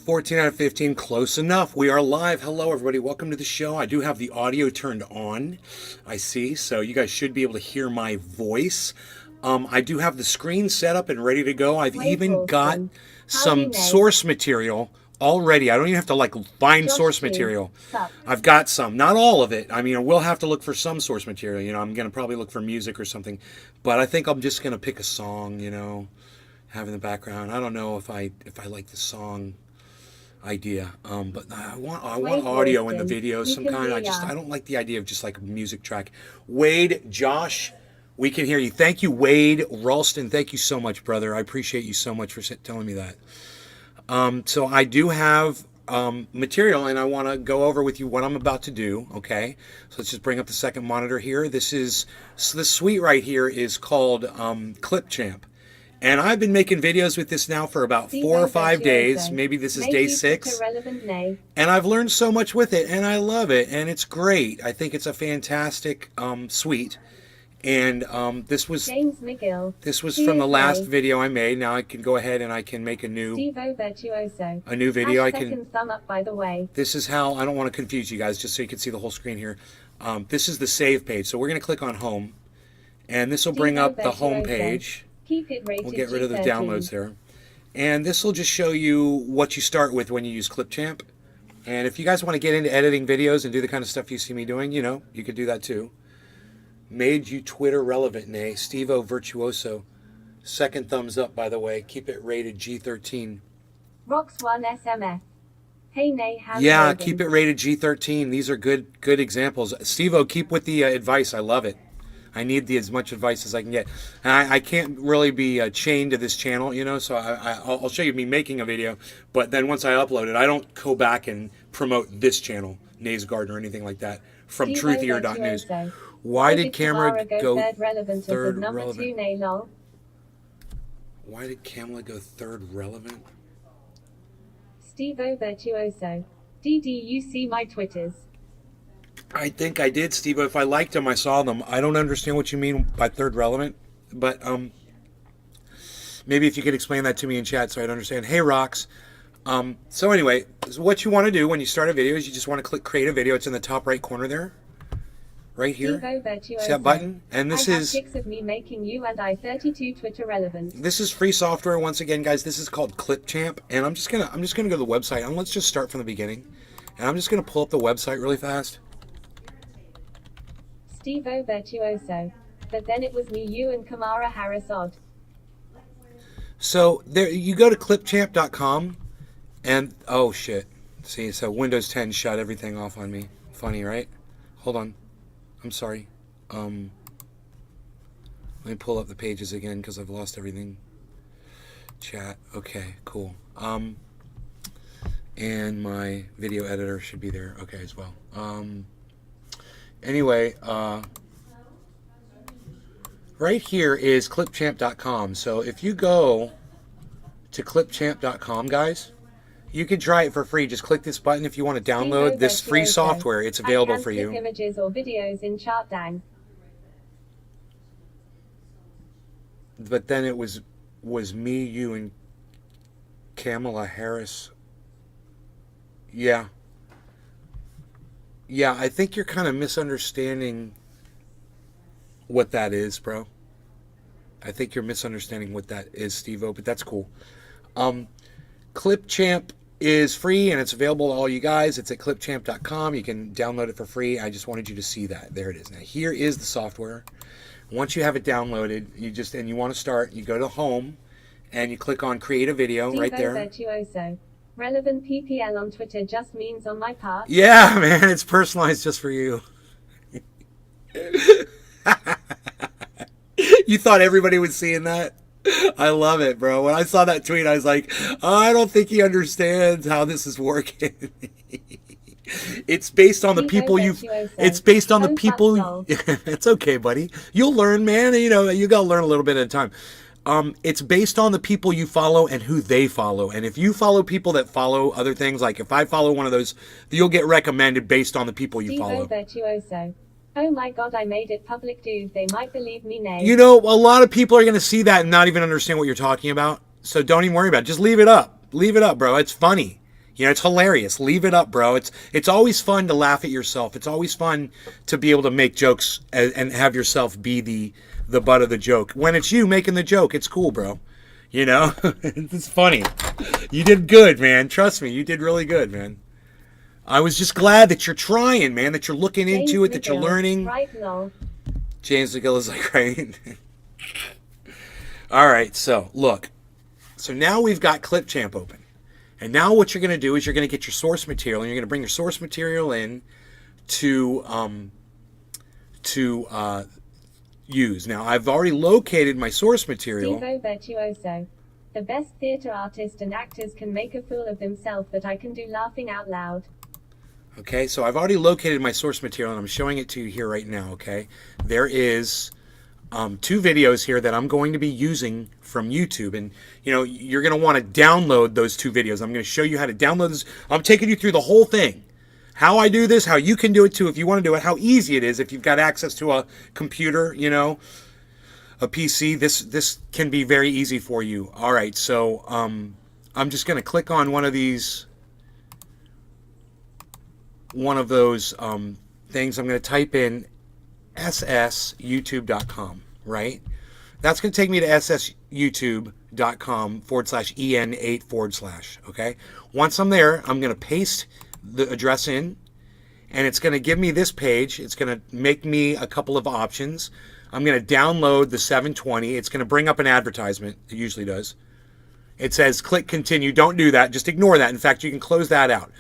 14 out of 15, close enough. We are live. Hello, everybody. Welcome to the show. I do have the audio turned on, I see, so you guys should be able to hear my voice. I do have the screen set up and ready to go. I've even got some source material already. I don't even have to like find source material. I've got some, not all of it. I mean, I will have to look for some source material. You know, I'm going to probably look for music or something, but I think I'm just going to pick a song, you know, have in the background. I don't know if I like the song idea, but I want audio in the video, some kind. I don't like the idea of just like a music track. Wade, Josh, we can hear you. Thank you, Wade Ralston. Thank you so much, brother. I appreciate you so much for telling me that. So I do have material, and I want to go over with you what I'm about to do. Okay, so let's just bring up the second monitor here. This suite right here is called Clipchamp. And I've been making videos with this now for about 4 or 5 days. Maybe this is day 6. And I've learned so much with it, and I love it, and it's great. I think it's a fantastic suite. And this was from the last video I made. Now I can go ahead and I can make a new video. I can thumb up, by the way. This is how, I don't want to confuse you guys, just so you can see the whole screen here. This is the save page. So we're going to click on home, and this will bring up the home page. We'll get rid of the downloads there. And this will just show you what you start with when you use Clipchamp. And if you guys want to get into editing videos and do the kind of stuff you see me doing, you know, you could do that too. Made you Twitter relevant, Nay. Steve-O Virtuoso. Second thumbs up, by the way. Keep it rated G13. Rox1 SMS. Hey, Nay, yeah, keep it rated G13. These are good examples. Steve-O, keep with the advice. I love it. I need as much advice as I can get. And I can't really be chained to this channel, you know, so I'll show you me making a video, but then once I upload it, I don't go back and promote this channel, Nay's Garden or anything like that, from Truthier.News. Why did camera go third relevant? Why did camera go third relevant? Steve-O Virtuoso. Did you see my Twitters? I think I did, Steve. If I liked them, I saw them. I don't understand what you mean by third relevant, but maybe if you could explain that to me in chat so I'd understand. Hey, Rox. So anyway, what you want to do when you start a video is you just want to click create a video. It's in the top right corner there, right here. See that button? And this is pics of me making you and I 32 Twitter relevant. This is free software. Once again, guys, this is called Clipchamp, and I'm just gonna go to the website, and let's just start from the beginning. And I'm just gonna pull up the website really fast. Steve-O Virtuoso. But then it was me, you, and Kamala Harris odd. So there, you go to clipchamp.com, and oh shit. See, so Windows 10 shut everything off on me. Funny, right? Hold on. I'm sorry. Let me pull up the pages again because I've lost everything. Chat. Okay, cool. And my video editor should be there. Okay, as well. Anyway, right here is clipchamp.com. So if you go to clipchamp.com, guys, you can try it for free. Just click this button if you want to download this free software. It's available for you. Images or videos in Chartdown. But then it was me, you, and Kamala Harris. Yeah. Yeah, I think you're kind of misunderstanding what that is, bro. I think you're misunderstanding what that is, Steve-O, but that's cool. Clipchamp is free, and it's available to all you guys. It's at clipchamp.com. You can download it for free. I just wanted you to see that. There it is. Now, here is the software. Once you have it downloaded, and you want to start, you go to Home, and you click on Create a Video right there. Virtuoso. Relevant PPL on Twitter just means on my part. Yeah, man, it's personalized just for you. You thought everybody was seeing that? I love it, bro. When I saw that tweet, I was like, oh, I don't think he understands how this is working. It's based on the people you've. It's based on the people. It's okay, buddy. You'll learn, man. You know, you gotta learn a little bit at a time. It's based on the people you follow and who they follow. And if you follow people that follow other things, like if I follow one of those, you'll get recommended based on the people you follow. Virtuoso. Oh my God, I made it public, dude. They might believe me now. You know, a lot of people are going to see that and not even understand what you're talking about. So don't even worry about it. Just leave it up. Leave it up, bro. It's funny. You know, it's hilarious. Leave it up, bro. It's always fun to laugh at yourself. It's always fun to be able to make jokes and have yourself be the butt of the joke. When it's you making the joke, it's cool, bro. You know, it's funny. You did good, man. Trust me, you did really good, man. I was just glad that you're trying, man, that you're looking into it, that you're learning. Right, lol. James McGill is like, right? All right, so look. So now we've got Clipchamp open. And now what you're going to do is you're going to get your source material, and you're going to bring your source material in to use. Now, I've already located my source material. T4YL0R. The best theater artist and actors can make a fool of themselves that I can do laughing out loud. Okay, so I've already located my source material, and I'm showing it to you here right now, okay? There is 2 videos here that I'm going to be using from YouTube, and you know, you're going to want to download those 2 videos. I'm going to show you how to download this. I'm taking you through the whole thing. How I do this, how you can do it too if you want to do it, how easy it is if you've got access to a computer, you know, a PC. This can be very easy for you. All right, so I'm just going to click on one of those things. I'm going to type in ssyoutube.com, right? That's going to take me to ssyoutube.com/en8/. Okay. Once I'm there, I'm going to paste the address in, and it's going to give me this page. It's going to make me a couple of options. I'm going to download the 720. It's going to bring up an advertisement. It usually does. It says click continue. Don't do that. Just ignore that. In fact, you can close that out.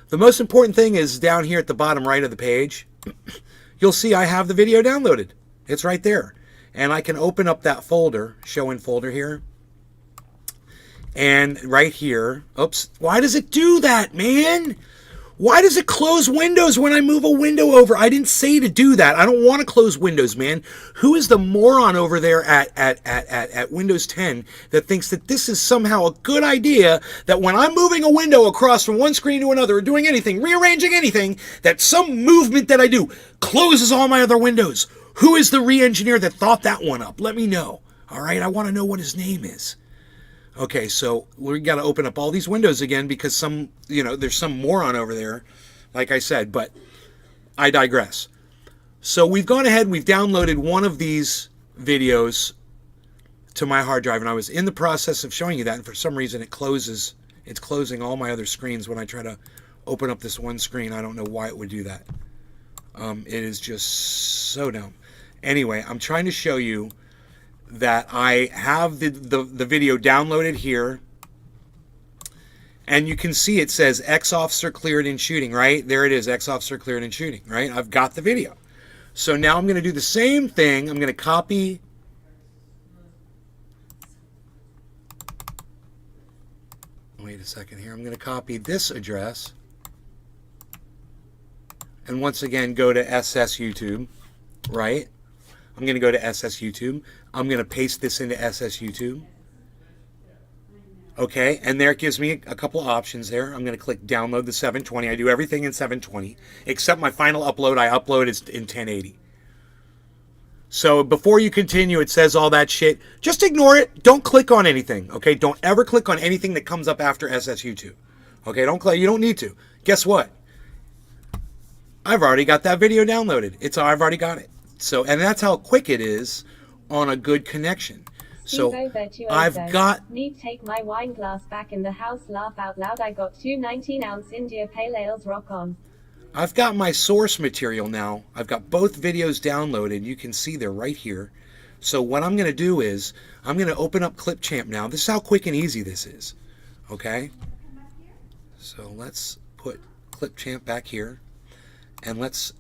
The most important thing is down here at the bottom right of the page, you'll see I have the video downloaded. It's right there. And I can open up that folder, show in folder here. And right here, oops, why does it do that, man? Why does it close windows when I move a window over? I didn't say to do that. I don't want to close windows, man. Who is the moron over there at Windows 10 that thinks that this is somehow a good idea, that when I'm moving a window across from one screen to another or doing anything, rearranging anything, that some movement that I do closes all my other windows? Who is the re-engineer that thought that one up? Let me know. All right, I want to know what his name is. Okay, so we got to open up all these windows again because there's some moron over there, like I said, but I digress. So we've gone ahead and we've downloaded one of these videos to my hard drive, and I was in the process of showing you that, and for some reason it's closing all my other screens when I try to open up this one screen. I don't know why it would do that. It is just so dumb. Anyway, I'm trying to show you that I have the video downloaded here, and you can see it says ex-officer cleared in shooting, right? There it is, ex-officer cleared in shooting, right? I've got the video. So now I'm going to do the same thing. I'm going to copy. Wait a second here. I'm going to copy this address. And once again, go to SS YouTube, right? I'm going to go to SS YouTube. I'm going to paste this into SS YouTube. Okay, and there it gives me a couple of options there. I'm going to click download the 720. I do everything in 720, except my final upload. I upload it in 1080. So before you continue, it says all that shit. Just ignore it. Don't click on anything, okay? Don't ever click on anything that comes up after SS YouTube. Okay, don't click. You don't need to. Guess what? I've already got that video downloaded. I've already got it. So, and that's how quick it is on a good connection. So I've got. Need take my wine glass back in the house. Laugh out loud. I got 2 19-ounce India Pale Ales. Rock on. I've got my source material now. I've got both videos downloaded. You can see they're right here. So what I'm going to do is I'm going to open up Clipchamp now. This is how quick and easy this is. Okay. So let's put Clipchamp back here, and let's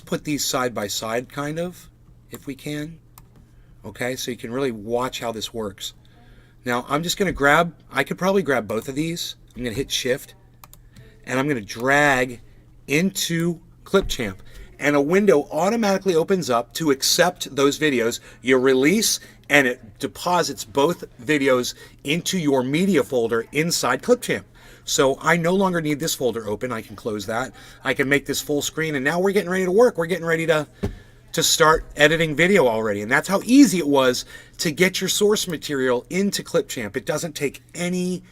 put these side by side, kind of, if we can. Okay, so you can really watch how this works. Now, I'm just going to I could probably grab both of these. I'm going to hit Shift, and I'm going to drag into Clipchamp, and a window automatically opens up to accept those videos. You release, and it deposits both videos into your media folder inside Clipchamp. So I no longer need this folder open. I can close that. I can make this full screen, and now we're getting ready to work. We're getting ready to start editing video already. And that's how easy it was to get your source material into Clipchamp. It doesn't take any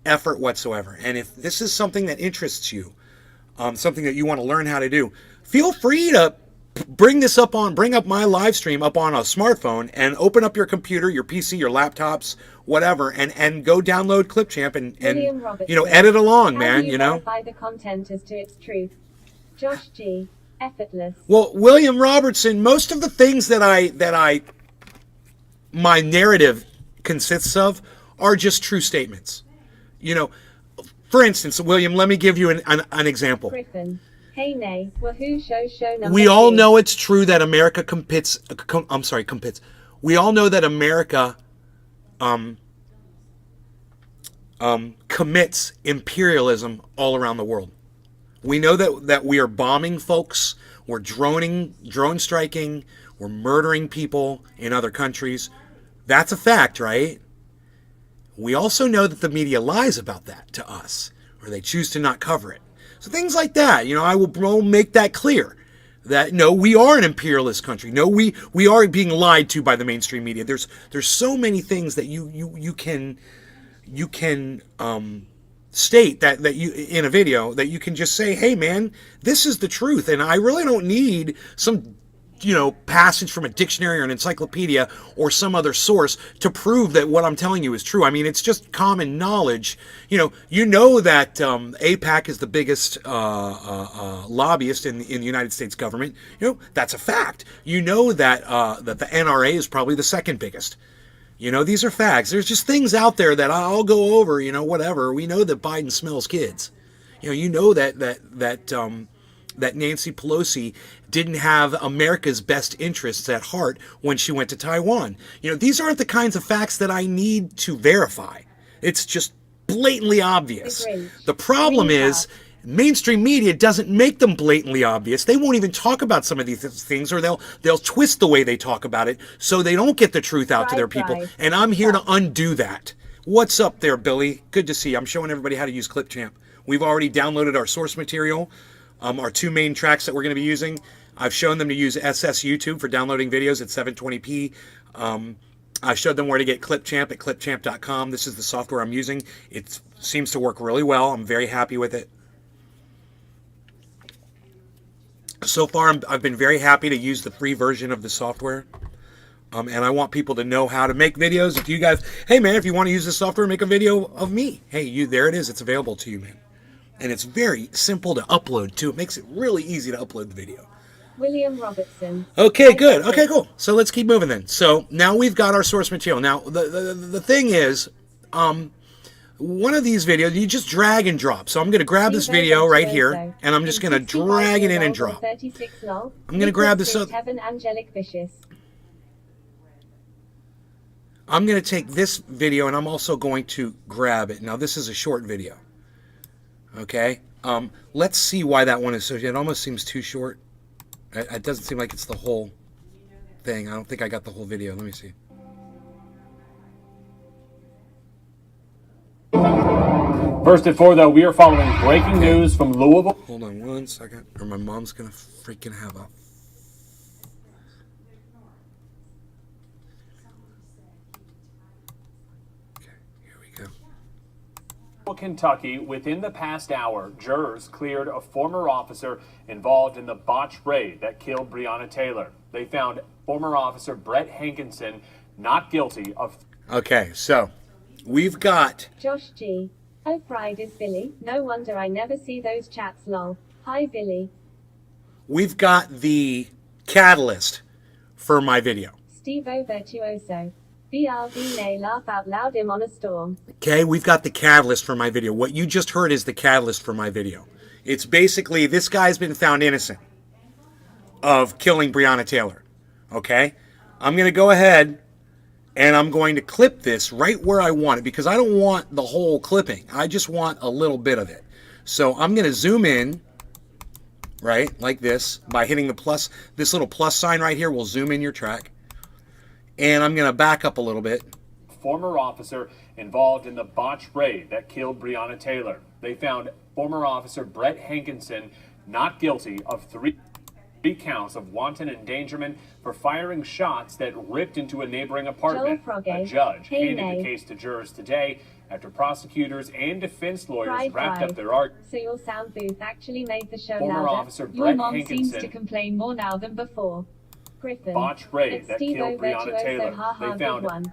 effort whatsoever. And if this is something that interests you, something that you want to learn how to do, feel free to bring up my live stream up on a smartphone and open up your computer, your PC, your laptops, whatever, and go download Clipchamp and edit along, man. You know, verify the content as to its truth. Josh G. Effortless. Well, William Robertson, most of the things that my narrative consists of are just true statements. You know, for instance, William, let me give you an example. Griffin. Hey, nay. Wahoo show number We all 2. know it's true that America We all know that America commits imperialism all around the world. We know that we are bombing folks, we're drone striking, we're murdering people in other countries. That's a fact, right? We also know that the media lies about that to us, or they choose to not cover it. So things like that, I will make that clear. That no, we are an imperialist country. No, we are being lied to by the mainstream media. There's so many things that you can state that you in a video that you can just say, hey man, this is the truth, and I really don't need some passage from a dictionary or an encyclopedia or some other source to prove that what I'm telling you is true. I mean, it's just common knowledge. You know that AIPAC is the biggest lobbyist in the United States government. That's a fact. You know that that the NRA is probably the second biggest. These are facts. There's just things out there that I'll go over. Whatever. We know that Biden smells kids. That Nancy Pelosi didn't have America's best interests at heart when she went to Taiwan. These aren't the kinds of facts that I need to verify. It's just blatantly obvious. The problem is mainstream media doesn't make them blatantly obvious. They won't even talk about some of these things, or they'll twist the way they talk about it so they don't get the truth out to their people. And I'm here to undo that. What's up there, Billy? Good to see you. I'm showing everybody how to use Clipchamp. We've already downloaded our source material. Our 2 main tracks that we're going to be using. I've shown them to use SS YouTube for downloading videos at 720p. I showed them where to get Clipchamp at clipchamp.com. This is the software I'm using. It seems to work really well. I'm very happy with it. So far, I've been very happy to use the free version of the software. And I want people to know how to make videos. If you guys, hey man, if you want to use this software, make a video of me. Hey, there it is. It's available to you, man. And it's very simple to upload, too. It makes it really easy to upload the video. William Robertson. Okay, good. Okay, cool. So let's keep moving then. So now we've got our source material. Now, the thing is, one of these videos, you just drag and drop. So I'm going to grab this video right here, and I'm just going to drag it in and drop. I'm going to grab this up. I'm going to take this video, and I'm also going to grab it. Now, this is a short video. Okay, let's see why that one is so. It almost seems too short. It doesn't seem like it's the whole thing. I don't think I got the whole video. Let me see. First at 4, though, we are following breaking news from Louisville. Hold on 1 second, or my mom's gonna freaking have a. Kentucky, within the past hour, jurors cleared a former officer involved in the botched raid that killed Breonna Taylor. They found former officer Brett Hankinson not guilty of... Okay, so we've got... Josh G. Oh, fried is Billy. No wonder I never see those chats, lol. Hi, Billy. We've got the catalyst for my video. Steve-O Virtuoso. BRV laugh out loud him on a storm. Okay, we've got the catalyst for my video. What you just heard is the catalyst for my video. It's basically, this guy's been found innocent of killing Breonna Taylor. Okay? I'm going to go ahead and I'm going to clip this right where I want it, because I don't want the whole clipping. I just want a little bit of it. So I'm going to zoom in, right, like this, by hitting the plus. This little plus sign right here will zoom in your track. And I'm going to back up a little bit. Former officer involved in the botched raid that killed Breonna Taylor. They found former officer Brett Hankinson not guilty of three counts of wanton endangerment for firing shots that ripped into a neighboring apartment. A judge handed the case to jurors today after prosecutors and defense lawyers Right, wrapped right. up their argument. So your sound booth actually made the show Former louder. officer Your Brett mom seems to Hankinson complain more now than before. Griffin. Botched raid It's that Steve killed Breonna Virtuoso, Taylor. ha ha, They good found one.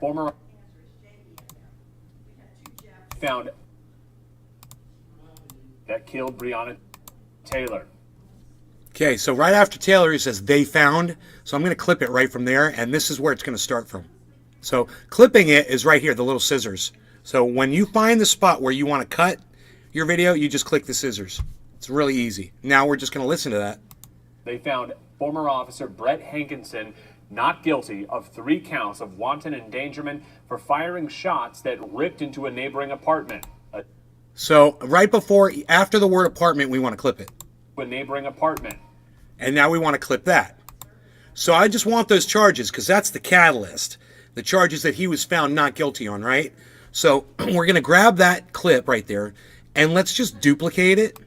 that killed Breonna Taylor. Okay, so right after Taylor, he says they found. So I'm going to clip it right from there, and this is where it's going to start from. So clipping it is right here, the little scissors. So when you find the spot where you want to cut your video, you just click the scissors. It's really easy. Now we're just going to listen to that. They found former officer Brett Hankinson not guilty of 3 counts of wanton endangerment for firing shots that ripped into a neighboring apartment. So right before, after the word apartment, we want to clip it. A neighboring apartment. And now we want to clip that. So I just want those charges because that's the catalyst. The charges that he was found not guilty on, right? So we're going to grab that clip right there and let's just duplicate it.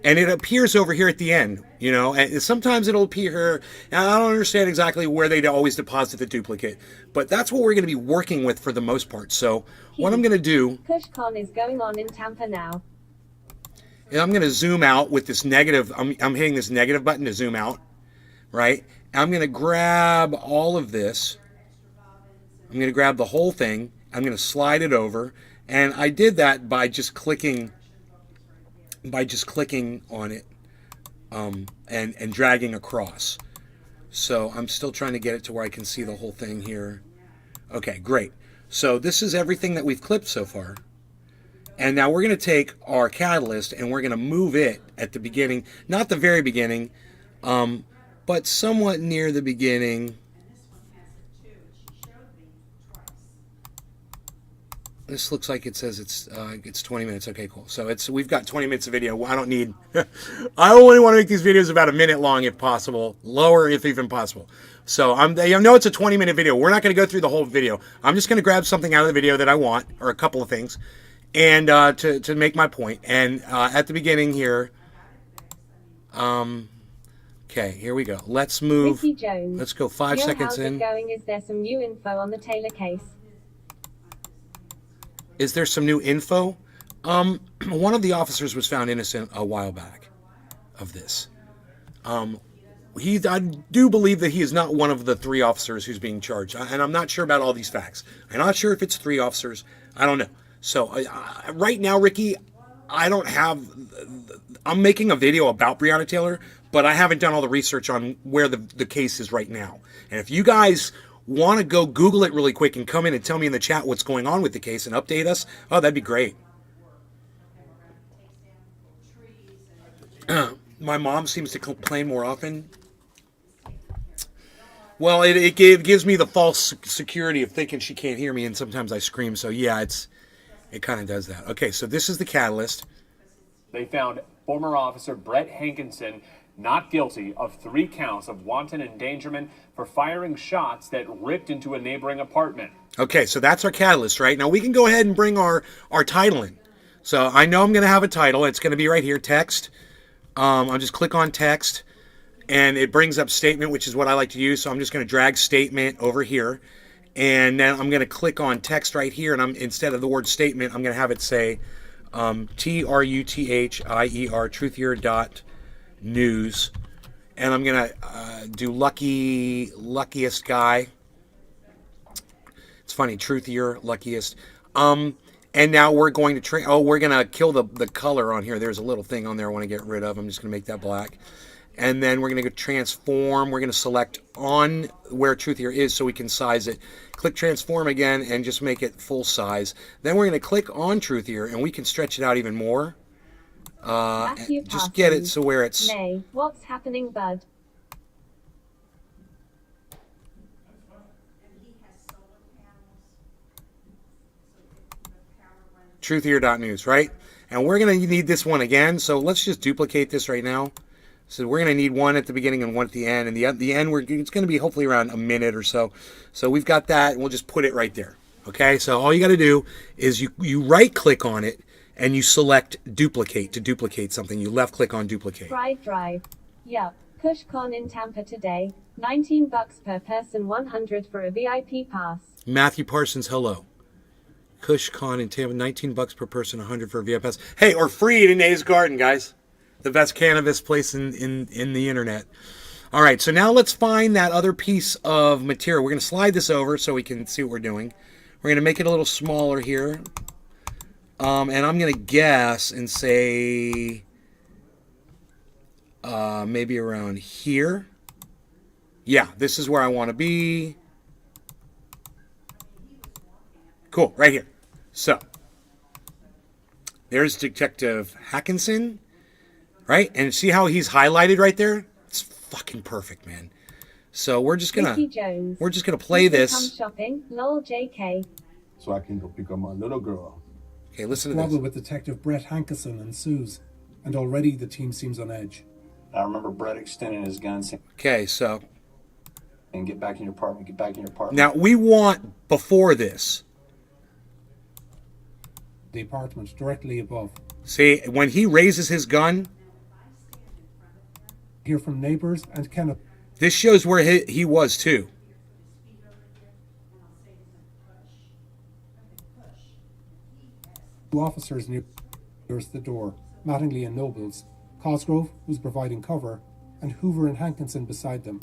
And it appears over here at the end, you know, and sometimes it'll appear here. And I don't understand exactly where they always deposit the duplicate, but that's what we're going to be working with for the most part. So what I'm going to do, KushCon is going on in Tampa now. and I'm going to zoom out with this negative. I'm hitting this negative button to zoom out, right? I'm going to grab all of this. I'm going to grab the whole thing. I'm going to slide it over. And I did that by just clicking on it and dragging across. So I'm still trying to get it to where I can see the whole thing here. Okay, great. So this is everything that we've clipped so far. And now we're going to take our catalyst and we're going to move it at the beginning, not the very beginning, but somewhat near the beginning. This looks like it says it's 20 minutes. Okay, cool. So we've got 20 minutes of video. I don't need. I only want to make these videos about a minute long if possible, lower if even possible. So I know it's a 20-minute video. We're not going to go through the whole video. I'm just going to grab something out of the video that I want, or a couple of things, and to make my point. And at the beginning here, okay, here we go. Let's move. Ricky Jones. Let's go 5 Neil, seconds how's in. it going? Is there some new info on the Taylor case? Is there some new info? One of the officers was found innocent a while back of this. I do believe that he is not one of the 3 officers who's being charged. And I'm not sure about all these facts. I'm not sure if it's 3 officers. I don't know. So right now, Ricky, I'm making a video about Breonna Taylor, but I haven't done all the research on where the case is right now. And if you guys want to go Google it really quick and come in and tell me in the chat what's going on with the case and update us, oh, that'd be great. My mom seems to complain more often. Well, it gives me the false security of thinking she can't hear me, and sometimes I scream. So yeah, it kind of does that. Okay, so this is the catalyst. They found former officer Brett Hankinson not guilty of 3 counts of wanton endangerment for firing shots that ripped into a neighboring apartment. Okay, so that's our catalyst, right? Now we can go ahead and bring our title in. So I know I'm going to have a title. It's going to be right here, text. I'll just click on text, and it brings up statement, which is what I like to use. So I'm just going to drag statement over here, and then I'm going to click on text right here, and instead of the word statement, I'm going to have it say Truthier, Truthier.News, and I'm going to do luckiest guy. It's funny, Truthier, luckiest. And now we're going to we're going to kill the color on here. There's a little thing on there I want to get rid of. I'm just going to make that black. And then we're going to go transform. We're going to select on where Truthier is so we can size it. Click transform again and just make it full size. Then we're going to click on Truthier and we can stretch it out even more. Just get it so where it's... Nay, what's happening, bud? Truthier.News, right? And we're going to need this one again, so let's just duplicate this right now. So we're going to need one at the beginning and one at the end, and the end it's going to be hopefully around a minute or so. So we've got that, and we'll just put it right there. Okay, so all you got to do is you right-click on it, and you select duplicate to duplicate something. You left-click on duplicate. Drive. Yup. KushCon in Tampa today. $19 per person, $100 for a VIP pass. Matthew Parsons, hello. Kush Con in Tampa, $19 per person, 100 for a VIP pass. Hey, or free in A's Garden, guys. The best cannabis place in the internet. All right, so now let's find that other piece of material. We're going to slide this over so we can see what we're doing. We're going to make it a little smaller here. And I'm going to guess and say maybe around here. Yeah, this is where I want to be. Cool, right here. So, there's Detective Hackinson, right? And see how he's highlighted right there? It's fucking perfect, man. So we're just gonna play this. Come shopping, lol, JK. So I can go pick up my little girl. Okay, listen to Squabble this. with Detective Brett Hankerson ensues, and already the team seems on edge. I remember Brett extending his gun saying, Okay, so and get back in your apartment, get back in your apartment. now we want before this. The apartment directly above. See, when he raises his gun, Hear from neighbors and Kenneth. this shows where he was too. Two officers nearest the door, Mattingly and Nobles, Cosgrove, who's providing cover, and Hoover and Hankinson beside them.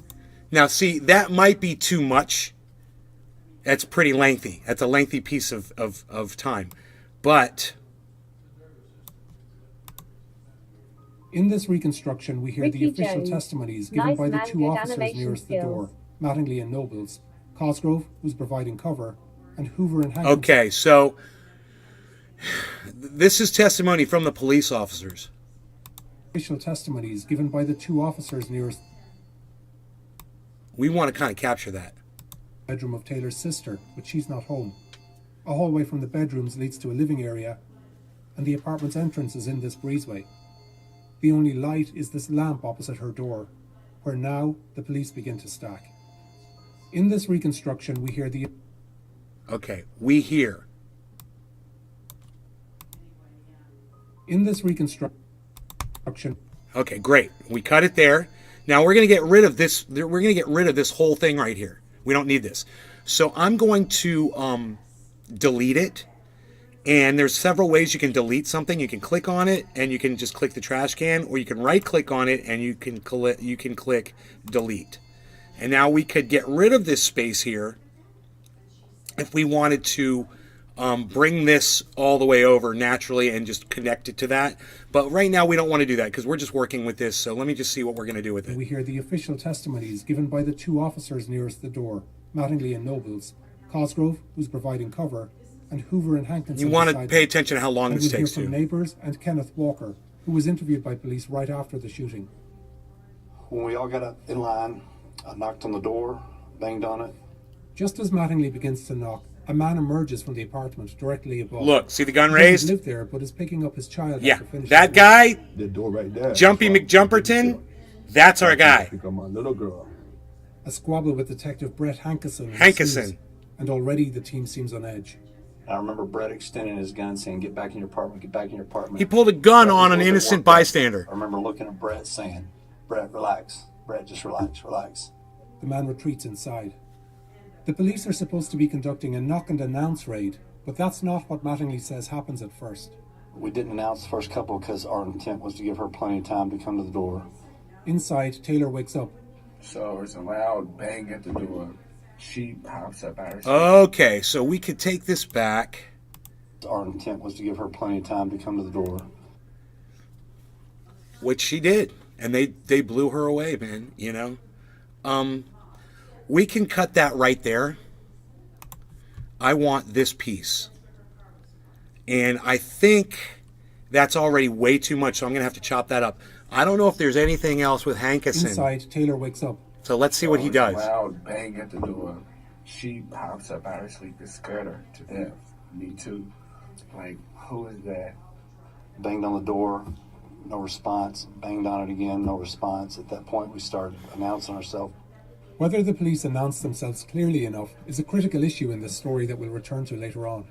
Now, see, that might be too much. That's pretty lengthy. That's a lengthy piece of time. But In this reconstruction, we hear the Ricky official Jones. testimonies given Nice by the man, two good officers animation nearest the skills. door, Mattingly and Nobles, Cosgrove, who's providing cover, and Hoover and Hankinson. okay, so this is testimony from the police officers. Official testimonies given by the two officers nearest We want to kind of capture that. the bedroom of Taylor's sister, but she's not home. A hallway from the bedrooms leads to a living area, and the apartment's entrance is in this breezeway. The only light is this lamp opposite her door, where now the police begin to stack. In this reconstruction, we hear the Okay, we hear. In this reconstruction, Okay, great. We cut it there. Now we're going to get rid of this. We're going to get rid of this whole thing right here. We don't need this. So I'm going to delete it. And there's several ways you can delete something. You can click on it and you can just click the trash can, or you can right click on it and you can click delete. And now we could get rid of this space here if we wanted to bring this all the way over naturally and just connect it to that. But right now we don't want to do that because we're just working with this. So let me just see what we're going to do with it. we hear the official testimonies given by the two officers nearest the door, Mattingly and Nobles, Cosgrove, who's providing cover, and Hoover and Hankinson. You want to beside pay them. attention to how long And this we'll hear takes from too. neighbors and Kenneth Walker, who was interviewed by police right after the shooting. When we all got up in line, I knocked on the door, banged on it. Just as Mattingly begins to knock, a man emerges from the apartment directly above. Look, see the gun He doesn't raised? live there, but is picking up his child. Yeah, after finishing that work. guy, The door right there. Jumpy McJumperton, that's our guy. Pick up my little girl. A squabble with Detective Brett Hankerson. Hankerson. ensues, and already the team seems on edge. I remember Brett extending his gun saying, get back in your apartment, get back in your apartment. He pulled a gun Brett was on a an little bit innocent worked up. bystander. I remember looking at Brett saying, Brett, relax. Brett, just relax, relax. The man retreats inside. The police are supposed to be conducting a knock and announce raid, but that's not what Mattingly says happens at first. We didn't announce the first couple because our intent was to give her plenty of time to come to the door. Inside, Taylor wakes up. So it's a loud bang at the door. She pops up out of her Okay, so we could take this back. Our intent was to give her plenty of time to come to the door. Which she did. And they blew her away, man, you know. We can cut that right there. I want this piece. And I think that's already way too much, so I'm going to have to chop that up. I don't know if there's anything else with Hankerson. Inside, Taylor wakes up. So let's see what he It's a does. loud bang at the door. She pops up out of her sleep and scared her to death. Me too. Like, who is that? Banged on the door, no response. Banged on it again, no response. At that point, we started announcing ourselves. Whether the police announce themselves clearly enough is a critical issue in this story that we'll return to later on.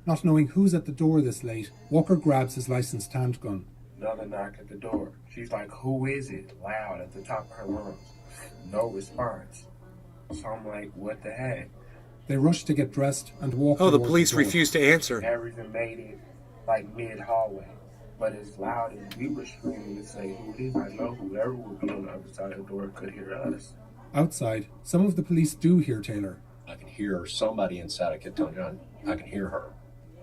Not knowing who's at the door this late, Walker grabs his licensed handgun. Another knock at the door. She's like, who is it? Loud at the top of her lungs. No response. So I'm like, what the heck? They rush to get dressed and walk Oh, the towards police door. refused to answer. Never even made it like mid hallway. But as loud as we were screaming to say who it is, I know whoever would be on the other side of the door could hear us. Outside, some of the police do hear Taylor, I can hear somebody inside. I kept telling John, I can hear her.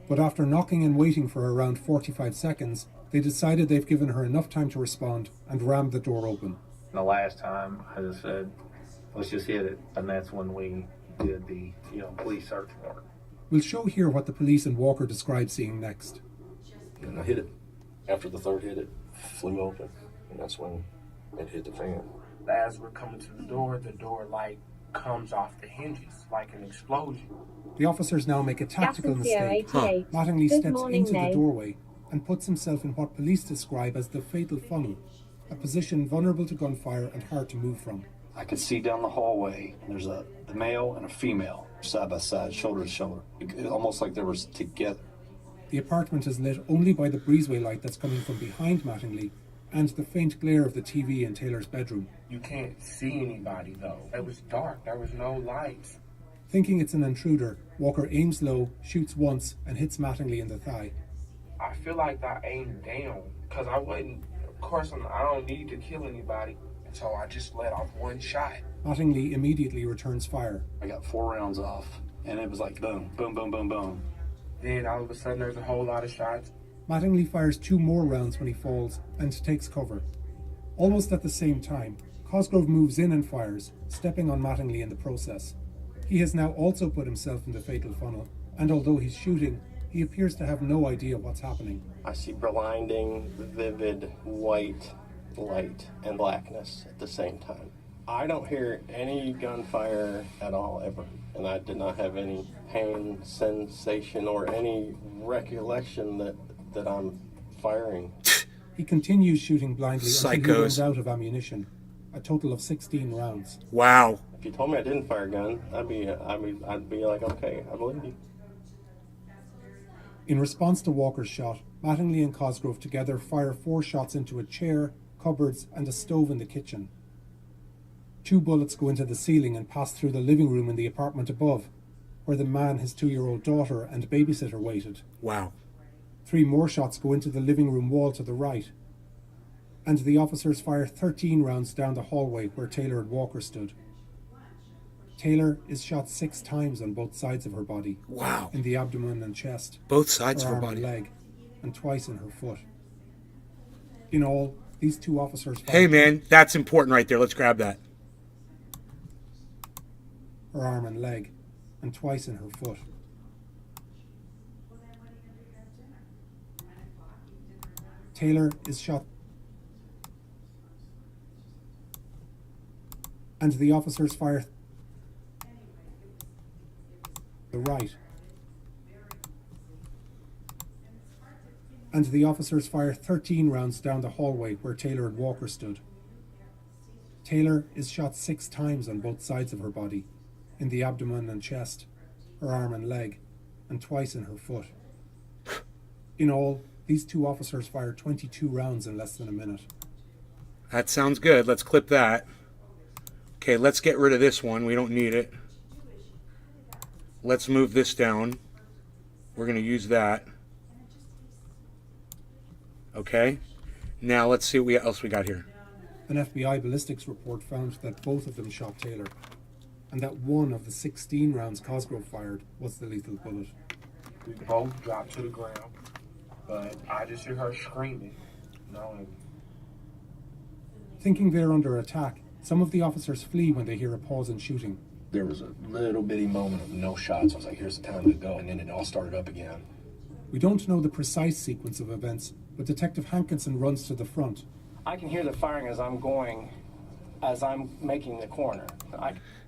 but after knocking and waiting for around 45 seconds, they decided they've given her enough time to respond and rammed the door open. The last time, I just said, let's just hit it. And that's when we did the, police search warrant. We'll show here what the police and Walker describe seeing next. And I hit it. After the third hit, it flew open. And that's when it hit the fan. As we're coming to the door like comes off the hinges like an explosion. The officers now make a tactical mistake. 88. Mattingly Good steps morning, into the Nay. doorway and puts himself in what police describe as the fatal funnel, a position vulnerable to gunfire and hard to move from. I could see down the hallway, there's the male and a female, side by side, shoulder to shoulder. Almost like they were together. The apartment is lit only by the breezeway light that's coming from behind Mattingly and the faint glare of the TV in Taylor's bedroom. You can't see anybody though. It was dark, there was no lights. Thinking it's an intruder, Walker aims low, shoots once, and hits Mattingly in the thigh. I feel like I aimed down because I wasn't, of course, I don't need to kill anybody. So I just let off one shot. Mattingly immediately returns fire. I got 4 rounds off, and it was like boom, boom, boom, boom, boom. Then all of a sudden there's a whole lot of shots. Mattingly fires 2 more rounds when he falls and takes cover. Almost at the same time, Cosgrove moves in and fires, stepping on Mattingly in the process. He has now also put himself in the fatal funnel, and although he's shooting, he appears to have no idea what's happening. I see blinding, vivid, white light and blackness at the same time. I don't hear any gunfire at all ever, and I did not have any pain sensation or any recollection that I'm firing. He continues shooting blindly until he Psychos. runs out of ammunition, a total of 16 rounds. Wow. If you told me I didn't fire a gun, I'd be like, okay, I believe you. In response to Walker's shot, Mattingly and Cosgrove together fire 4 shots into a chair, cupboards, and a stove in the kitchen. 2 bullets go into the ceiling and pass through the living room in the apartment above, where the man, his 2-year-old daughter, and babysitter waited. Wow. 3 more shots go into the living room wall to the right, and the officers fire 13 rounds down the hallway where Taylor and Walker stood. Taylor is shot 6 times on both sides of her body. Wow. In the abdomen and chest. Both sides of her arm body. and leg, and twice in her foot. In all, these 2 officers fired Hey, man, that's important right there. Let's grab that. her arm and leg, and twice in her foot. Taylor is shot, and the officers fire the right, and the officers fire 13 rounds down the hallway where Taylor and Walker stood. Taylor is shot 6 times on both sides of her body, in the abdomen and chest, her arm and leg, and twice in her foot. In all, these 2 officers fired 22 rounds in less than a minute. That sounds good. Let's clip that. Okay, let's get rid of this one. We don't need it. Let's move this down. We're going to use that. Okay. Now let's see what else we got here. An FBI ballistics report found that both of them shot Taylor, and that one of the 16 rounds Cosgrove fired was the lethal bullet. We both dropped to the ground, but I just hear her screaming. Thinking they're under attack, some of the officers flee when they hear a pause in shooting. There was a little bitty moment of no shots. I was like, here's the time to go. And then it all started up again. We don't know the precise sequence of events, but Detective Hankinson runs to the front. I can hear the firing as I'm making the corner.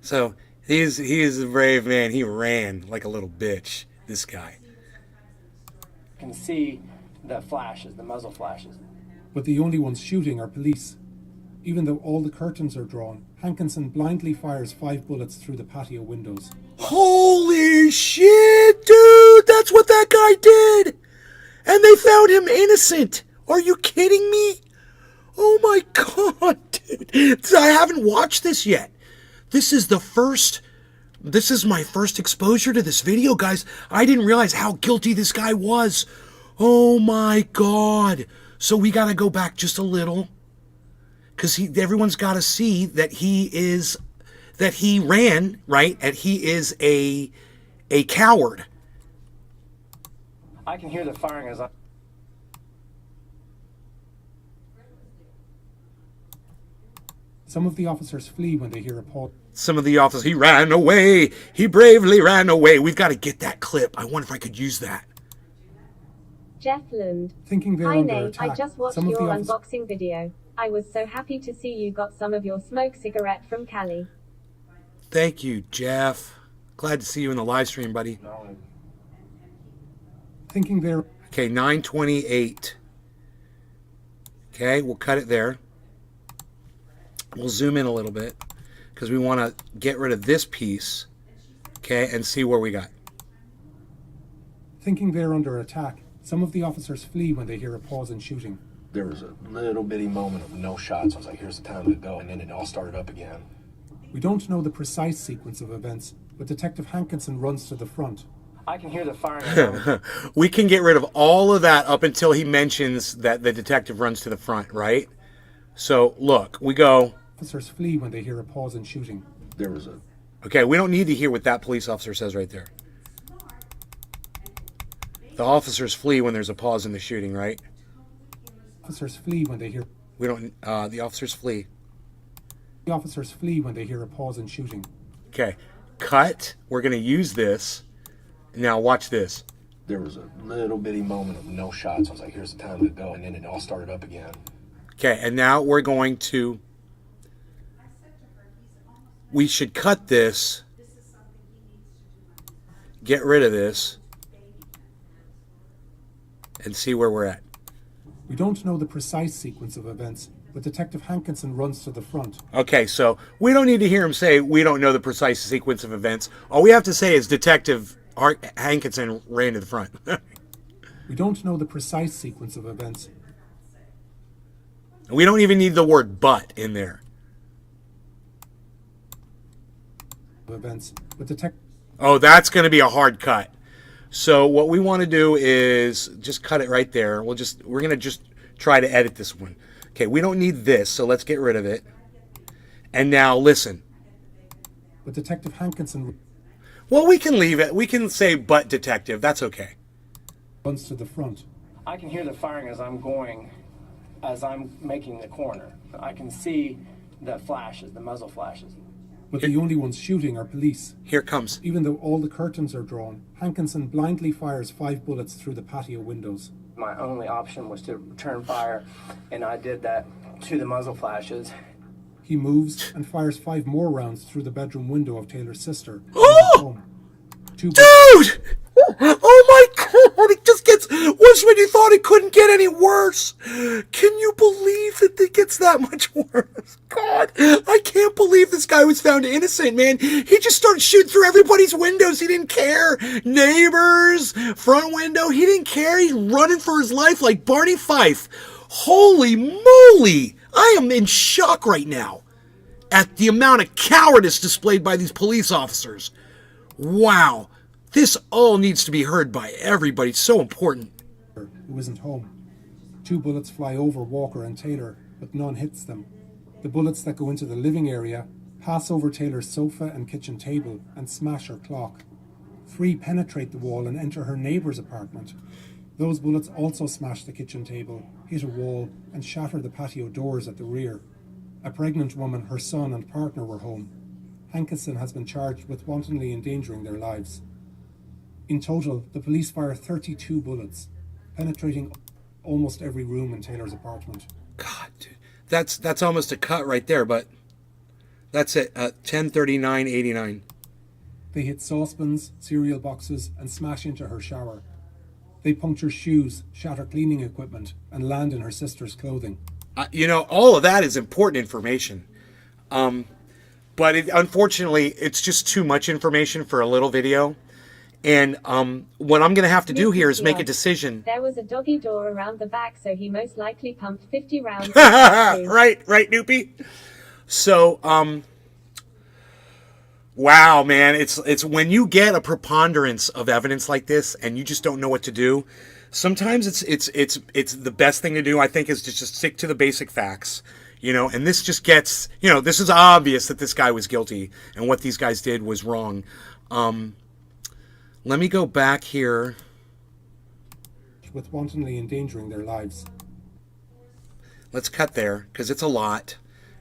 So he is a brave man. He ran like a little bitch, this guy. Can see the flashes, the muzzle flashes. But the only ones shooting are police. Even though all the curtains are drawn, Hankinson blindly fires 5 bullets through the patio windows. Holy shit, dude! That's what that guy did! And they found him innocent! Are you kidding me? Oh my god, dude! I haven't watched this yet. This is the first This is my first exposure to this video, guys. I didn't realize how guilty this guy was. Oh my God. So we got to go back just a little. Because everyone's got to see that he ran, right? And he is a coward. I can hear the firing as I... Some of the officers flee when they hear a pause. Some of the officers, he ran away. He bravely ran away. We've got to get that clip. I wonder if I could use that. Jeff Lund. Thinking they're Hi under Nate, attack. I just watched Some of your the officers... unboxing video. I was so happy to see you got some of your smoke cigarette from Cali. Thank you, Jeff. Glad to see you in the live stream, buddy. Thinking they're... Okay, 928. Okay, we'll cut it there. We'll zoom in a little bit because we want to get rid of this piece, okay, and see where we got. Thinking they're under attack, some of the officers flee when they hear a pause in shooting. There was a little bitty moment of no shots. I was like, here's the time to go, and then it all started up again. We don't know the precise sequence of events, but Detective Hankinson runs to the front. I can hear the firing. We can get rid of all of that up until he mentions that the detective runs to the front, right? So, look, we go... Officers flee when they hear a pause in shooting. There was a... Okay, we don't need to hear what that police officer says right there. The officers flee when there's a pause in the shooting, right? Officers flee when they hear... We don't... the officers flee. The officers flee when they hear a pause in shooting. Okay, cut. We're going to use this. Now, watch this. There was a little bitty moment of no shots. I was like, here's the time to go, and then it all started up again. Okay, and now we're going to... We should cut this, get rid of this, and see where we're at. We don't know the precise sequence of events, but Detective Hankinson runs to the front. Okay, so we don't need to hear him say we don't know the precise sequence of events. All we have to say is Detective Hankinson ran to the front. We don't know the precise sequence of events. We don't even need the word but in there. Events, but Detective... Oh, that's going to be a hard cut. So what we want to do is just cut it right there. We're going to just try to edit this one. Okay, we don't need this, so let's get rid of it. And now listen. But Detective Hankinson... Well, we can leave it. We can say but detective. That's okay. Runs to the front. I can hear the firing as I'm making the corner. I can see the flashes, the muzzle flashes. But the only ones shooting are police. Here it comes. Even though all the curtains are drawn, Hankinson blindly fires 5 bullets through the patio windows. My only option was to return fire, and I did that to the muzzle flashes. He moves and fires 5 more rounds through the bedroom window of Taylor's sister. Oh! Dude! Oh my God! It just gets worse when you thought it couldn't get any worse. Can you believe that it gets that much worse? God, I can't believe this guy was found innocent, man. He just started shooting through everybody's windows. He didn't care. Neighbors, front window. He didn't care. He's running for his life like Barney Fife. Holy moly! I am in shock right now at the amount of cowardice displayed by these police officers. Wow. This all needs to be heard by everybody. It's so important. Who isn't home. 2 bullets fly over Walker and Taylor, but none hits them. The bullets that go into the living area pass over Taylor's sofa and kitchen table and smash her clock. 3 penetrate the wall and enter her neighbour's apartment. Those bullets also smash the kitchen table, hit a wall, and shatter the patio doors at the rear. A pregnant woman, her son and partner were home. Hankinson has been charged with wantonly endangering their lives. In total, the police fire 32 bullets, penetrating almost every room in Taylor's apartment. God, dude. That's almost a cut right there, but that's it. 10:39:89. They hit saucepans, cereal boxes, and smash into her shower. They puncture shoes, shatter cleaning equipment, and land in her sister's clothing. You know, all of that is important information. But unfortunately, it's just too much information for a little video. And what I'm going to have to do here is make a decision. There was a doggy door around the back, so he most likely pumped 50 rounds. Right, Noopy. So, Wow, man, it's when you get a preponderance of evidence like this and you just don't know what to do. Sometimes it's the best thing to do, I think, is to just stick to the basic facts, you know. And this just gets, you know, this is obvious that this guy was guilty and what these guys did was wrong. Let me go back here. With wantonly endangering their lives. Let's cut there because it's a lot.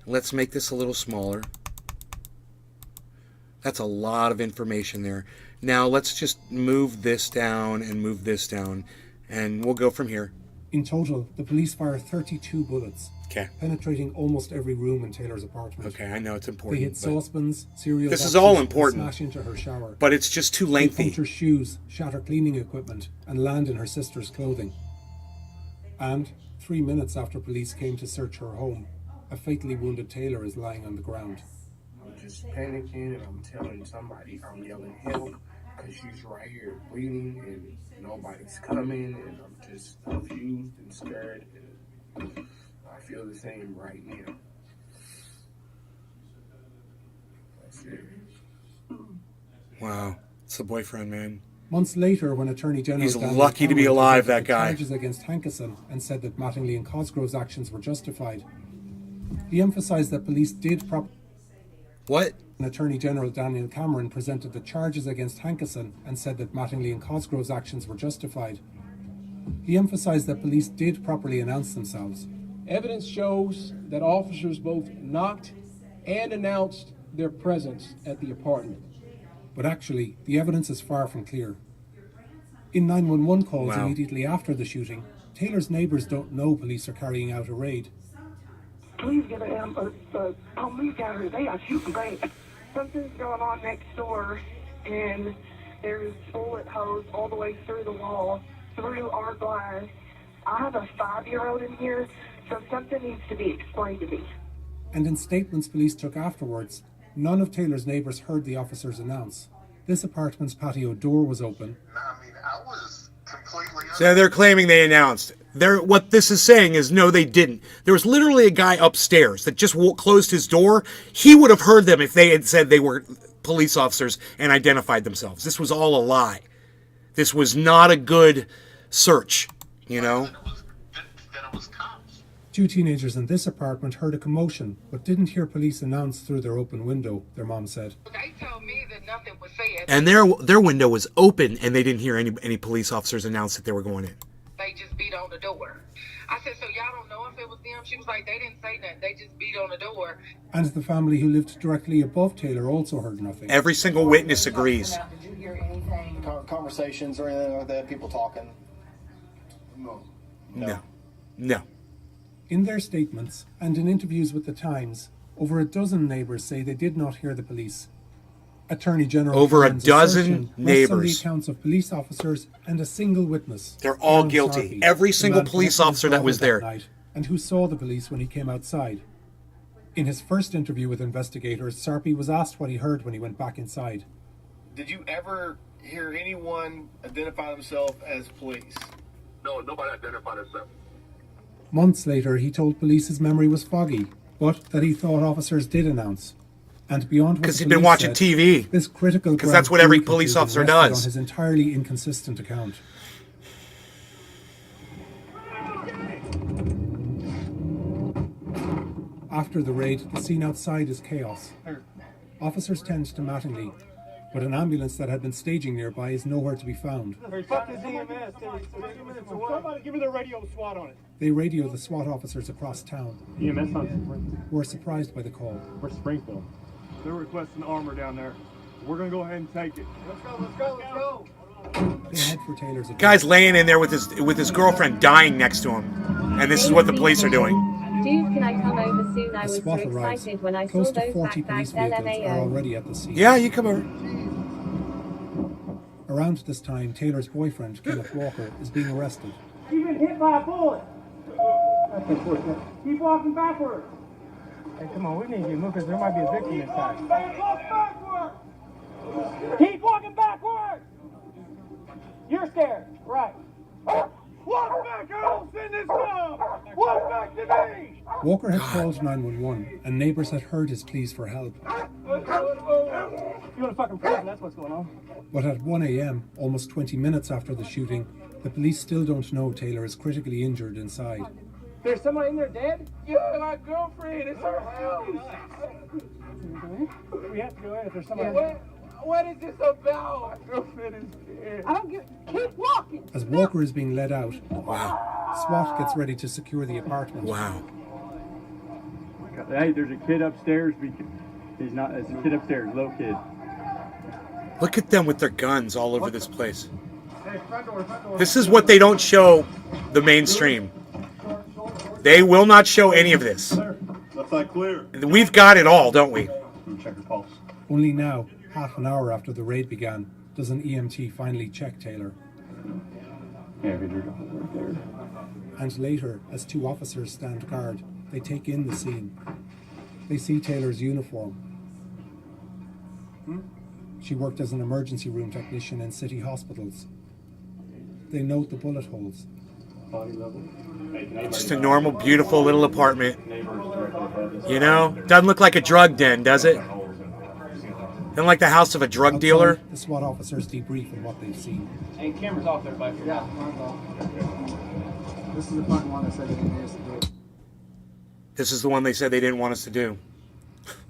Let's make this a little smaller. That's a lot of information there. Now let's just move this down and move this down, and we'll go from here. In total, the police fire 32 bullets, penetrating almost every room in Taylor's apartment. Okay, I know it's important. They hit saucepans, cereal this boxes, is all important. Smash into her shower. But it's just too lengthy. They puncture shoes, shatter cleaning equipment, and land in her sister's clothing. And 3 minutes after police came to search her home, a fatally wounded Taylor is lying on the ground. I'm just panicking and I'm telling somebody, I'm yelling help because she's right here bleeding and nobody's coming, and I'm just confused and scared, and I feel the same right now. That's it. Wow, it's the boyfriend, man. Months later, when Attorney General He's Daniel lucky to be Cameron alive, presented that guy. charges against Hankerson and said that Mattingly and Cosgrove's actions were justified, he emphasised that police did What? Attorney General Daniel Cameron presented the charges against Hankerson and said that Mattingly and Cosgrove's actions were justified. He emphasised that police did properly announce themselves. Evidence shows that officers both knocked and announced their presence at the apartment. But actually, the evidence is far from clear. In 911 calls Wow. immediately after the shooting, Taylor's neighbours don't know police are carrying out a raid. Please get the police out here. They are shooting bad. Something's going on next door, and there's bullet holes all the way through the wall, through our glass. I have a 5-year-old in here, so something needs to be explained to me. And in statements police took afterwards, none of Taylor's neighbours heard the officers announce. This apartment's patio door was open. So they're claiming they announced. What this is saying is no, they didn't. There was literally a guy upstairs that just closed his door. He would have heard them if they had said they were police officers and identified themselves. This was all a lie. This was not a good search, you know? Two teenagers in this apartment heard a commotion, but didn't hear police announce through their open window, their mom said. They told me that nothing was said. And their window was open, and they didn't hear any police officers announce that they were going in. They just beat on the door. I said, so y'all don't know if it was them? She was like, they didn't say nothing. They just beat on the door. And the family who lived directly above Taylor also heard nothing. Every single witness agrees. Did you hear anything? Conversations or anything like that? People talking? No. In their statements and in interviews with the Times, over a dozen neighbours say they did not hear the police. Attorney General Over a Cameron's dozen assertion rests on the neighbours. accounts of police officers and a single witness. They're all Aaron guilty. Sarpy, Every the single man police collecting officer his that was daughter there. night, and who saw the police when he came outside. In his first interview with investigators, Sarpy was asked what he heard when he went back inside. Did you ever hear anyone identify themselves as police? No, nobody identified themselves. Months later, he told police his memory was foggy, but that he thought officers did announce. And beyond what Because the he'd been police watching said, TV. this critical Because that's what every police officer does. on his entirely inconsistent account. After the raid, the scene outside is chaos. Officers tend to Mattingly, but an ambulance that had been staging nearby is nowhere to be found. Fuck this EMS. Somebody give me the radio SWAT on it. They radio the SWAT officers across town, EMS on who are surprised by the call. We're Springfield. They're requesting armor down there. We're gonna go ahead and take it. Let's go. They head for Taylor's Guy's laying in there with his girlfriend dying next to him, and this is what the police are doing. Dude, can I come over soon? I The was so SWAT arrives. excited when I saw Close to those 40 police backpacks vehicles are LMAO. already at the scene. Yeah, you come over. Around this time, Taylor's boyfriend, Kenneth Walker, is being arrested. You've been hit by a bullet. That's unfortunate. Keep walking backward. Hey, come on, we need to get moving because there might be a victim inside. Walk backward. Keep walking backward. You're scared, right? Walk back, I don't send this gun. Walk back to me. Walker had called 911, and neighbours had heard his pleas for help. You want a fucking present, that's what's going on. But at 1 a.m., almost 20 minutes after the shooting, the police still don't know Taylor is critically injured inside. There's somebody in there dead? Yeah, my girlfriend. It's her house. We have to go in if there's somebody. What is this about? My girlfriend is dead. I don't get. Keep walking. As Walker is being led out, SWAT gets ready to secure the apartment. Wow. Hey, there's a kid upstairs. He's not. There's a kid upstairs, little kid. Look at them with their guns all over this place. Hey, front door, front door. This is what they don't show the mainstream. They will not show any of this. Left side clear. We've got it all, don't we? Check your pulse. Only now, half an hour after the raid began, does an EMT finally check Taylor. Yeah, good, you're right there. And later, as two officers stand guard, they take in the scene. They see Taylor's uniform. She worked as an emergency room technician in city hospitals. They note the bullet holes. Body level. Just a normal, beautiful little apartment. You know? Doesn't look like a drug den, does it? Doesn't like the house of a drug dealer. The SWAT officers debrief on what they've seen. Hey, camera's off there, buddy. Yeah, mine's off. This is the fucking one that said they didn't use it. This is the one they said they didn't want us to do.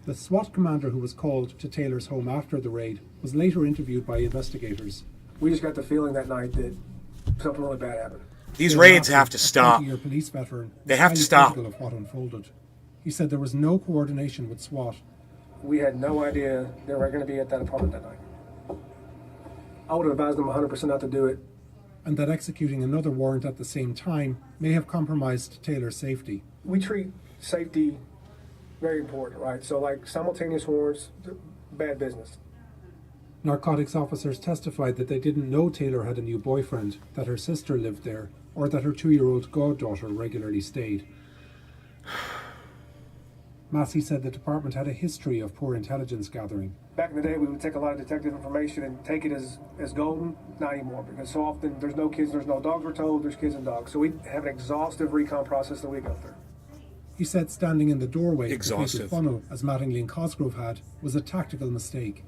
The SWAT commander who was called to Taylor's home after the raid was later interviewed by investigators. We just got the feeling that night that something really bad happened. These raids have to stop. 20-year police veteran They have to was stop. critical of what unfolded. He said there was no coordination with SWAT. We had no idea they were going to be at that apartment that night. I would have advised them 100% not to do it. And that executing another warrant at the same time may have compromised Taylor's safety. We treat safety very important, right? So like simultaneous warrants, bad business. Narcotics officers testified that they didn't know Taylor had a new boyfriend, that her sister lived there, or that her 2-year-old goddaughter regularly stayed. Massey said the department had a history of poor intelligence gathering. Back in the day, we would take a lot of detective information and take it as golden. Not anymore, because so often there's no kids, there's no dogs, we're told, there's kids and dogs. So we have an exhaustive recon process that we go through. He said standing in the doorway Exhaustive. to the funnel, as Mattingly and Cosgrove had, was a tactical mistake.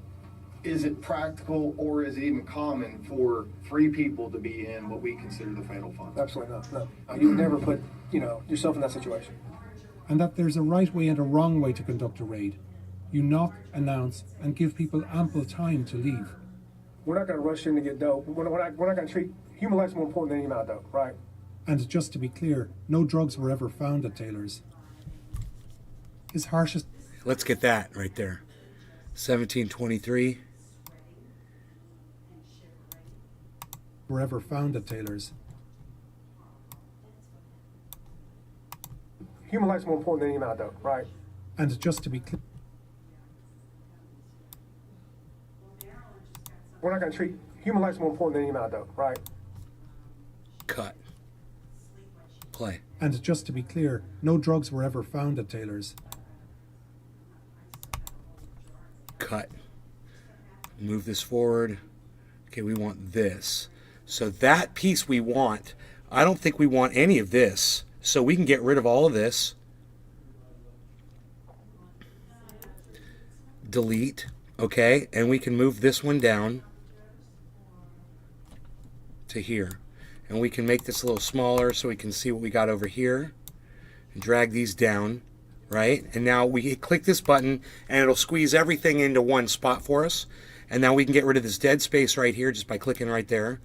Is it practical or is it even common for 3 people to be in what we consider the fatal funnel? Absolutely not. No. You would never put, yourself in that situation. And that there's a right way and a wrong way to conduct a raid. You knock, announce, and give people ample time to leave. We're not going to rush in to get dope. We're not going to treat human life's more important than any amount of dope, right? And just to be clear, no drugs were ever found at Taylor's. His harshest... Let's get that right there. 1723. ...were ever found at Taylor's. Human life's more important than any amount of dope, right? And just to be clear... We're not going to treat human life's more important than any amount of dope, right? Cut. Play. And just to be clear, no drugs were ever found at Taylor's. Cut. Move this forward. Okay, we want this. So that piece we want. I don't think we want any of this. So we can get rid of all of this. Delete. Okay, and we can move this one down to here. And we can make this a little smaller so we can see what we got over here. And drag these down, right? And now we click this button and it'll squeeze everything into one spot for us. And now we can get rid of this dead space right here just by clicking right there.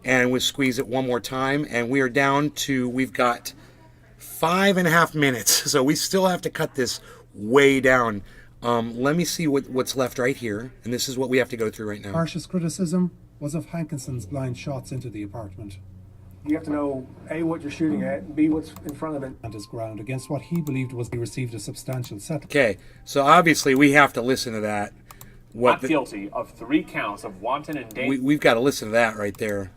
And we'll squeeze it one more time. And we are down to, we've got 5.5 minutes. So we still have to cut this way down. Let me see what's left right here. And this is what we have to go through right now. Harshest criticism was of Hankinson's blind shots into the apartment. You have to know, A, what you're shooting at, and B, what's in front of it. And his ground against what he believed was he received a substantial settlement. Okay, so obviously we have to listen to that. Not guilty of 3 counts of wanton endangerment. We've got to listen to that right there.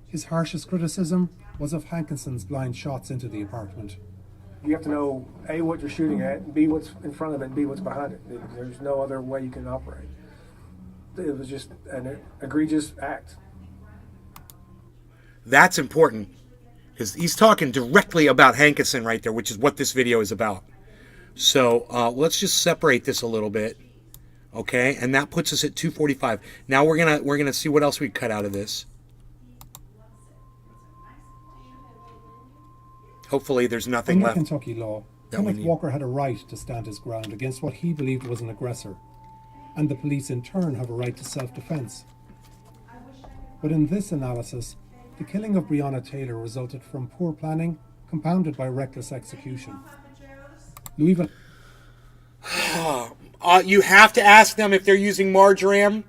His harshest criticism was of Hankinson's blind shots into the apartment. You have to know, A, what you're shooting at, and B, what's in front of it, and B, what's behind it. There's no other way you can operate. It was just an egregious act. That's important because he's talking directly about Hankinson right there, which is what this video is about. So let's just separate this a little bit. Okay, and that puts us at 245. Now we're gonna see what else we cut out of this. Hopefully there's nothing Under left. Kentucky law, Kenneth Walker had a right to stand his ground against what he believed was an aggressor, and the police in turn have a right to self-defense. But in this analysis, the killing of Breonna Taylor resulted from poor planning, compounded by reckless execution. Louisville. You have to ask them if they're using marjoram.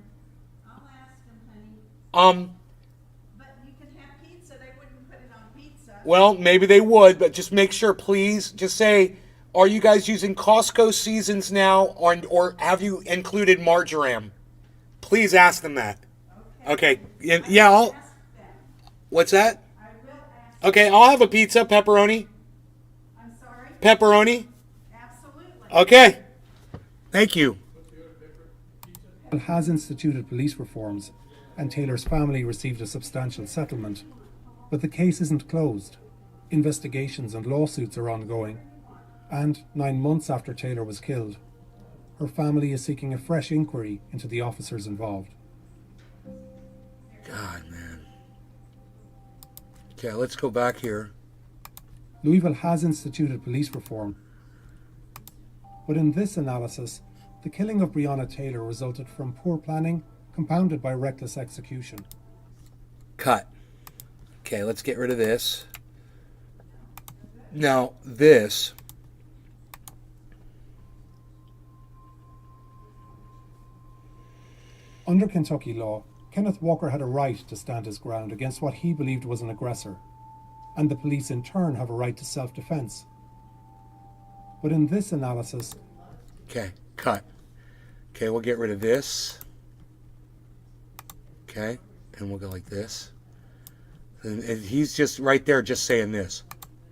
Well, maybe they would, but just make sure, please. Just say, are you guys using Costco seasons now, or have you included marjoram? Please ask them that. Okay. Yeah, what's that? Okay, I'll have a pizza, pepperoni. I'm sorry? Pepperoni? Absolutely. Okay. Thank you. Has instituted police reforms, and Taylor's family received a substantial settlement. But the case isn't closed. Investigations and lawsuits are ongoing. And 9 months after Taylor was killed, her family is seeking a fresh inquiry into the officers involved. God, man. Okay, let's go back here. Louisville has instituted police reform. But in this analysis, the killing of Breonna Taylor resulted from poor planning, compounded by reckless execution. Cut. Okay, let's get rid of this. Now, this. Under Kentucky law, Kenneth Walker had a right to stand his ground against what he believed was an aggressor, and the police in turn have a right to self-defense. But in this analysis... Okay, cut. Okay, we'll get rid of this. Okay, and we'll go like this. And he's just right there just saying this.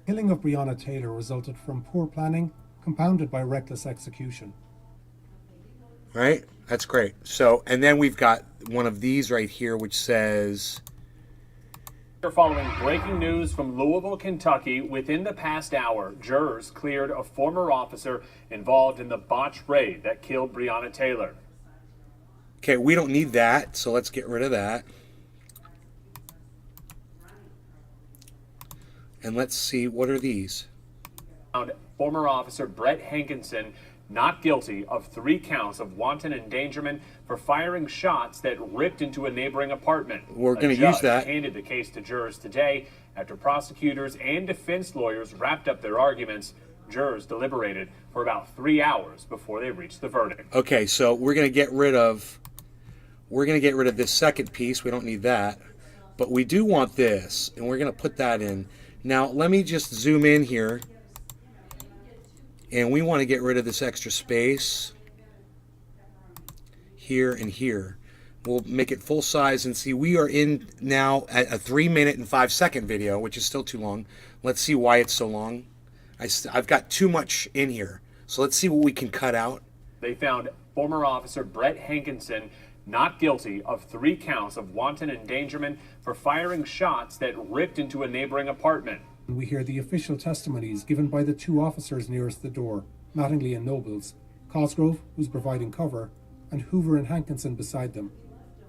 Killing of Breonna Taylor resulted from poor planning, compounded by reckless execution. Right? That's great. So, and then we've got one of these right here, which says... Following breaking news from Louisville, Kentucky, within the past hour, jurors cleared a former officer involved in the botched raid that killed Breonna Taylor. Okay, we don't need that, so let's get rid of that. And let's see, what are these? Found former officer Brett Hankinson not guilty of 3 counts of wanton endangerment for firing shots that ripped into a neighboring apartment. We're going to use that. Handed the case to jurors today after prosecutors and defense lawyers wrapped up their arguments. Jurors deliberated for about 3 hours before they reached the verdict. Okay, so we're going to get rid of this second piece. We don't need that. But we do want this, and we're going to put that in. Now, let me just zoom in here. And we want to get rid of this extra space here and here. We'll make it full size and see. We are in now at a 3-minute and 5-second video, which is still too long. Let's see why it's so long. I've got too much in here. So let's see what we can cut out. They found former officer Brett Hankinson not guilty of 3 counts of wanton endangerment for firing shots that ripped into a neighboring apartment. We hear the official testimonies given by the 2 officers nearest the door, Mattingly and Nobles, Cosgrove, who's providing cover, and Hoover and Hankinson beside them.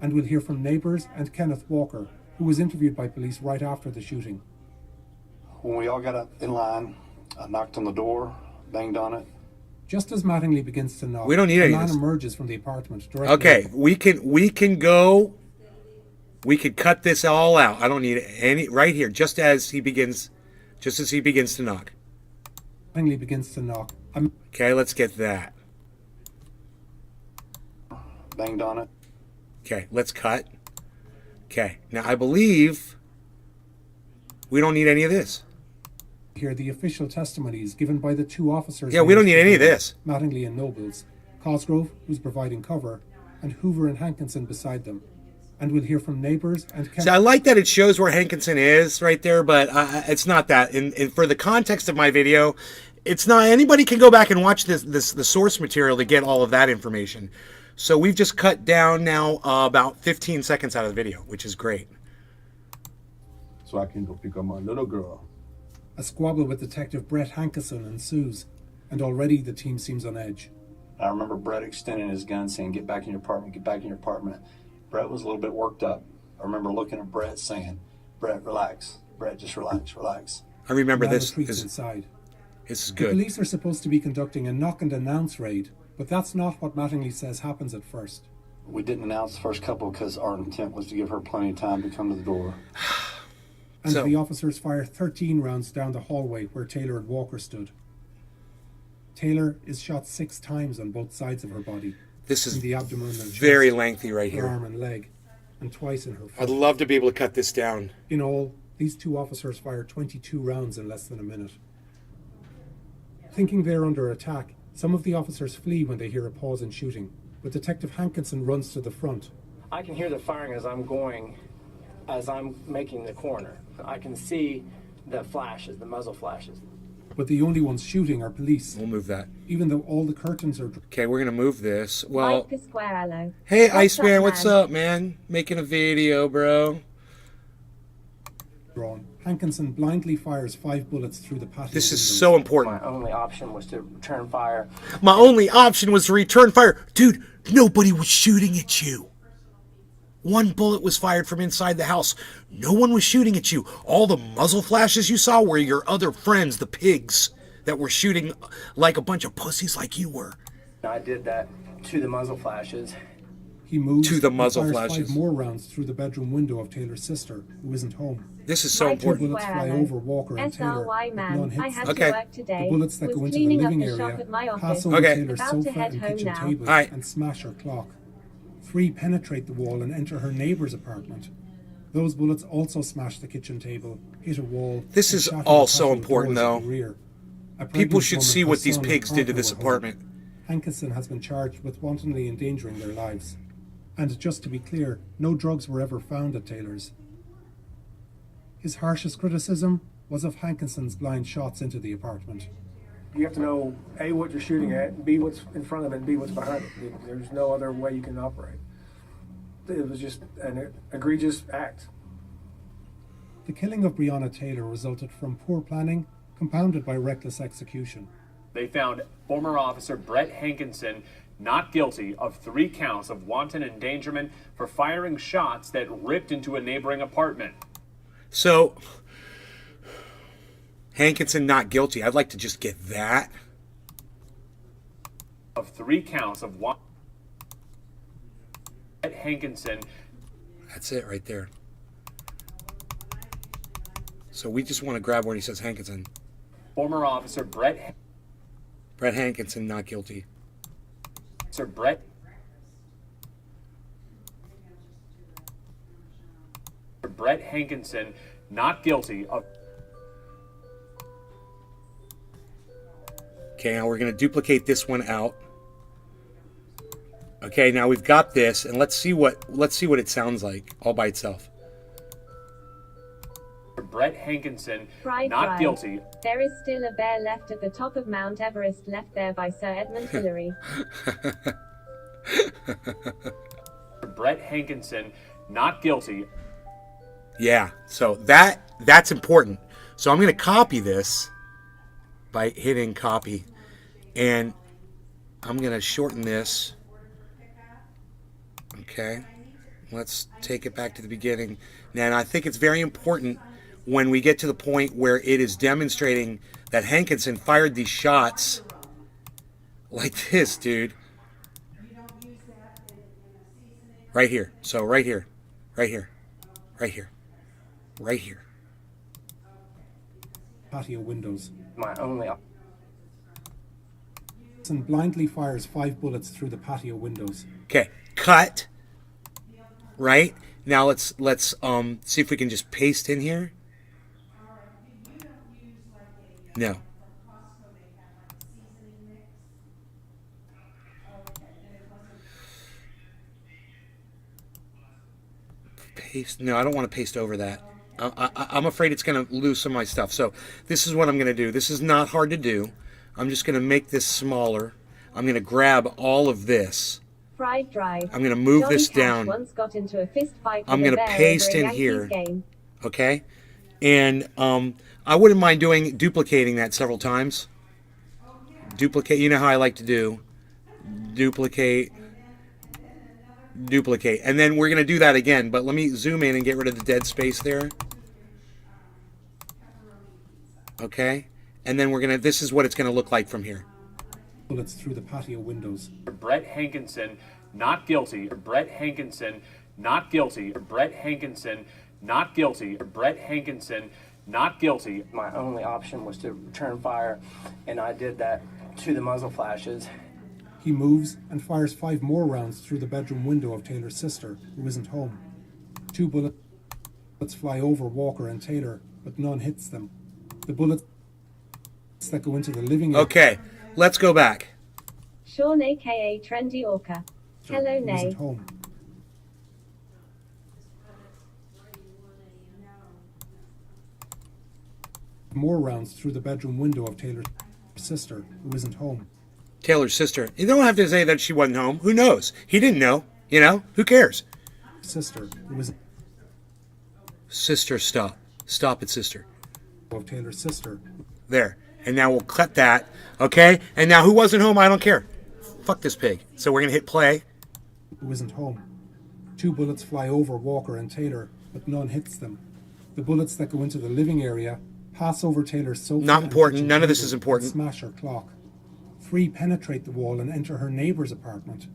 And we'll hear from neighbours and Kenneth Walker, who was interviewed by police right after the shooting. When we all got up in line, I knocked on the door, banged on it. Just as Mattingly begins to knock, we don't need a any man of this. Emerges from the apartment. Okay, we can go. We could cut this all out. I don't need any right here. Just as he begins to knock. Mattingly begins to knock. Okay, let's get that. Banged on it. Okay, let's cut. Okay, now I believe we don't need any of this. Hear the official testimonies given by the 2 officers. Yeah, we don't need any of this. Mattingly and Nobles, Cosgrove, who's providing cover, and Hoover and Hankinson beside them. And we'll hear from neighbours and... See, I like that it shows where Hankinson is right there, but it's not that. And for the context of my video, it's not. Anybody can go back and watch the source material to get all of that information. So we've just cut down now about 15 seconds out of the video, which is great. So I can go pick up my little girl. A squabble with Detective Brett Hankinson ensues, and already the team seems on edge. I remember Brett extending his gun saying, get back in your apartment, get back in your apartment. Brett was a little bit worked up. I remember looking at Brett saying, Brett, relax. Brett, just relax, relax. I remember Now this. retreats inside. This is The good. police are supposed to be conducting a knock and announce raid, but that's not what Mattingly says happens at first. We didn't announce the first couple because our intent was to give her plenty of time to come to the door. And the officers fire 13 rounds down the hallway where Taylor and Walker stood. Taylor is shot 6 times on both sides of her body. This is in the abdomen and very chest, lengthy right her here. arm and leg, and twice in her foot. I'd love to be able to cut this down. In all, these 2 officers fired 22 rounds in less than a minute. Thinking they're under attack, some of the officers flee when they hear a pause in shooting, but Detective Hankinson runs to the front. I can hear the firing as I'm making the corner. I can see the flashes, the muzzle flashes. But the only ones shooting are police. We'll move that. Even though all the curtains are... Okay, we're going to move this. Well, Pasquarello. hey, What's Iceman, up, what's man? up, man? Making a video, bro. drawn. Hankinson blindly fires 5 bullets through the patio. This is windows. so important. My only option was to return fire. My only option was to return fire. Dude, nobody was shooting at you. 1 bullet was fired from inside the house. No one was shooting at you. All the muzzle flashes you saw were your other friends, the pigs, that were shooting like a bunch of pussies like you were. I did that to the muzzle flashes. He moves to the and muzzle fires flashes. 5 more rounds through the bedroom window of Taylor's sister, who isn't home. This is so 2 important. bullets fly over Walker and Taylor, SRY but man, none hit I had them. to work today. The bullets that Was go into the cleaning up living the shop area at my pass office. over Okay. Taylor's About to sofa head and home kitchen now. table Alright. and smash her clock. 3 penetrate the wall and enter her neighbor's apartment. Those bullets also smash the kitchen table, hit a wall. This and is shatter all the so patio important, doors at though. the rear. A People pregnant should woman, see her what these son, and pigs did to partner this were home. apartment. Hankinson has been charged with wantonly endangering their lives. And just to be clear, no drugs were ever found at Taylor's. His harshest criticism was of Hankinson's blind shots into the apartment. You have to know, A, what you're shooting at, B, what's in front of it, and B, what's behind it. There's no other way you can operate. It was just an egregious act. The killing of Breonna Taylor resulted from poor planning, compounded by reckless execution. They found former officer Brett Hankinson not guilty of 3 counts of wanton endangerment for firing shots that ripped into a neighboring apartment. So, Hankinson not guilty. I'd like to just get that. Of 3 counts of wanton Brett Hankinson. That's it right there. So we just want to grab where he says Hankinson. Former officer Brett Hankinson not guilty. Sir Brett Hankinson not guilty of. Okay, now we're going to duplicate this one out. Okay, now we've got this, and let's see what it sounds like all by itself. Brett Hankinson Fried not drive. guilty. There is still a bear left at the top of Mount Everest, left there by Sir Edmund Hillary. Brett Hankinson not guilty. Yeah, so that's important. So I'm going to copy this by hitting copy, and I'm going to shorten this. Okay, let's take it back to the beginning. Now, and I think it's very important when we get to the point where it is demonstrating that Hankinson fired these shots like this, dude. Right here. So right here. Right here. Right here. Right here. Patio windows. My only Hankinson blindly fires 5 bullets through the patio windows. Okay, cut. Right? Now let's see if we can just paste in here. No. Paste. No, I don't want to paste over that. I'm afraid it's going to lose some of my stuff. So this is what I'm going to do. This is not hard to do. I'm just going to make this smaller. I'm going to grab all of this. Fried drive. I'm going to move Johnny this Cash down. Once got into a fist fight I'm with going a to bear paste over a in Yankees here. game. Okay? And I wouldn't mind duplicating that several times. Duplicate, you know how I like to do. duplicate, duplicate. And then we're going to do that again, but let me zoom in and get rid of the dead space there. Okay. And then we're going to, this is what it's going to look like from here. Bullets through the patio windows. Brett Hankinson, not guilty. Brett Hankinson, not guilty. Brett Hankinson, not guilty. Brett Hankinson, not guilty. My only option was to return fire, and I did that to the muzzle flashes. He moves and fires 5 more rounds through the bedroom window of Taylor's sister, who isn't home. 2 bullets fly over Walker and Taylor, but none hits them. The bullets that go into the living area. Okay, let's go back. Sean aka Trendy Orca. Hello, who Nay. isn't home. More rounds through the bedroom window of Taylor's sister, who isn't home. Taylor's sister. You don't have to say that she wasn't home. Who knows? He didn't know. You know? Who cares? Sister, who isn't. Sister, stop. Stop it, sister. Of Taylor's sister. There. And now we'll cut that. Okay? And now who wasn't home? I don't care. Fuck this pig. So we're going to hit play. Who isn't home. 2 bullets fly over Walker and Taylor, but none hits them. The bullets that go into the living area pass over Taylor's sofa. Not important. None of this is important. Smash her clock. 3 penetrate the wall and enter her neighbor's apartment.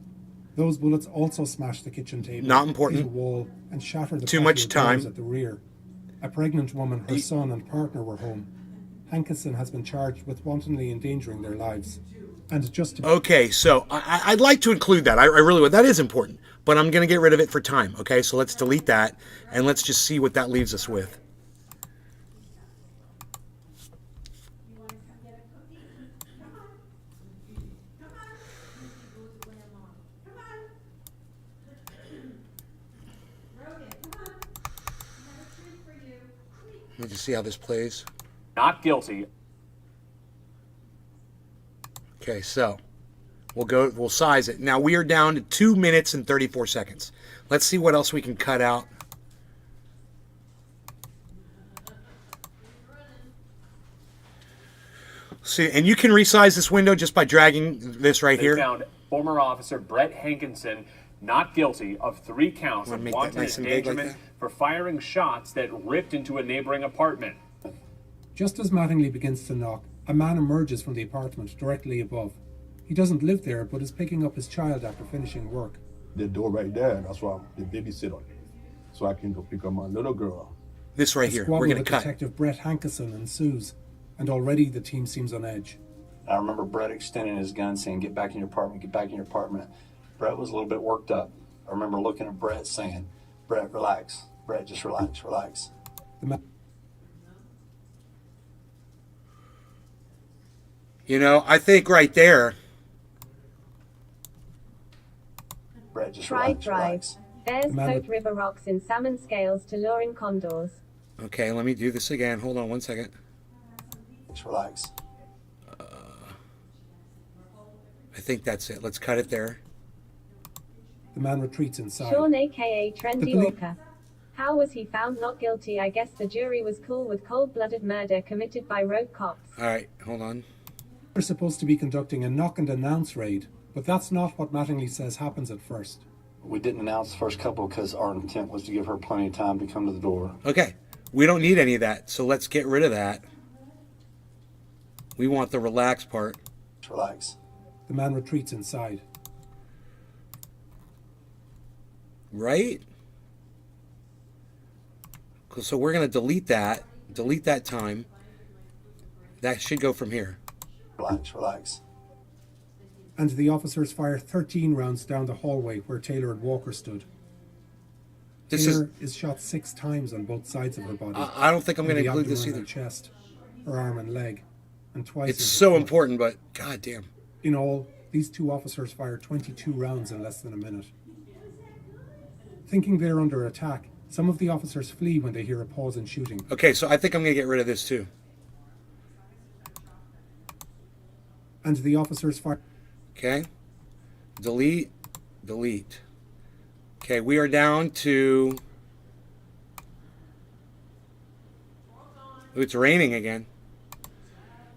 Those bullets also smash the kitchen table. Not important. Hit the wall and shatter the Too patio much time. doors at the rear. A pregnant woman, her son and partner were home. Hankinson has been charged with wantonly endangering their lives. And just to Okay, so I'd like to include that. I really would. That is important. But I'm going to get rid of it for time. Okay, so let's delete that. And let's just see what that leaves us with. Let me just see how this plays. Not guilty. Okay, so we'll size it. Now we are down to 2 minutes and 34 seconds. Let's see what else we can cut out. See, and you can resize this window just by dragging this right here. They found former officer Brett Hankinson not guilty of 3 counts of wanton endangerment for firing shots that ripped into a neighboring apartment. Just as Mattingly begins to knock, a man emerges from the apartment directly above. He doesn't live there, but is picking up his child after finishing work. The door right there, that's why the babysitter on it. So I can go pick up my little girl. This right here, we're going to cut. Detective Brett Hankinson ensues, and already the team seems on edge. I remember Brett extending his gun saying, get back in your apartment, get back in your apartment. Brett was a little bit worked up. I remember looking at Brett saying, Brett, relax. Brett, just relax, relax. You know, I think right there. Brett, just Drive, relax. Bears coat river rocks in salmon scales to luring condors. Okay, let me do this again. Hold on 1 second. Just relax. I think that's it. Let's cut it there. The man retreats inside. Sean aka Trendy Orca. How was he found not guilty? I guess the jury was cool with cold-blooded murder committed by rogue cops. All right, hold on. We're supposed to be conducting a knock and announce raid, but that's not what Mattingly says happens at first. We didn't announce the first couple because our intent was to give her plenty of time to come to the door. Okay, we don't need any of that, so let's get rid of that. We want the relax part. Just relax. The man retreats inside. Right? So we're going to delete that time. That should go from here. Relax, relax. And the officers fire 13 rounds down the hallway where Taylor and Walker stood. Taylor is shot 6 times on both sides of her body. I don't think I'm going to include this either. Her chest, her arm and leg, and twice. It's so important, but goddamn. In all, these 2 officers fired 22 rounds in less than a minute. Thinking they're under attack, some of the officers flee when they hear a pause in shooting. Okay, so I think I'm going to get rid of this too. And the officers fire. Okay. Delete. Delete. Okay, we are down to... Ooh, it's raining again.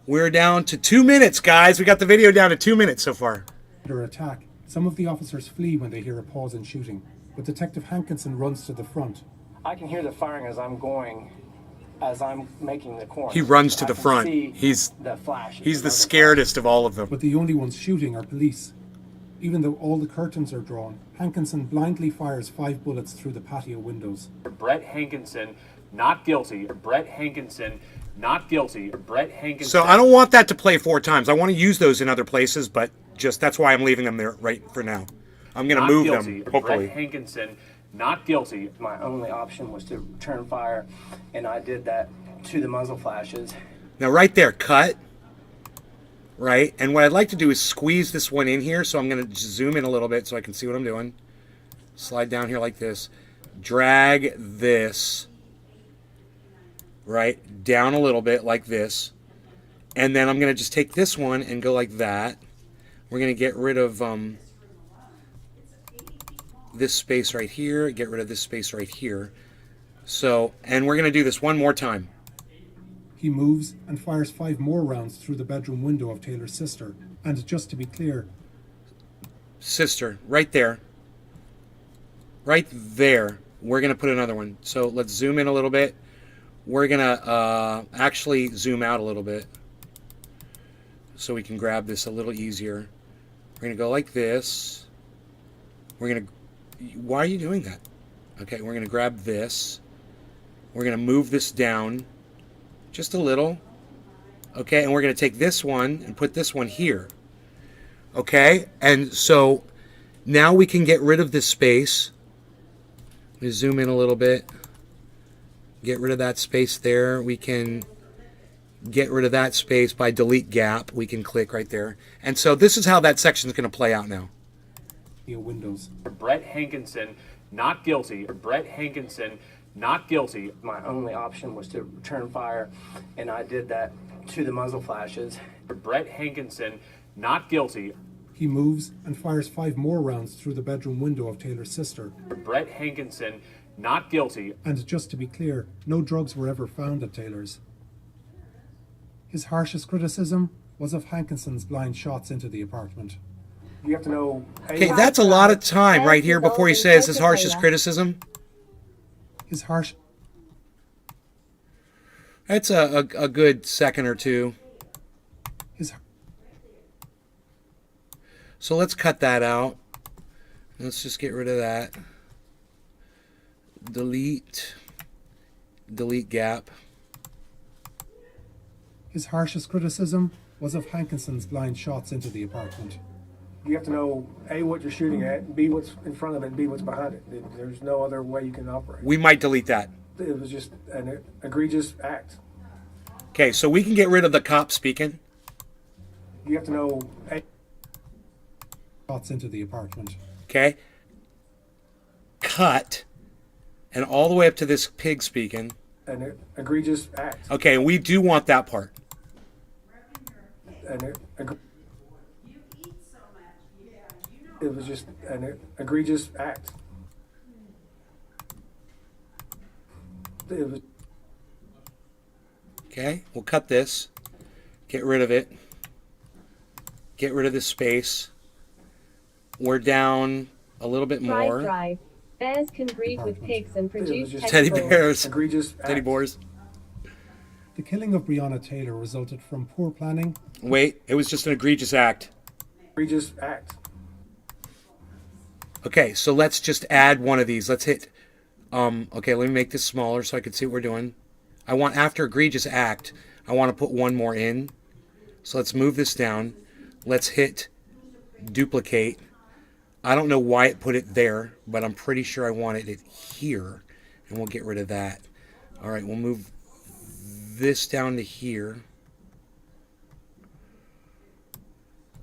We're down to 2 minutes, guys. We got the video down to 2 minutes so far. Under attack, some of the officers flee when they hear a pause in shooting, but Detective Hankinson runs to the front. I can hear the firing as I'm making the corner. He runs to I the can front. see He's the flashes, he's the muzzle scaredest of all of them. But the only ones shooting are police. Even though all the curtains are drawn, Hankinson blindly fires 5 bullets through the patio windows. Brett Hankinson, not guilty. Brett Hankinson, not guilty. Brett Hankinson. So I don't want that to play 4 times. I want to use those in other places, but just that's why I'm leaving them there right for now. I'm going to move guilty. them, hopefully. Brett Hankinson, not guilty. My only option was to return fire, and I did that to the muzzle flashes. Now right there, cut. Right, and what I'd like to do is squeeze this one in here, so I'm going to zoom in a little bit so I can see what I'm doing. Slide down here like this. Drag this, right, down a little bit like this. And then I'm going to just take this one and go like that. We're going to get rid of this space right here, get rid of this space right here. So, and we're going to do this one more time. He moves and fires 5 more rounds through the bedroom window of Taylor's sister. And just to be clear, sister, right there. Right there. We're going to put another one. So let's zoom in a little bit. We're going to actually zoom out a little bit so we can grab this a little easier. We're going to go like this. We're going to... Why are you doing that? Okay, we're going to grab this. We're going to move this down just a little. Okay, and we're going to take this one and put this one here. Okay, and so now we can get rid of this space. Let me zoom in a little bit. Get rid of that space there. We can get rid of that space by delete gap. We can click right there. And so this is how that section is going to play out now. Windows. Brett Hankinson, not guilty. Brett Hankinson, not guilty. My only option was to return fire, and I did that to the muzzle flashes. Brett Hankinson, not guilty. He moves and fires 5 more rounds through the bedroom window of Taylor's sister. Brett Hankinson, not guilty. And just to be clear, no drugs were ever found at Taylor's. His harshest criticism was of Hankinson's blind shots into the apartment. You have to know... Okay, that's a lot of time right here before he says his harshest criticism. His harsh... That's a good second or two. So let's cut that out. Let's just get rid of that. Delete gap. His harshest criticism was of Hankinson's blind shots into the apartment. You have to know, A, what you're shooting at, B, what's in front of it, and B, what's behind it. There's no other way you can operate. We might delete that. It was just an egregious act. Okay, so we can get rid of the cop speaking. You have to know, A... shots into the apartment. Okay. Cut. And all the way up to this pig speaking. An egregious act. Okay, we do want that part. It was just an egregious act. It was... Okay, we'll cut this. Get rid of it. Get rid of this space. We're down a little bit more. Drive. Bears can breed with pigs and produce Teddy bears. Egregious Teddy boars. The killing of Breonna Taylor resulted from poor planning. Wait, it was just an egregious act. Egregious act. Okay, so let's just add one of these. Let's hit, okay, let me make this smaller so I can see what we're doing. I want, after egregious act, I want to put one more in. So let's move this down. Let's hit duplicate. I don't know why it put it there, but I'm pretty sure I wanted it here. And we'll get rid of that. All right, we'll move this down to here.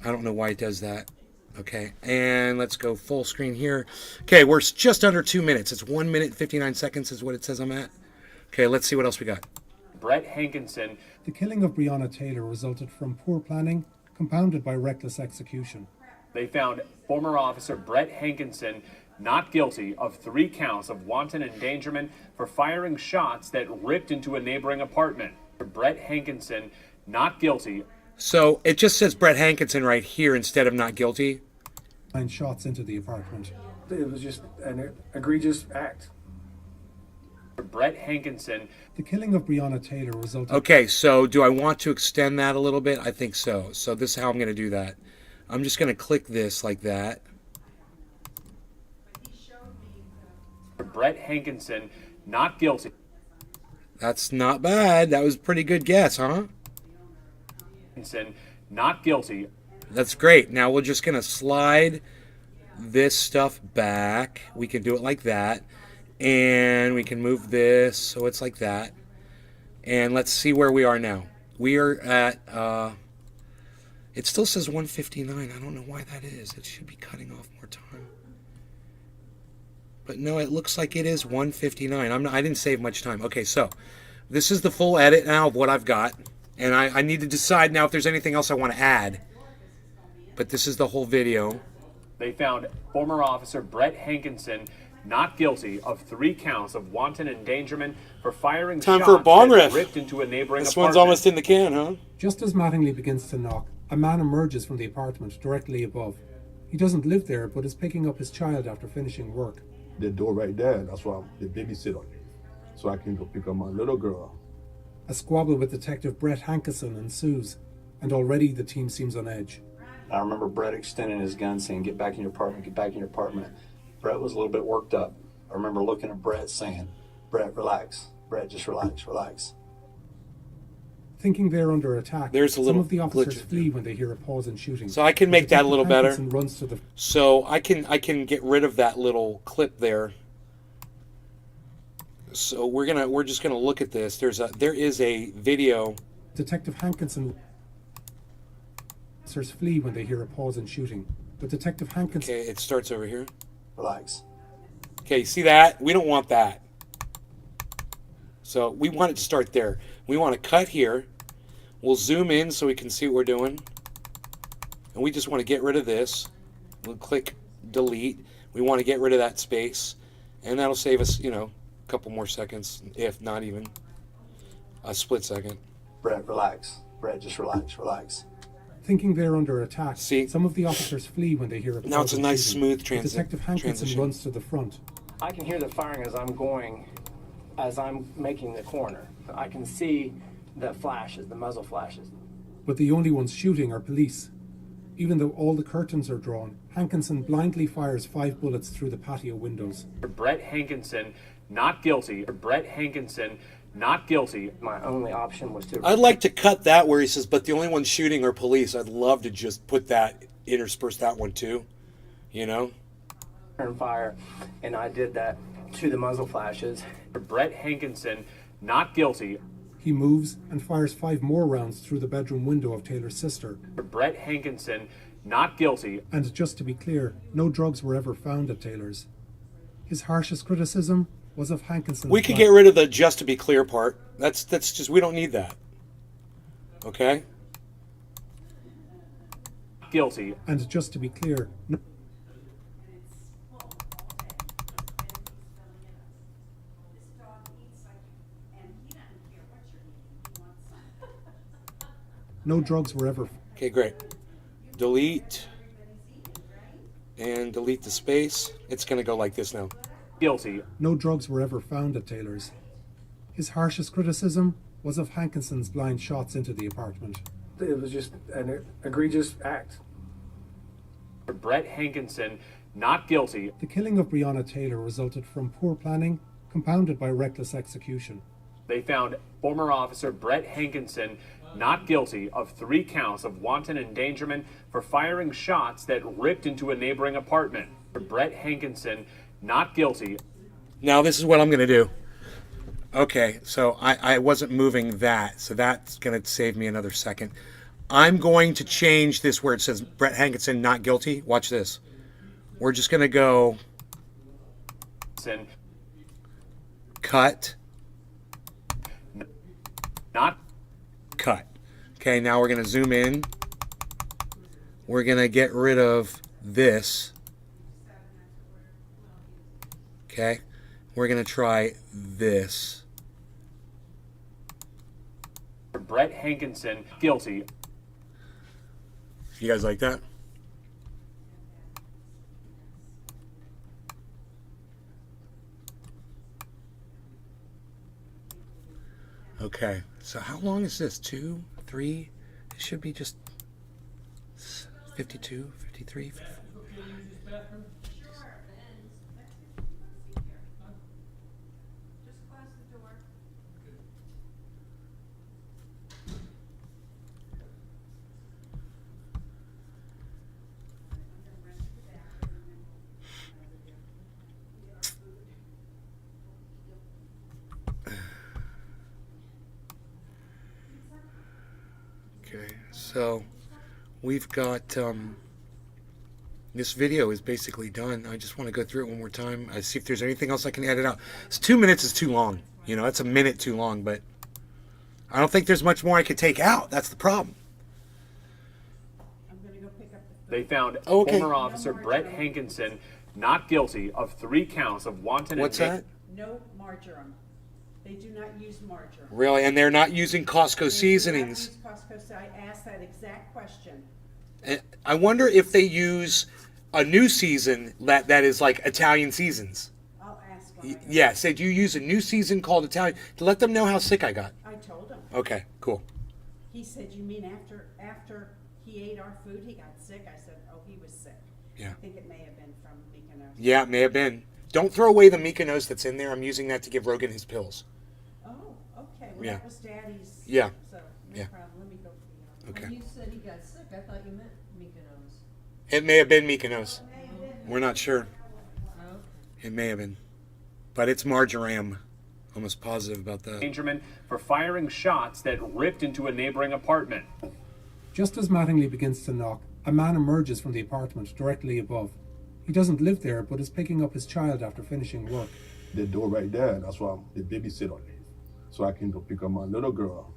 I don't know why it does that. Okay, and let's go full screen here. Okay, we're just under 2 minutes. It's 1 minute 59 seconds is what it says I'm at. Okay, let's see what else we got. Brett Hankinson. The killing of Breonna Taylor resulted from poor planning, compounded by reckless execution. They found former officer Brett Hankinson not guilty of 3 counts of wanton endangerment for firing shots that ripped into a neighboring apartment. Brett Hankinson not guilty. So it just says Brett Hankinson right here instead of not guilty. 9 shots into the apartment. It was just an egregious act. Brett Hankinson. The killing of Breonna Taylor resulted... Okay, so do I want to extend that a little bit? I think so. So this is how I'm going to do that. I'm just going to click this like that. Brett Hankinson, not guilty. That's not bad. That was a pretty good guess, huh? Hankinson, not guilty. That's great. Now we're just going to slide this stuff back. We can do it like that. And we can move this so it's like that. And let's see where we are now. We are at, it still says 159. I don't know why that is. It should be cutting off more time. But no, it looks like it is 159. I didn't save much time. Okay, so this is the full edit now of what I've got. And I need to decide now if there's anything else I want to add. But this is the whole video. They found former officer Brett Hankinson not guilty of 3 counts of wanton endangerment for firing Time shots for a bomb that riff. ripped into a neighboring This apartment. one's almost in the can, huh? Just as Mattingly begins to knock, a man emerges from the apartment directly above. He doesn't live there, but is picking up his child after finishing work. The door right there, that's why the babysit on it. So I can go pick up my little girl. A squabble with Detective Brett Hankinson ensues, and already the team seems on edge. I remember Brett extending his gun saying, get back in your apartment, get back in your apartment. Brett was a little bit worked up. I remember looking at Brett saying, Brett, relax. Brett, just relax, relax. Thinking they're under attack, There's a little some of the officers glitch. flee when they hear a pause in shooting. So I can make that a little better. Hankinson runs to the... So I can get rid of that little clip there. So we're just gonna look at this. There is a video. Detective Hankinson... Officers flee when they hear a pause in shooting. But Detective Hankinson... Okay, it starts over here. Relax. Okay, see that? We don't want that. So we want it to start there. We want to cut here. We'll zoom in so we can see what we're doing. And we just want to get rid of this. We'll click delete. We want to get rid of that space. And that'll save us, a couple more seconds, if not even a split second. Brett, relax. Brett, just relax, relax. Thinking they're under attack, see, some of the officers flee when they hear a pause. Now it's a nice shooting. smooth Detective Hankinson transition. runs to the front. I can hear the firing as I'm making the corner. I can see the flashes, the muzzle flashes. But the only ones shooting are police. Even though all the curtains are drawn, Hankinson blindly fires 5 bullets through the patio windows. Brett Hankinson, not guilty. Brett Hankinson, not guilty. My only option was to... I'd like to cut that where he says, but the only ones shooting are police. I'd love to just put that, intersperse that one too, Turn fire, and I did that to the muzzle flashes. Brett Hankinson, not guilty. He moves and fires 5 more rounds through the bedroom window of Taylor's sister. Brett Hankinson, not guilty. And just to be clear, no drugs were ever found at Taylor's. His harshest criticism was of Hankinson. We could get rid of the just to be clear part. That's just, we don't need that. Okay? Guilty. And just to be clear, no drugs were ever... Okay, great. Delete. And delete the space. It's going to go like this now. Guilty. No drugs were ever found at Taylor's. His harshest criticism was of Hankinson's blind shots into the apartment. It was just an egregious act. Brett Hankinson, not guilty. The killing of Breonna Taylor resulted from poor planning, compounded by reckless execution. They found former officer Brett Hankinson not guilty of 3 counts of wanton endangerment for firing shots that ripped into a neighboring apartment. Brett Hankinson, not guilty. Now this is what I'm going to do. Okay, so I wasn't moving that, so that's going to save me another second. I'm going to change this where it says Brett Hankinson not guilty. Watch this. We're just going to go cut. Not cut. Okay, now we're going to zoom in. We're going to get rid of this. Okay, we're going to try this. Brett Hankinson, guilty. You guys like that? Okay, so how long is this? 2, 3? It should be just 52, 53, 54. Okay, so we've got this video is basically done. I just want to go through it one more time. I see if there's anything else I can edit out. It's 2 minutes is too long. You know, that's a minute too long, but I don't think there's much more I could take out. That's the problem. They found former officer Brett Hankinson not guilty of 3 counts of wanton. What's that? No marjoram. They do not use marjoram. Really? And they're not using Costco seasonings. They do not use Costco, so I asked that exact question. I wonder if they use a new season that is like Italian seasons. I'll ask. Yeah, say, do you use a new season called Italian? To let them know how sick I got. I told him. Okay, cool. He said, you mean after he ate our food, he got sick? I said, oh, he was sick. Yeah. I think it may have been from Mykonos. Yeah, it may have been. Don't throw away the Mykonos that's in there. I'm using that to give Rogan his pills. Oh, okay. Well, Yeah. that was Daddy's. Yeah. So, no Yeah. problem. Let me go. Okay. When you said he got sick, I thought you meant Mykonos. It may have been Mykonos. We're not sure. Oh. It may have been. But it's marjoram. Almost positive about that. Dangerman for firing shots that ripped into a neighboring apartment. Just as Mattingly begins to knock, a man emerges from the apartment directly above. He doesn't live there, but is picking up his child after finishing work. The door right there, that's why the baby sit on it. So I can go pick up my little girl.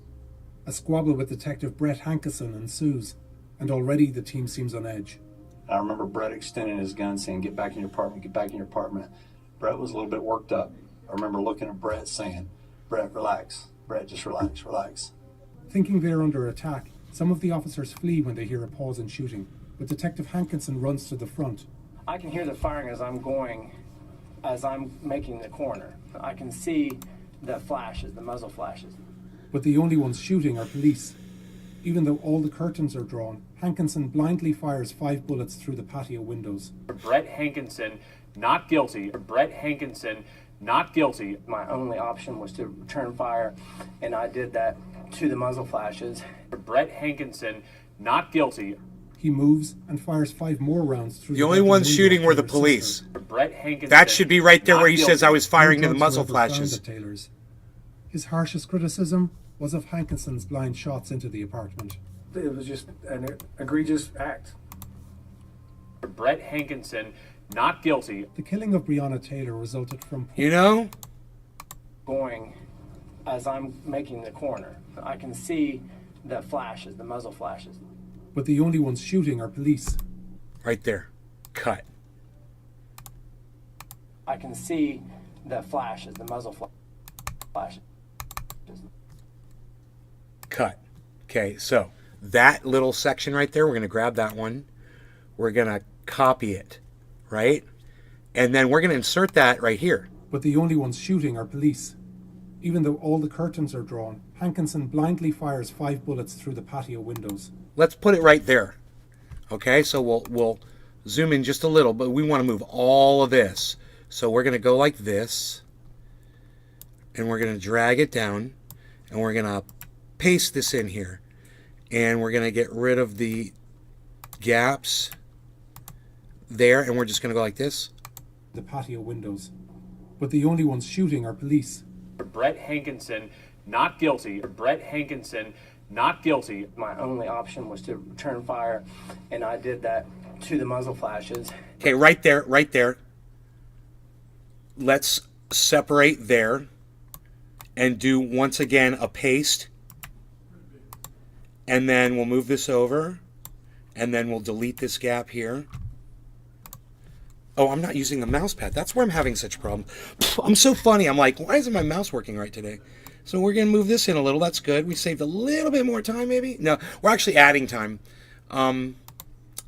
A squabble with Detective Brett Hankinson ensues, and already the team seems on edge. I remember Brett extending his gun saying, get back in your apartment, get back in your apartment. Brett was a little bit worked up. I remember looking at Brett saying, Brett, relax. Brett, just relax, relax. Thinking they're under attack, some of the officers flee when they hear a pause in shooting, but Detective Hankinson runs to the front. I can hear the firing as I'm making the corner. I can see the flashes, the muzzle flashes. But the only ones shooting are police. Even though all the curtains are drawn, Hankinson blindly fires 5 bullets through the patio windows. Brett Hankinson not guilty. Brett Hankinson not guilty. My only option was to return fire, and I did that to the muzzle flashes. Brett Hankinson not guilty. He moves and fires 5 more rounds through The only ones shooting were the police. Brett Hankinson. That should be right there where he says I was firing to the muzzle flashes. Taylor's. His harshest criticism was of Hankinson's blind shots into the apartment. It was just an egregious act. Brett Hankinson not guilty. The killing of Breonna Taylor resulted from... You know? Going as I'm making the corner. I can see the flashes, the muzzle flashes. But the only ones shooting are police. Right there. Cut. I can see the flashes, the muzzle flashes. Cut. Okay, so that little section right there, we're going to grab that one. We're going to copy it, right? And then we're going to insert that right here. But the only ones shooting are police. Even though all the curtains are drawn, Hankinson blindly fires 5 bullets through the patio windows. Let's put it right there. Okay, so we'll zoom in just a little, but we want to move all of this. So we're going to go like this, and we're going to drag it down, and we're going to paste this in here, and we're going to get rid of the gaps there, and we're just going to go like this. The patio windows. But the only ones shooting are police. Brett Hankinson not guilty. Brett Hankinson not guilty. My only option was to return fire, and I did that to the muzzle flashes. Okay, right there, right there. Let's separate there and do once again a paste. And then we'll move this over, and then we'll delete this gap here. Oh, I'm not using the mouse pad. That's where I'm having such a problem. I'm so funny. I'm like, why isn't my mouse working right today? So we're going to move this in a little. That's good. We saved a little bit more time, maybe? No, we're actually adding time.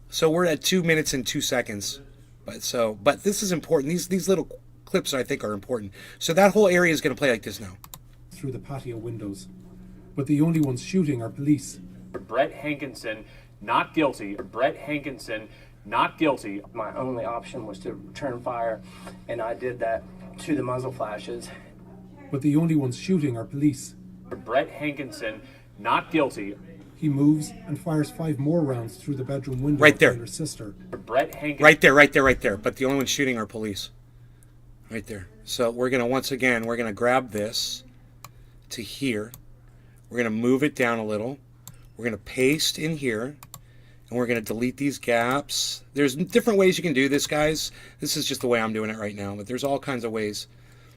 So we're at 2 minutes and 2 seconds. But this is important. These little clips, I think, are important. So that whole area is going to play like this now. through the patio windows. But the only ones shooting are police. Brett Hankinson, not guilty. Brett Hankinson, not guilty. My only option was to return fire, and I did that to the muzzle flashes. But the only ones shooting are police. Brett Hankinson, not guilty. He moves and fires 5 more rounds through the bedroom window Right of there. Taylor's sister. Brett Hankinson. Right there, right there, right there. But the only ones shooting are police. Right there. So we're going to, once again, we're going to grab this to here. We're going to move it down a little. We're going to paste in here. And we're going to delete these gaps. There's different ways you can do this, guys. This is just the way I'm doing it right now. But there's all kinds of ways.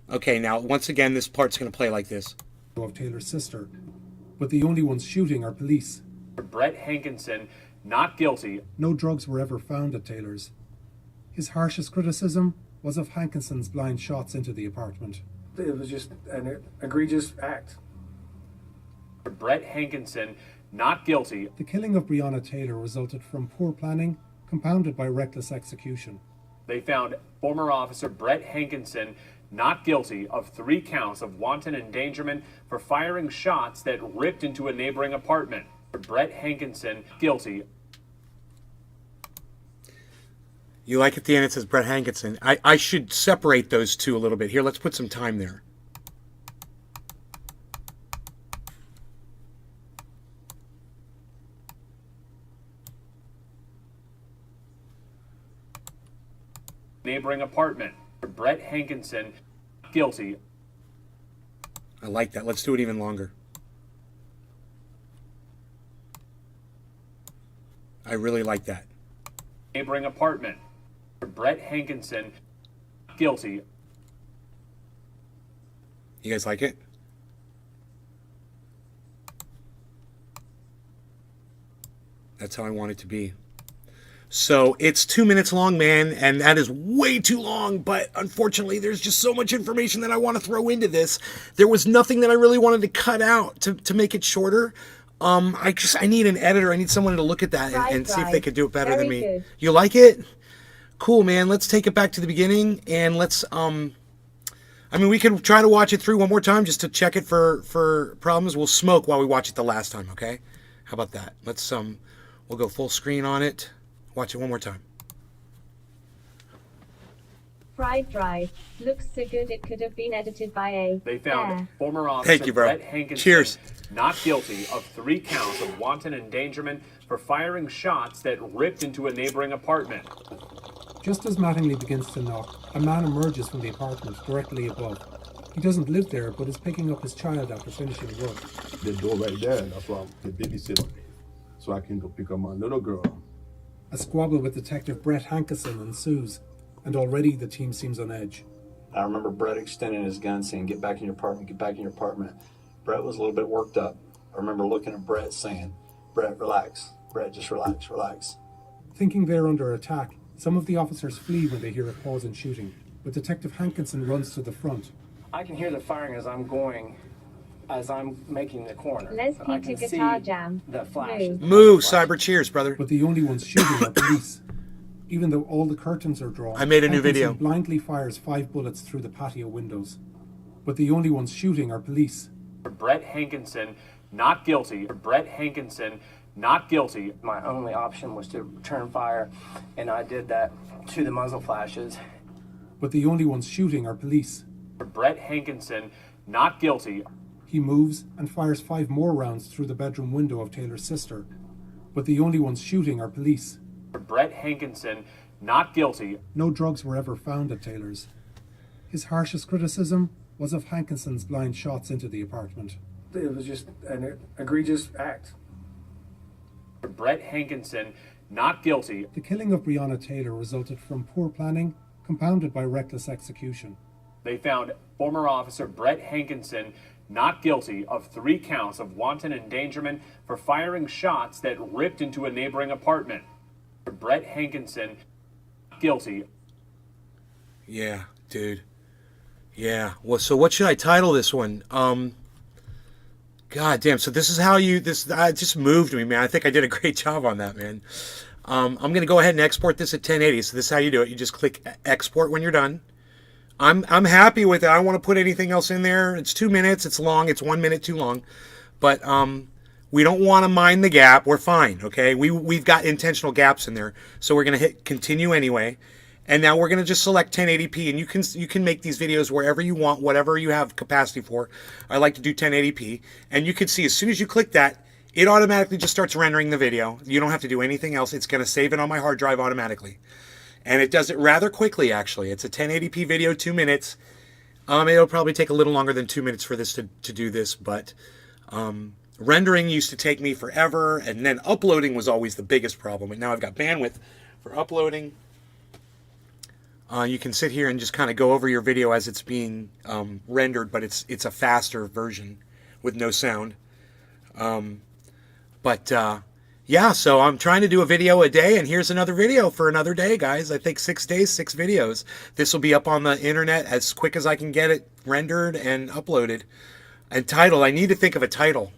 Okay, now, once again, this part's going to play like this. Of Taylor's sister. But the only ones shooting are police. Brett Hankinson, not guilty. No drugs were ever found at Taylor's. His harshest criticism was of Hankinson's blind shots into the apartment. It was just an egregious act. Brett Hankinson, not guilty. The killing of Breonna Taylor resulted from poor planning, compounded by reckless execution. They found former officer Brett Hankinson not guilty of 3 counts of wanton endangerment for firing shots that ripped into a neighboring apartment. Brett Hankinson guilty. You like at the end it says Brett Hankinson. I should separate those two a little bit. Here, let's put some time there. Neighboring apartment. Brett Hankinson guilty. I like that. Let's do it even longer. I really like that. Neighboring apartment. Brett Hankinson guilty. You guys like it? That's how I want it to be. So it's 2 minutes long, man, and that is way too long, but unfortunately there's just so much information that I want to throw into this. There was nothing that I really wanted to cut out to make it shorter. I need an editor. I need someone to look at that and see if they could do it better than me. Good. You like it? Cool, man. Let's take it back to the beginning and let's I mean, we can try to watch it through one more time just to check it for problems. We'll smoke while we watch it the last time, okay? How about that? Let's we'll go full screen on it. Watch it one more time. Fried dry. Looks so good it could have been edited by a... They found bear. former officer Thank you, bro. Brett Hankinson Cheers. not guilty of 3 counts of wanton endangerment for firing shots that ripped into a neighboring apartment. Just as Mattingly begins to knock, a man emerges from the apartment directly above. He doesn't live there, but is picking up his child after finishing work. The door right there, that's why the babysitter. So I can go pick up my little girl. A squabble with Detective Brett Hankinson ensues, and already the team seems on edge. I remember Brett extending his gun saying, get back in your apartment, get back in your apartment. Brett was a little bit worked up. I remember looking at Brett saying, Brett, relax. Brett, just relax, relax. Thinking they're under attack, some of the officers flee when they hear a pause in shooting, but Detective Hankinson runs to the front. I can hear the firing as I'm making the corner. Les I Peter can guitar see jam. the flashes. Moo, cyber cheers, brother. But the only ones shooting are police. Even though all the curtains are drawn, I made a new Hankinson video. blindly fires 5 bullets through the patio windows. But the only ones shooting are police. Brett Hankinson not guilty. Brett Hankinson not guilty. My only option was to return fire, and I did that to the muzzle flashes. But the only ones shooting are police. Brett Hankinson not guilty. He moves and fires 5 more rounds through the bedroom window of Taylor's sister. But the only ones shooting are police. Brett Hankinson not guilty. No drugs were ever found at Taylor's. His harshest criticism was of Hankinson's blind shots into the apartment. It was just an egregious act. Brett Hankinson not guilty. The killing of Breonna Taylor resulted from poor planning, compounded by reckless execution. They found former officer Brett Hankinson not guilty of 3 counts of wanton endangerment for firing shots that ripped into a neighboring apartment. Brett Hankinson guilty. Yeah, dude. Yeah. Well, so what should I title this one? God damn. So this is how it just moved me, man. I think I did a great job on that, man. I'm going to go ahead and export this at 1080. So this is how you do it. You just click export when you're done. I'm happy with it. I don't want to put anything else in there. It's 2 minutes. It's long. It's 1 minute too long. But we don't want to mind the gap. We're fine, okay? We've got intentional gaps in there. So we're going to hit continue anyway. And now we're going to just select 1080p. And you can make these videos wherever you want, whatever you have capacity for. I like to do 1080p. And you can see as soon as you click that, it automatically just starts rendering the video. You don't have to do anything else. It's going to save it on my hard drive automatically. And it does it rather quickly, actually. It's a 1080p video, 2 minutes. It'll probably take a little longer than 2 minutes for this to do this, but rendering used to take me forever, and then uploading was always the biggest problem. And now I've got bandwidth for uploading. You can sit here and just kind of go over your video as it's being rendered, but it's a faster version with no sound. Yeah, so I'm trying to do a video a day, and here's another video for another day, guys. I think 6 days, 6 videos. This will be up on the internet as quick as I can get it rendered and uploaded. And title, I need to think of a title.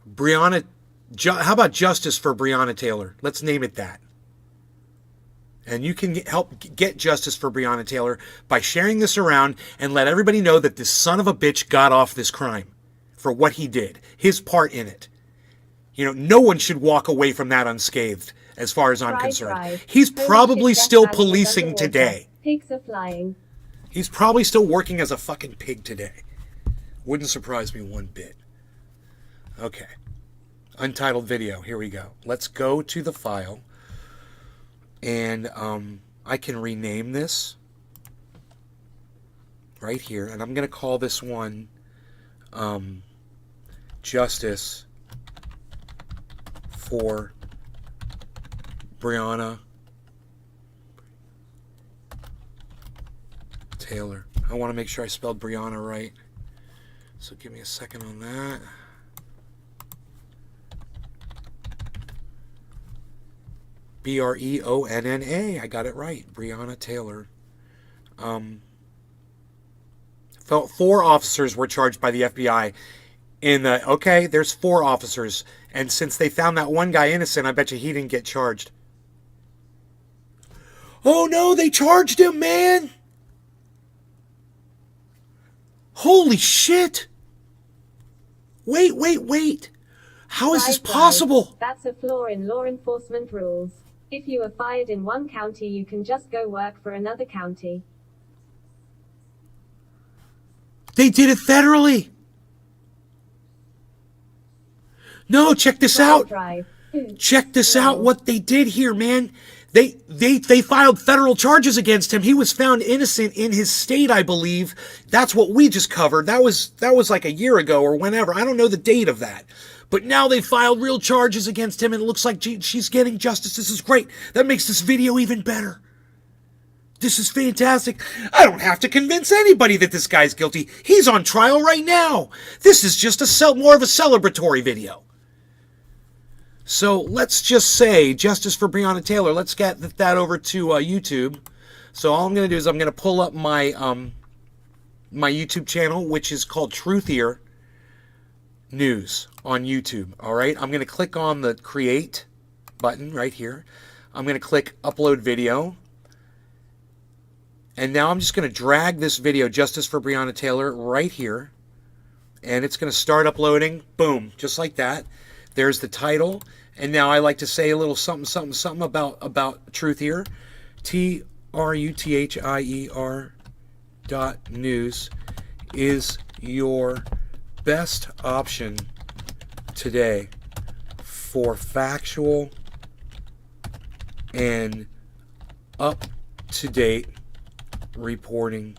Breonna, how about Justice for Breonna Taylor? Let's name it that. And you can help get justice for Breonna Taylor by sharing this around and let everybody know that this son of a bitch got off this crime for what he did, his part in it. You know, no one should walk away from that unscathed, as far as I'm concerned. He's probably still policing today. Pigs are flying. He's probably still working as a fucking pig today. Wouldn't surprise me one bit. Okay. Untitled video. Here we go. Let's go to the file. And I can rename this right here. And I'm going to call this one Justice for Breonna Taylor. I want to make sure I spelled Breonna right. So give me a second on that. B-R-E-O-N-N-A. I got it right. Breonna Taylor. 4 officers were charged by the FBI in the... Okay, there's 4 officers. And since they found that one guy innocent, I bet you he didn't get charged. Oh no, they charged him, man! Holy shit! Wait. How is this possible? That's a flaw in law enforcement rules. If you are fired in one county, you can just go work for another county. They did it federally. No, check this out. Check this out, what they did here, man. They filed federal charges against him. He was found innocent in his state, I believe. That's what we just covered. That was like a year ago or whenever. I don't know the date of that. But now they filed real charges against him, and it looks like she's getting justice. This is great. That makes this video even better. This is fantastic. I don't have to convince anybody that this guy's guilty. He's on trial right now. This is just more of a celebratory video. So let's just say Justice for Breonna Taylor. Let's get that over to YouTube. So all I'm going to do is I'm going to pull up my my YouTube channel, which is called Truthier.News on YouTube. All right, I'm going to click on the Create button right here. I'm going to click Upload Video. And now I'm just going to drag this video, Justice for Breonna Taylor, right here. And it's going to start uploading. Boom, just like that. There's the title. And now I like to say a little something about Truthier. Truthier.News is your best option today for factual and up-to-date reporting.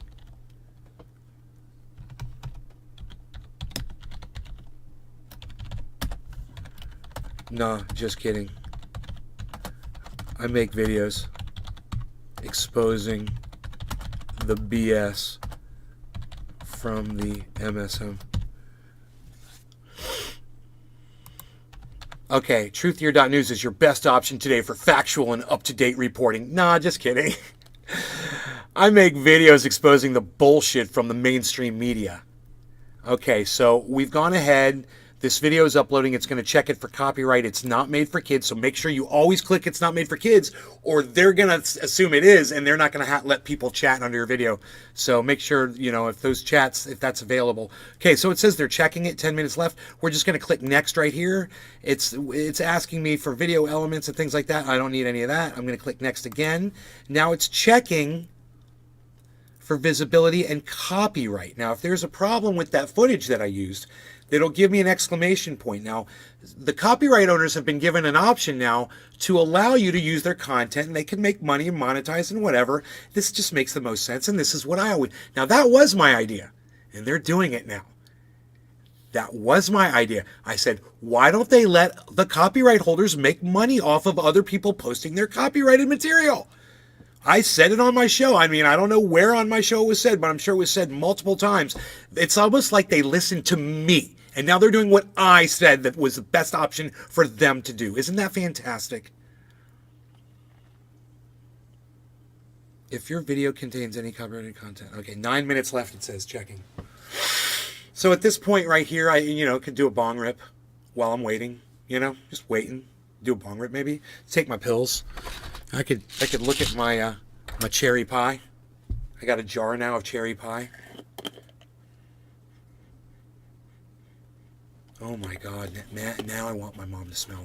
Nah, just kidding. I make videos exposing the BS from the MSM. Okay, Truthier.News is your best option today for factual and up-to-date reporting. Nah, just kidding. I make videos exposing the bullshit from the mainstream media. Okay, so we've gone ahead. This video is uploading. It's going to check it for copyright. It's not made for kids, so make sure you always click it's not made for kids, or they're going to assume it is, and they're not going to let people chat under your video. So make sure, you know, if those chats, if that's available. Okay, so it says they're checking it, 10 minutes left. We're just going to click next right here. It's asking me for video elements and things like that. I don't need any of that. I'm going to click next again. Now it's checking for visibility and copyright. Now, if there's a problem with that footage that I used, it'll give me an exclamation point. Now, the copyright owners have been given an option now to allow you to use their content, and they can make money and monetize and whatever. This just makes the most sense, and this is what I always... Now, that was my idea, and they're doing it now. That was my idea. I said, why don't they let the copyright holders make money off of other people posting their copyrighted material? I said it on my show. I mean, I don't know where on my show it was said, but I'm sure it was said multiple times. It's almost like they listened to me, and now they're doing what I said that was the best option for them to do. Isn't that fantastic? If your video contains any copyrighted content. Okay, 9 minutes left, it says, checking. So at this point right here, I, you know, could do a bong rip while I'm waiting, you know, just waiting. Do a bong rip maybe. Take my pills. I could look at my my cherry pie. I got a jar now of cherry pie. Oh my God! Now I want my mom to smell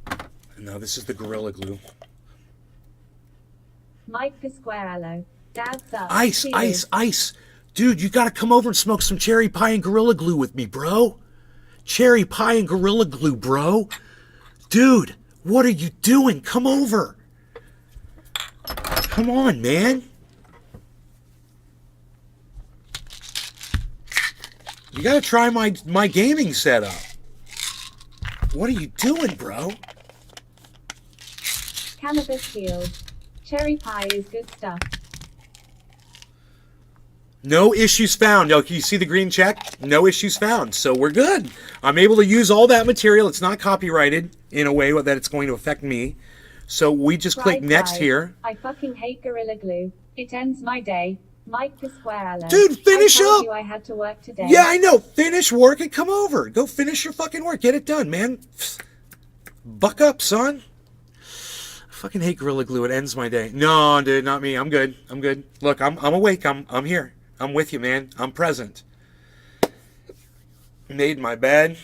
that. No, this is the Gorilla Glue. Mike Pasquarello. Dad's up. Ice, ice, ice. Dude, you gotta come over and smoke some cherry pie and Gorilla Glue with me, bro. Cherry pie and Gorilla Glue, bro. Dude, what are you doing? Come over. Come on, man. You gotta try my gaming setup. What are you doing, bro? Cannabis Field. Cherry pie is good stuff. No issues found. Okay, you see the green check? No issues found. So we're good. I'm able to use all that material. It's not copyrighted in a way that it's going to affect me. So we just click next here. I fucking hate Gorilla Glue. It ends my day. Mike Pasquarello. Dude, finish I told up. you I had to work today. Yeah, I know. Finish work and come over. Go finish your fucking work. Get it done, man. Buck up, son. I fucking hate Gorilla Glue. It ends my day. No, dude, not me. I'm good. I'm good. Look, I'm awake. I'm here. I'm with you, man. I'm present. Made my bed.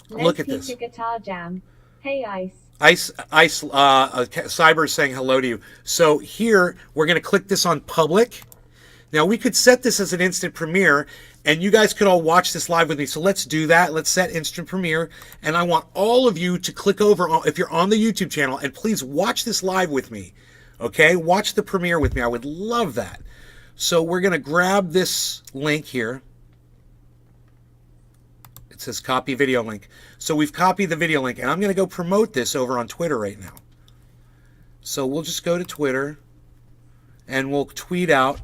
Look at this. Guitar Jam. Hey, Ice. Cyber is saying hello to you. So here, we're going to click this on public. Now, we could set this as an instant premiere, and you guys could all watch this live with me. So let's do that. Let's set instant premiere. And I want all of you to click over, if you're on the YouTube channel, and please watch this live with me. Okay? Watch the premiere with me. I would love that. So we're going to grab this link here. It says copy video link. So we've copied the video link, and I'm going to go promote this over on Twitter right now. So we'll just go to Twitter, and we'll tweet out.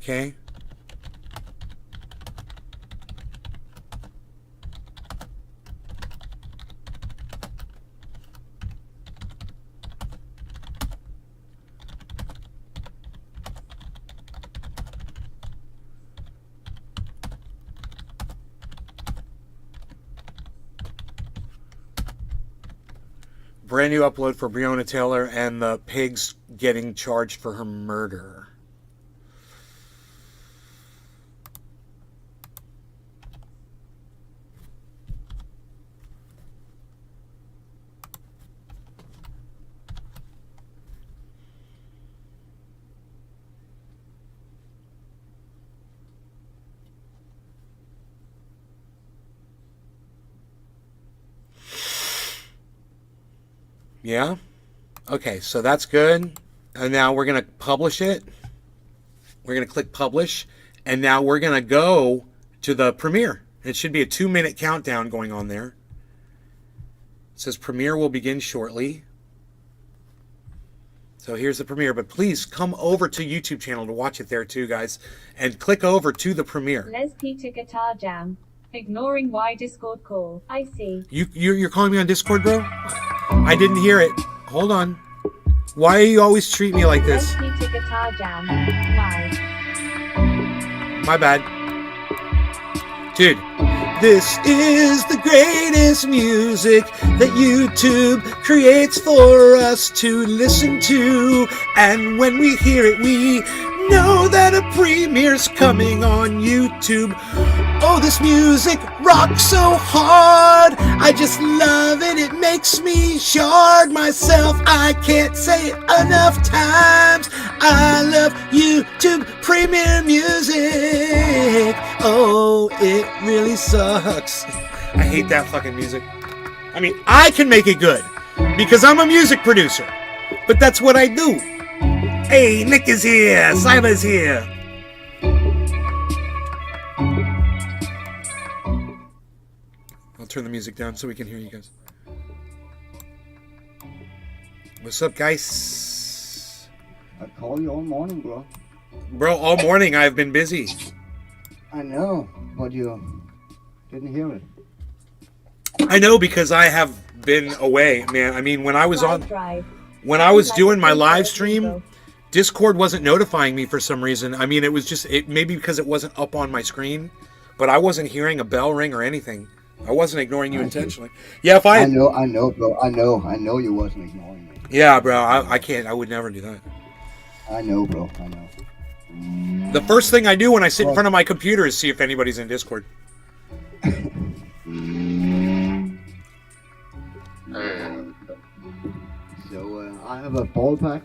Okay. Brand new upload for Breonna Taylor and the pigs getting charged for her murder. Yeah? Okay, so that's good. And now we're going to publish it. We're going to click publish. And now we're going to go to the premiere. It should be a 2-minute countdown going on there. It says premiere will begin shortly. So here's the premiere. But please come over to YouTube channel to watch it there too, guys. And click over to the premiere. Les Peter Guitar Jam. Ignoring why Discord call. I see. You're calling me on Discord, bro? I didn't hear it. Hold on. Why do you always treat me like this? Roasty to guitar jam. Live. My bad. Dude, this is the greatest music that YouTube creates for us to listen to. And when we hear it, we know that a premiere's coming on YouTube. Oh, this music rocks so hard. I just love it. It makes me shard myself. I can't say it enough times. I love YouTube Premiere Music. Oh, it really sucks. I hate that fucking music. I mean, I can make it good because I'm a music producer. But that's what I do. Hey, Nick is here. Simon's here. I'll turn the music down so we can hear you guys. What's up, guys? I call you all morning, bro. Bro, all morning I've been busy. I know, but you didn't hear it. I know because I have been away, man. I mean, when I was doing my live stream, Discord wasn't notifying me for some reason. I mean, it was just maybe because it wasn't up on my screen, but I wasn't hearing a bell ring or anything. I wasn't ignoring you intentionally. Yeah, if I know, bro. I know you wasn't ignoring me. Yeah, bro. I can't. I would never do that. I know, bro. I know. The first thing I do when I sit in front of my computer is see if anybody's in Discord. So I have a ball pack.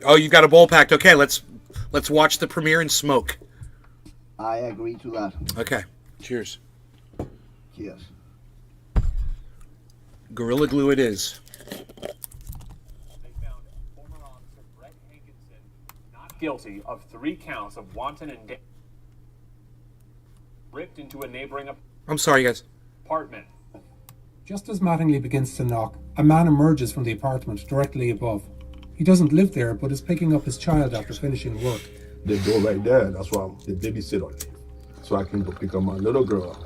Oh, you got a bowl packed. Okay, let's watch the premiere and smoke. I agree to that. Okay. Cheers. Cheers. Gorilla Glue it is. Guilty of 3 counts of wanton and ripped into a neighboring I'm sorry, guys. apartment. Just as Mattingly begins to knock, a man emerges from the apartment directly above. He doesn't live there, but is picking up his child after finishing work. The door right there, that's why the babysitter on it. So I can go pick up my little girl.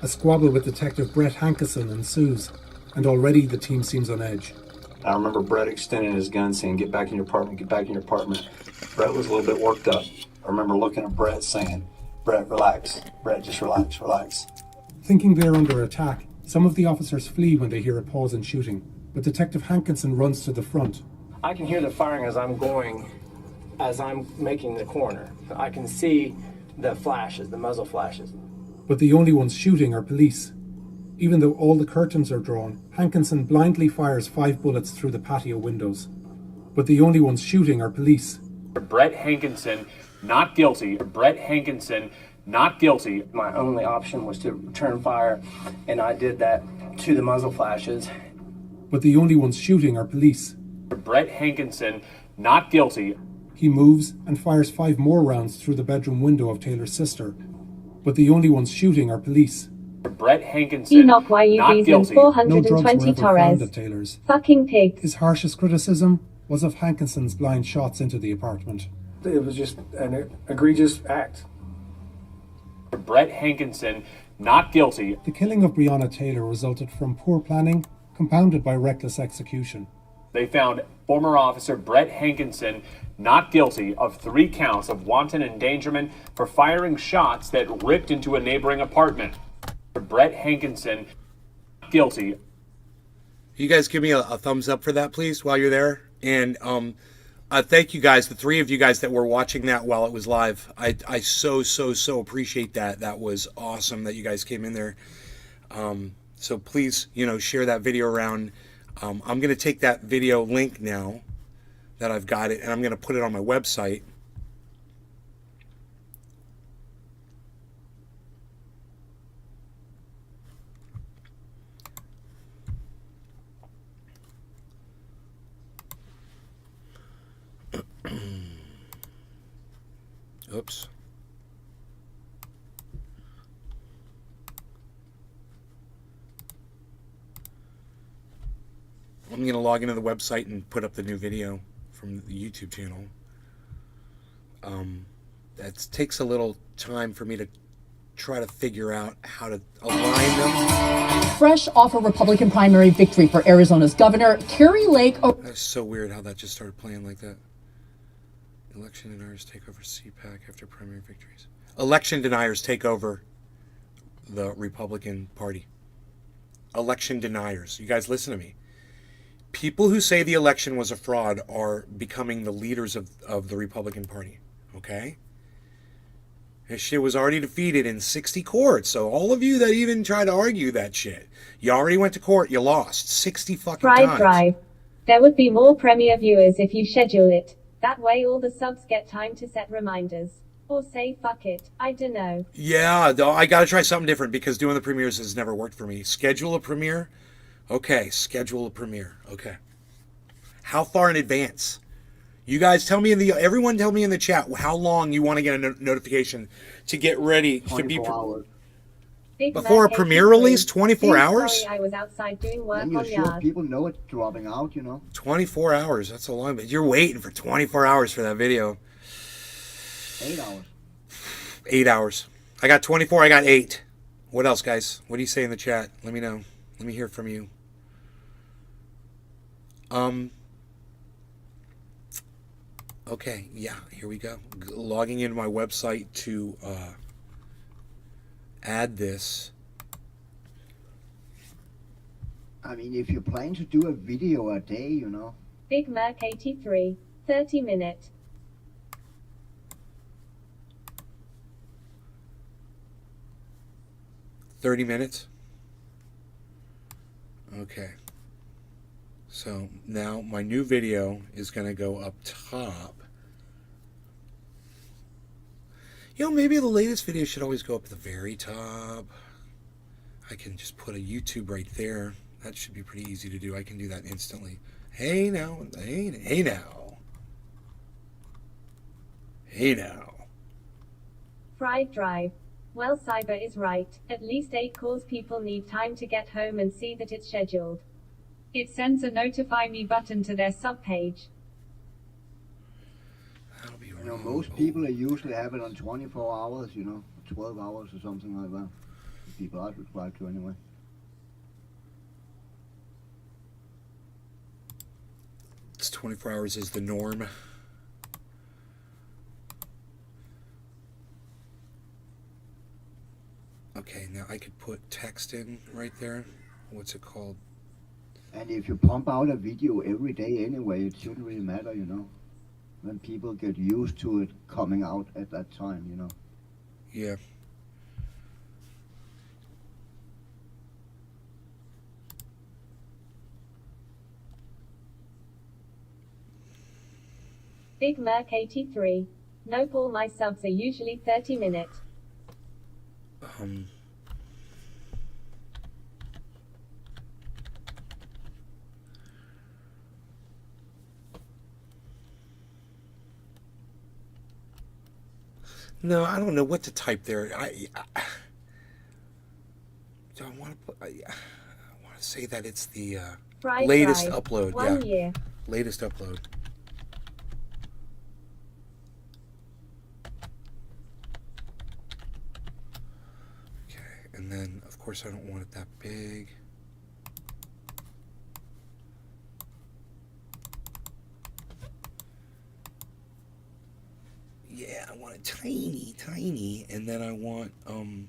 A squabble with Detective Brett Hankerson ensues, and already the team seems on edge. I remember Brett extending his gun saying, get back in your apartment, get back in your apartment. Brett was a little bit worked up. I remember looking at Brett saying, Brett, relax. Brett, just relax, relax. Thinking they're under attack, some of the officers flee when they hear a pause in shooting, but Detective Hankinson runs to the front. I can hear the firing as I'm making the corner. I can see the flashes, the muzzle flashes. But the only ones shooting are police. Even though all the curtains are drawn, Hankinson blindly fires 5 bullets through the patio windows. But the only ones shooting are police. Brett Hankinson, not guilty. Brett Hankinson, not guilty. My only option was to return fire, and I did that to the muzzle flashes. But the only ones shooting are police. Brett Hankinson, not guilty. He moves and fires 5 more rounds through the bedroom window of Taylor's sister. But the only ones shooting are police. Brett Hankinson, Enoch not YUVs and guilty. 420 Torres. At Taylor's. Fucking pigs. His harshest criticism was of Hankinson's blind shots into the apartment. It was just an egregious act. Brett Hankinson, not guilty. The killing of Breonna Taylor resulted from poor planning, compounded by reckless execution. They found former officer Brett Hankinson not guilty of 3 counts of wanton endangerment for firing shots that ripped into a neighboring apartment. Brett Hankinson, guilty. You guys give me a thumbs up for that, please, while you're there. And thank you guys, the 3 of you guys that were watching that while it was live. I so appreciate that. That was awesome that you guys came in there. So please, share that video around. I'm going to take that video link now that I've got it, and I'm going to put it on my website. Oops. I'm going to log into the website and put up the new video from the YouTube channel. That takes a little time for me to try to figure out how to align them. Fresh off a Republican primary victory for Arizona's governor, Carrie Lake. That's so weird how that just started playing like that. Election deniers take over CPAC after primary victories. Election deniers take over the Republican Party. Election deniers. You guys listen to me. People who say the election was a fraud are becoming the leaders of the Republican Party. Okay? This shit was already defeated in 60 courts. So all of you that even try to argue that shit, you already went to court, you lost 60 fucking times. Drive. There would be more premiere viewers if you schedule it. That way all the subs get time to set reminders. Or say fuck it. I dunno. Yeah, though I gotta try something different because doing the premieres has never worked for me. Schedule a premiere? Okay, schedule a premiere. Okay. How far in advance? You guys tell me everyone tell me in the chat how long you want to get a notification to get ready to be before a premiere release. 24 hours? Sorry, I was outside doing work Then you're on sure yard. people know it's dropping out, you know. 24 hours. That's a long bit. You're waiting for 24 hours for that video. 8 hours. 8 hours. I got 24. I got 8. What else, guys? What do you say in the chat? Let me know. Let me hear from you. Okay, yeah, here we go. Logging into my website to add this. I mean, if you plan to do a video a day, you know. Big Merc 83. 30 minute. $30 minutes. Okay. So now my new video is going to go up top. You know, maybe the latest video should always go up at the very top. I can just put a YouTube right there. That should be pretty easy to do. I can do that instantly. Hey now, hey now. Hey now. Fried Drive. Well, Cyber is right. At least 8 calls people need time to get home and see that it's scheduled. It sends a notify me button to their subpage. You know, most people usually have it on 24 hours, you know, 12 hours or something like that. The people I subscribe to anyway. It's 24 hours is the norm. Okay, now I could put text in right there. What's it called? And if you pump out a video every day anyway, it shouldn't really matter, you know. When people get used to it coming out at that time, you know. Yeah. Big Merc 83. Nope, all my subs are usually 30 minutes. No, I don't know what to type there. Do I want to put? I want to say that it's the latest upload. 1 year. Latest upload. Okay, and then of course I don't want it that big. Yeah, I want it tiny, tiny, and then I want can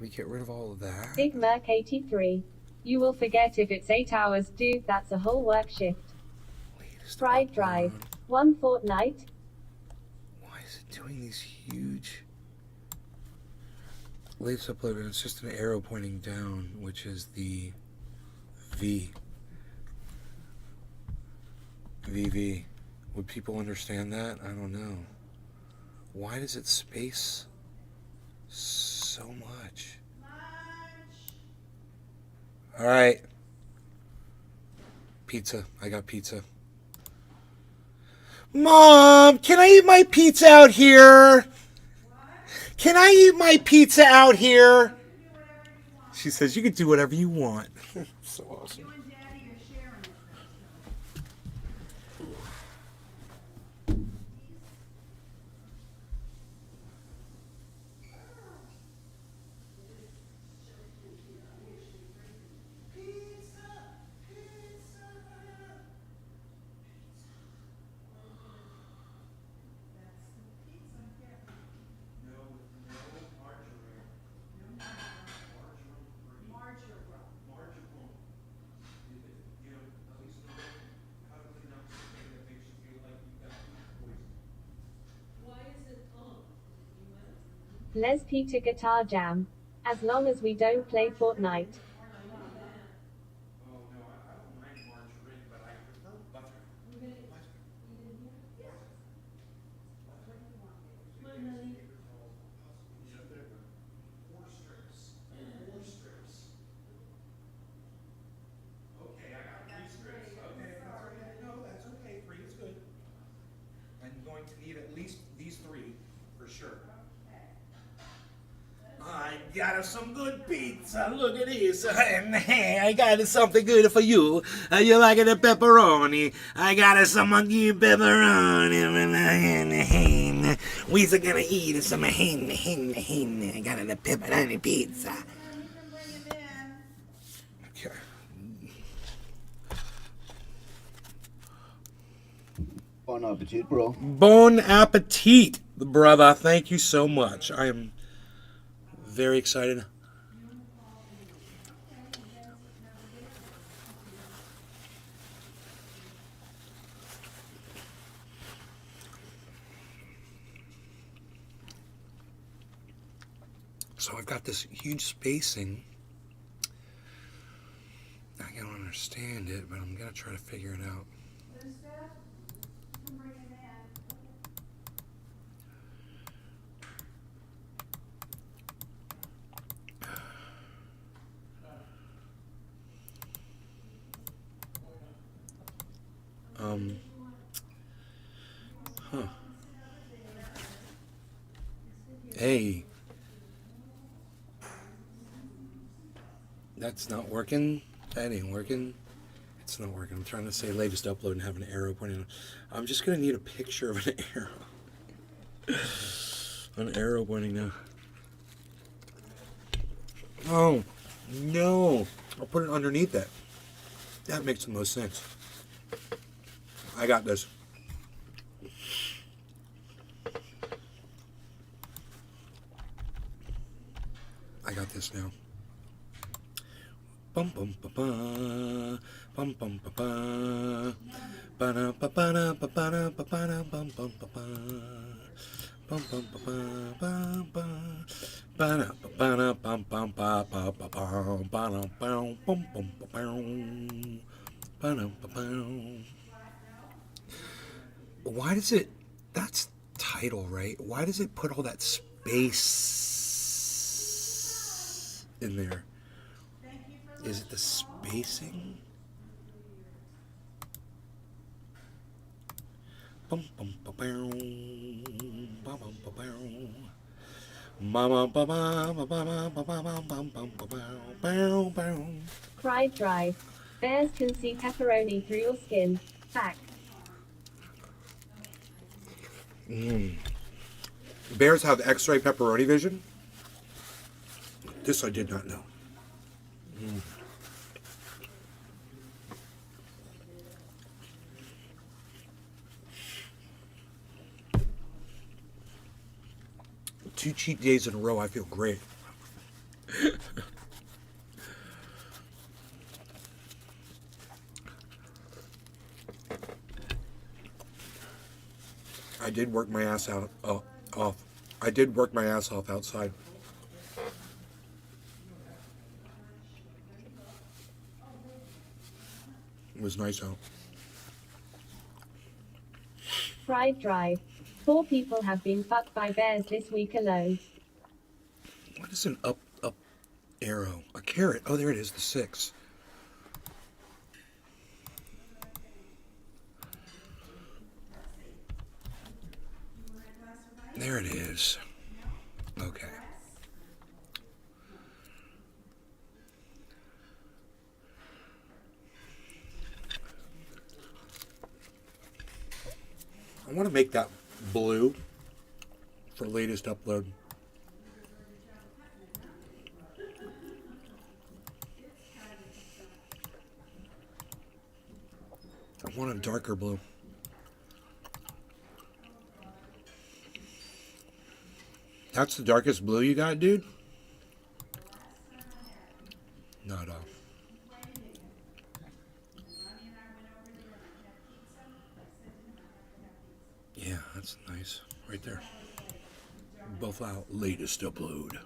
we get rid of all of that? Big Merc 83. You will forget if it's 8 hours, dude. That's a whole work shift. Fried Drive. 1 fortnight. Why is it doing these huge? Latest upload, and it's just an arrow pointing down, which is the V. VV. Would people understand that? I don't know. Why does it space so much? All right. Pizza. I got pizza. Mom, can I eat my pizza out here? Can I eat my pizza out here? She says you can do whatever you want. So awesome. Les Peter Guitar Jam. As long as we don't play Fortnite. I'm going to need at least these 3 for sure. I got us some good pizza. Look at this. I got us something good for you. You like the pepperoni? I got us some good pepperoni. We're gonna eat some hen. I got the pepperoni pizza. Okay. Bon appetit, bro. Bon appetit, brother. Thank you so much. I am very excited. So I've got this huge spacing. I don't understand it, but I'm gonna try to figure it out. Huh. Hey. That's not working. That ain't working. It's not working. I'm trying to say latest upload and have an arrow pointing. I'm just going to need a picture of an arrow. An arrow pointing now. Oh, no. I'll put it underneath that. That makes the most sense. I got this. I got this now. Bum bum ba ba bum bum ba ba ba na ba ba na ba ba na ba ba na bum bum ba ba bum bum ba ba ba ba ba na ba ba na bum bum ba ba ba ba ba na bum bum bum ba ba na ba ba. Why does it? That's title, right? Why does it put all that space in there? Is it the spacing? Bum bum ba bow, ba bum ba bow, mama ba ba ba ba ba ba ba bum bum ba bow, bow. Pride Drive. Bears can see pepperoni through your skin. Fact. Bears have X-ray pepperoni vision? This I did not know. Two cheat days in a row, I feel great. I did work my ass out off. I did work my ass off outside. It was nice out. Pride Drive. 4 people have been fucked by bears this week alone. What is an up arrow? A carrot. Oh, there it is, the 6. There it is. Okay. I want to make that blue for latest upload. I want a darker blue. That's the darkest blue you got, dude? Not all. Yeah, that's nice. Right there. Both out. Latest upload.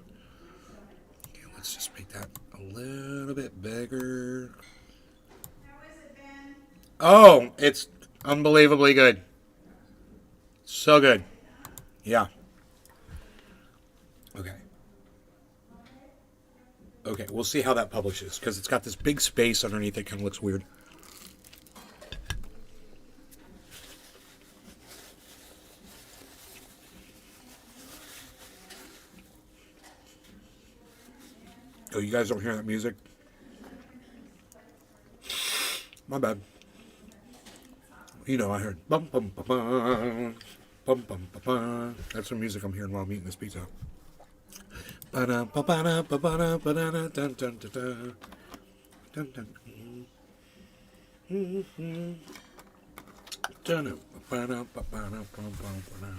Okay, let's just make that a little bit bigger. Oh, it's unbelievably good. So good. Yeah. Okay. Okay, we'll see how that publishes, because it's got this big space underneath it. Kind of looks weird. Oh, you guys don't hear that music? My bad. You know, I heard bum bum bum bum bum bum bum bum. That's the music I'm hearing while I'm eating this pizza. Ba-da, ba-ba-da, ba-ba-da, ba-da-da, dun, dun, dun, dun. Dun, dun. Mm-hmm. Dun, ba-ba-da, ba-ba-da, ba-ba-da.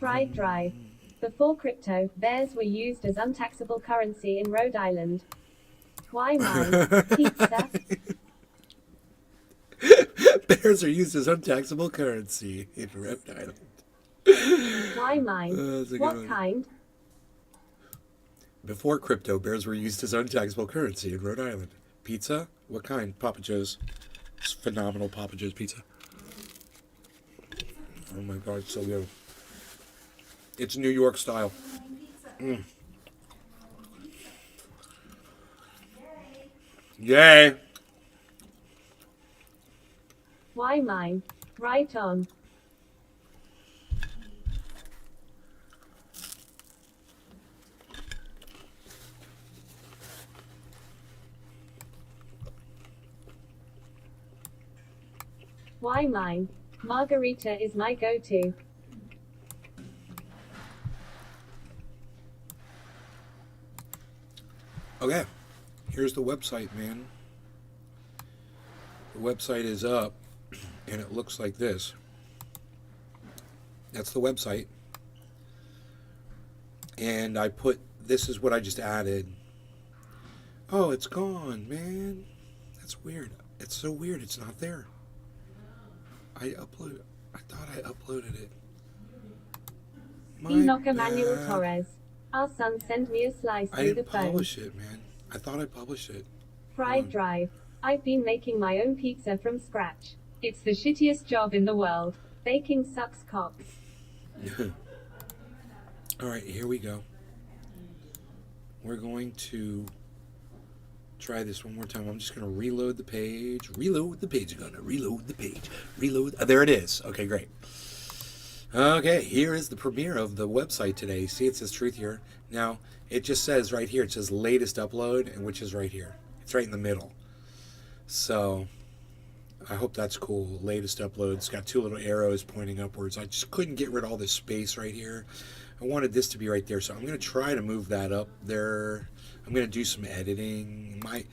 Fried Drive. Before crypto, bears were used as untaxable currency in Rhode Island. Why mine? Pizza? Bears are used as untaxable currency in Rhode Island. Why mine? What kind? Before crypto, bears were used as untaxable currency in Rhode Island. Pizza? What kind? Papa Joe's. It's phenomenal Papa Joe's pizza. Oh my God, it's so good. It's New York style. Mm. Yay! Why mine? Right on. Why mine? Margarita is my go-to. Okay, here's the website, man. The website is up, and it looks like this. That's the website. And I put, this is what I just added. Oh, it's gone, man. That's weird. It's so weird, it's not there. I thought I uploaded it. Enoch Emmanuel Torres. Our son sent me a slice I through the didn't phone. publish it, man. I thought I published it. Fried Drive. I've been making my own pizza from scratch. It's the shittiest job in the world. Baking sucks cocks. Alright, here we go. We're going to try this one more time. I'm just going to reload the page. Reload the page. I'm going to reload the page. Reload. There it is. Okay, great. Okay, here is the premiere of the website today. See, it says Truthier. Now, it just says right here, it says latest upload, and which is right here. It's right in the middle. So, I hope that's cool. Latest upload. It's got two little arrows pointing upwards. I just couldn't get rid of all this space right here. I wanted this to be right there, so I'm going to try to move that up there. I'm going to do some editing. My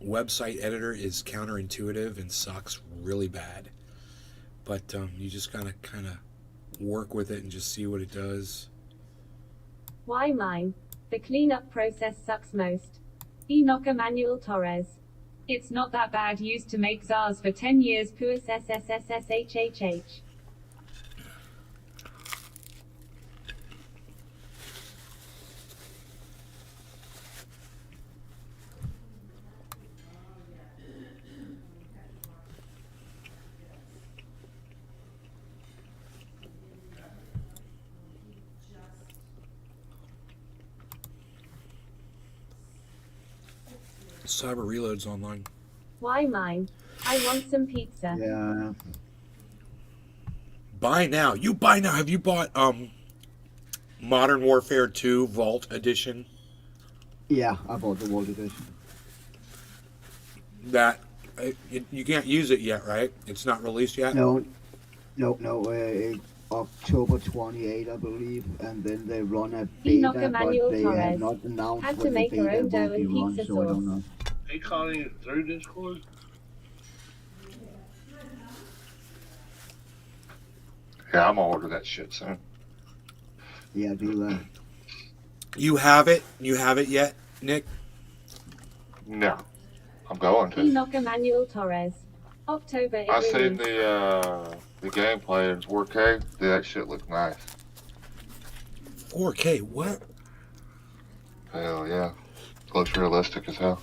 website editor is counterintuitive and sucks really bad. But you just gotta kind of work with it and just see what it does. Why mine? The cleanup process sucks most. Enoch Emmanuel Torres. It's not that bad. Used to make czars for 10 years. Puis SSSSHHH. Cyber Reload's online. Why mine? I want some pizza. Yeah. Buy now. You buy now. Have you bought Modern Warfare 2 Vault Edition? Yeah, I bought the Vault Edition. That you can't use it yet, right? It's not released yet. No. October 28, I believe, and then they run a Enoch beta, but Emmanuel they Torres. have not announced Had to when the make her beta own dough will be and run, pizza so I don't sauce. know. They calling it through Discord? Yeah, I'm gonna order that shit soon. Yeah, do that. You have it? You have it yet, Nick? No, I'm going to. Enoch Emmanuel Torres. October I is seen winning. the gameplay in 4K. Dude, that shit looked nice. 4K, what? Hell yeah. Looks realistic as hell.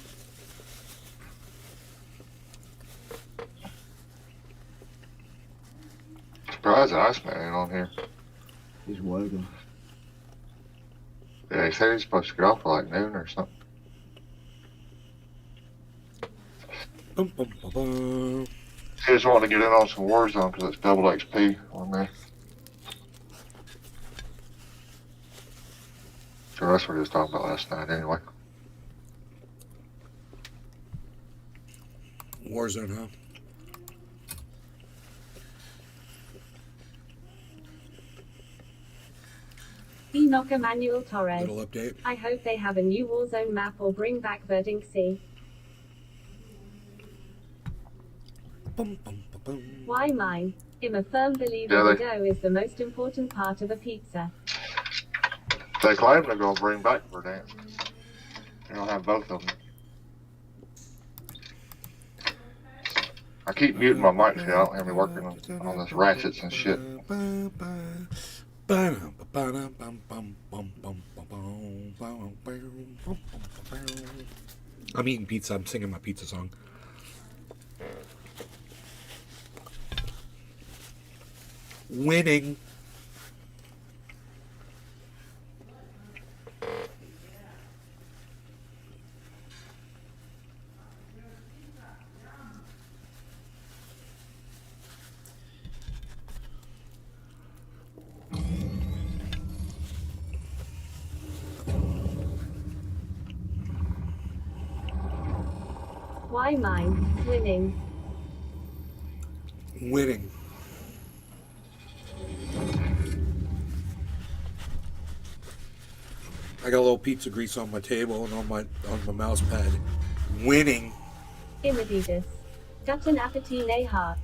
Surprised Iceman ain't on here. He's working. Yeah, he said he's supposed to get off at like noon or something. Bum, bum, bum, bum. He just wanted to get in on some Warzone because it's double XP on there. So that's what he was talking about last night anyway. Warzone, huh? Enoch Emmanuel Torres. Little update. I hope they have a new Warzone map or bring back Verdink C. Bum, bum, bum, bum. Why mine? I'm a firm believer Yeah, the dough is the most important part of a pizza. They claim they're going to bring back Verdant. They're going to have both of them. I keep muting my mic so I don't have me working on this ratchets and shit. I'm eating pizza. I'm singing my pizza song. Winning. Why mine? Winning. Winning. I got a little pizza grease on my table and on my mouse pad. Winning. Imadidas. Guten Appetit, nay heart.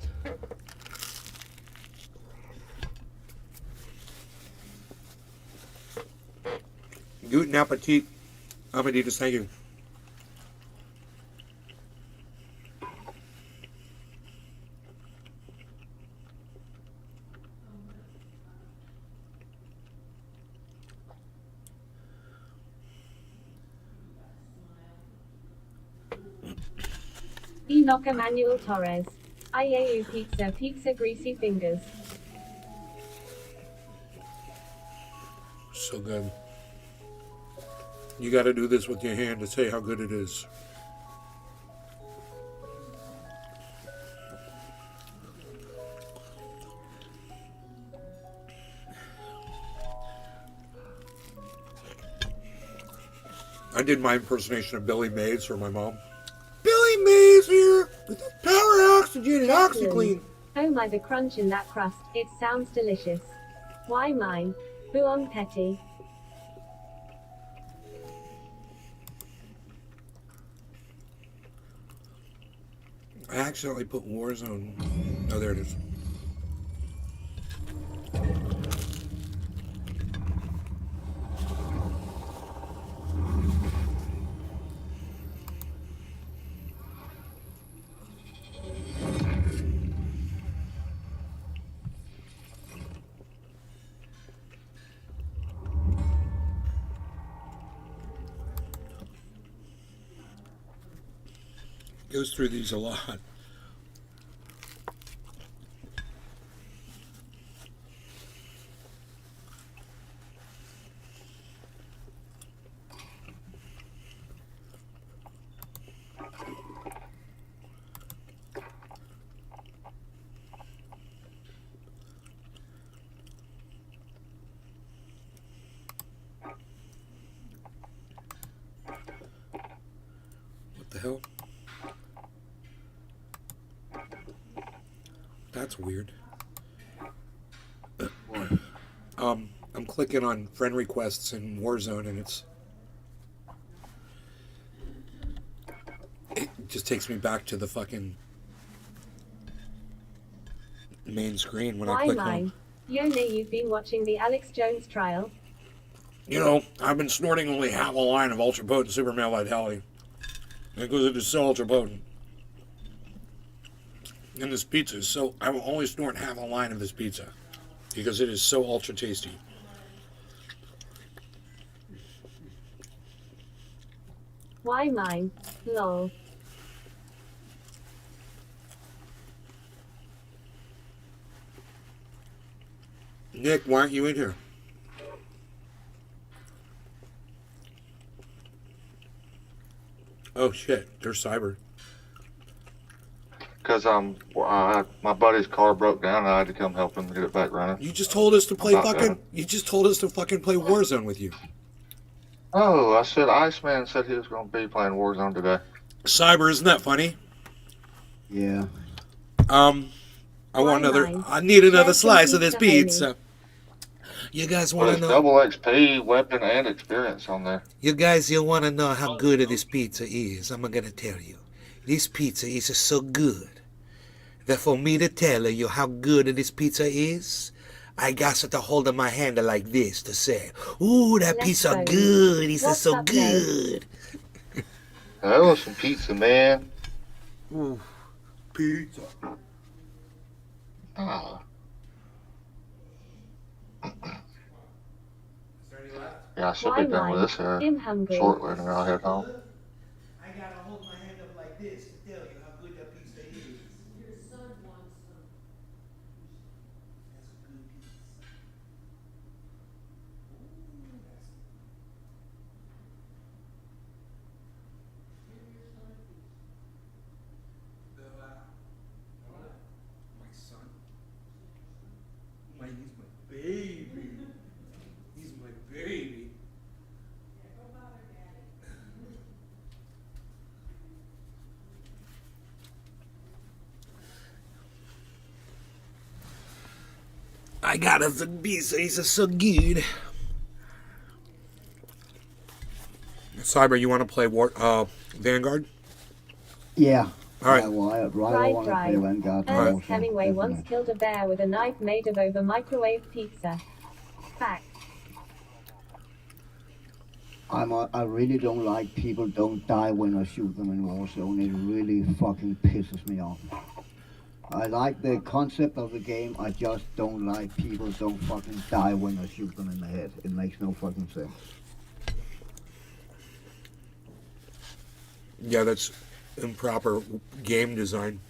Guten Appetit. Amadeus, thank you. Enoch Emmanuel Torres. IAU pizza, pizza greasy fingers. So good. You got to do this with your hand to say how good it is. I did my impersonation of Billy Mays for my mom. Billy Mays here with Power Oxygen and OxyClean. Oh my, the crunch in that crust, it sounds delicious. Why mine? Buon Petty. I accidentally put Warzone. Oh, there it is. Goes through these a lot. What the hell? That's weird. I'm clicking on friend requests in Warzone and it just takes me back to the fucking main screen when I Why click mine? on. Yone, you've been watching the Alex Jones trial? You know, I've been snorting only half a line of ultra potent super male vitality because it is so ultra potent. And this pizza is so, I will only snort half a line of this pizza because it is so ultra tasty. Why mine? Lol. Nick, why aren't you in here? Oh shit, there's Cyber. Because my buddy's car broke down and I had to come help him get it back running. You just told us to play About fucking. done. You just told us to fucking play Warzone with you. Oh, I said Iceman said he was going to be playing Warzone today. Cyber, isn't that funny? Yeah. I want another. I need another slice of this pizza. You guys want to know? Double XP, weapon, and experience on there. You guys, you want to know how good this pizza is? I'm gonna tell you. This pizza is so good that for me to tell you how good this pizza is, I got to hold in my hand like this to say, "Ooh, that pizza good. It's so good." That was some pizza, man. Ooh, pizza. Ah. Yeah, I should be done with this here shortly, and then I'll head home. I gotta hold my hand up like this to tell you how good that pizza is. Your son wants some. That's a good pizza. Ooh, that's. Give your son a pizza. My son. He's my baby. He's my baby. I got us a pizza. He's so good. Cyber, you want to play Vanguard? Yeah. All right. Yeah, well, I Fried want to play drive. Vanguard. Ernest also, Hemingway once definitely. killed a bear with a knife made of over microwave pizza. Fact. I really don't like people don't die when I shoot them in Warzone. It really fucking pisses me off. I like the concept of the game. I just don't like people don't fucking die when I shoot them in the head. It makes no fucking sense. Yeah, that's improper game design.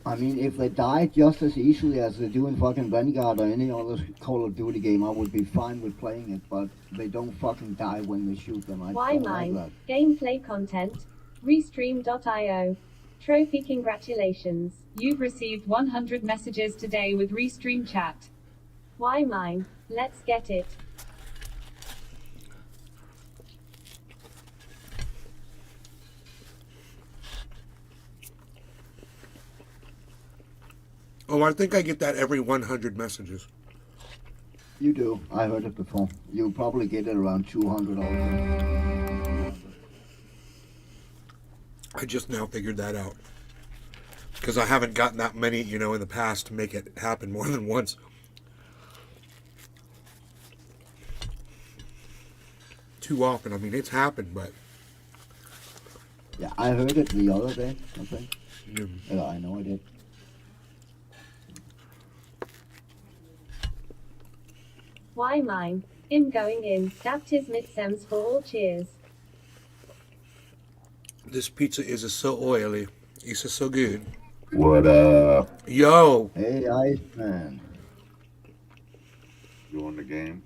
I mean, if they die just as easily as they do in fucking Vanguard or any other Call of Duty game, I would be fine with playing it, but they don't fucking die when they shoot them. I Why don't mine? like that. Gameplay content. Restream.io. Trophy congratulations. You've received 100 messages today with Restream chat. Why mine? Let's get it. Oh, I think I get that every 100 messages. You do. I heard it before. You probably get it around 200 also. I just now figured that out. Because I haven't gotten that many, in the past to make it happen more than once. Too often. I mean, it's happened, but... Yeah, I heard it the other day, I think. Yeah. Yeah, I know I did. Why mine? Him going in. Daptis mitsems for all cheers. This pizza is so oily. It's so good. What up? Yo! Hey, Iceman. You on the game?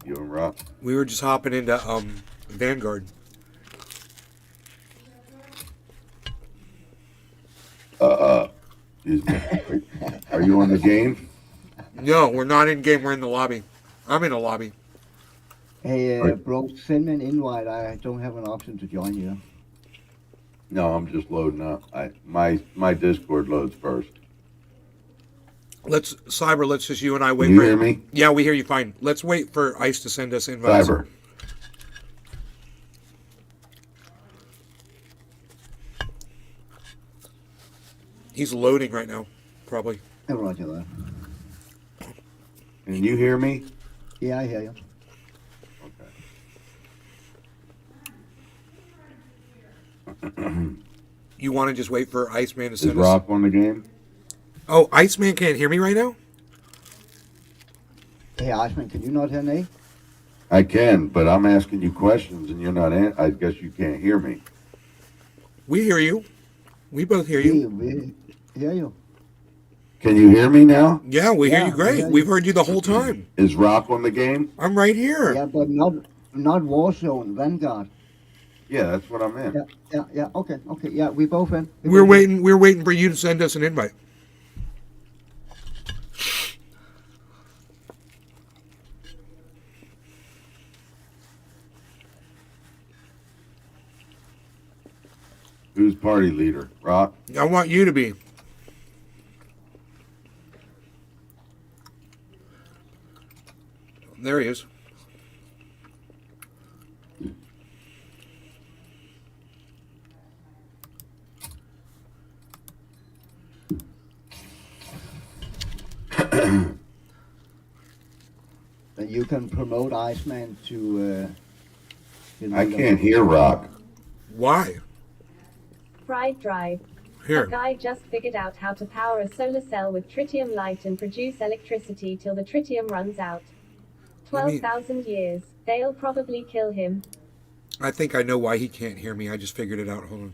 You and Rock? We were just hopping into Vanguard. Excuse me. Are you on the game? No, we're not in game. We're in the lobby. I'm in the lobby. Hey, bro, send me an invite. I don't have an option to join you. No, I'm just loading up. My Discord loads first. Cyber, let's just you and I wait. Can you hear me? Yeah, we hear you fine. Let's wait for Ice to send us invites. Cyber. He's loading right now, probably. Hey, roger that. Can you hear me? Yeah, I hear you. You want to just wait for Iceman to Is send us? Rock on the game? Oh, Iceman can't hear me right now? Hey, Iceman, can you not hear me? I can, but I'm asking you questions and you're not. I guess you can't hear me. We hear you. We both hear you. We hear you. Can you hear me now? Yeah, we hear you great. hear you. We've heard you the whole time. Is Rock on the game? I'm right here. Yeah, but not Warzone, Vanguard. Yeah, that's what I meant. Yeah. Okay. Yeah, we both in. We're waiting for you to send us an invite. Who's party leader? Rock? I want you to be. There he is. Then you can promote Iceman to. I can't hear Rock. Why? Fried Drive. Here. A guy just figured out how to power a solar cell with tritium light and produce electricity till the tritium runs out. 12,000 years. They'll probably kill him. I think I know why he can't hear me. I just figured it out. Hold on.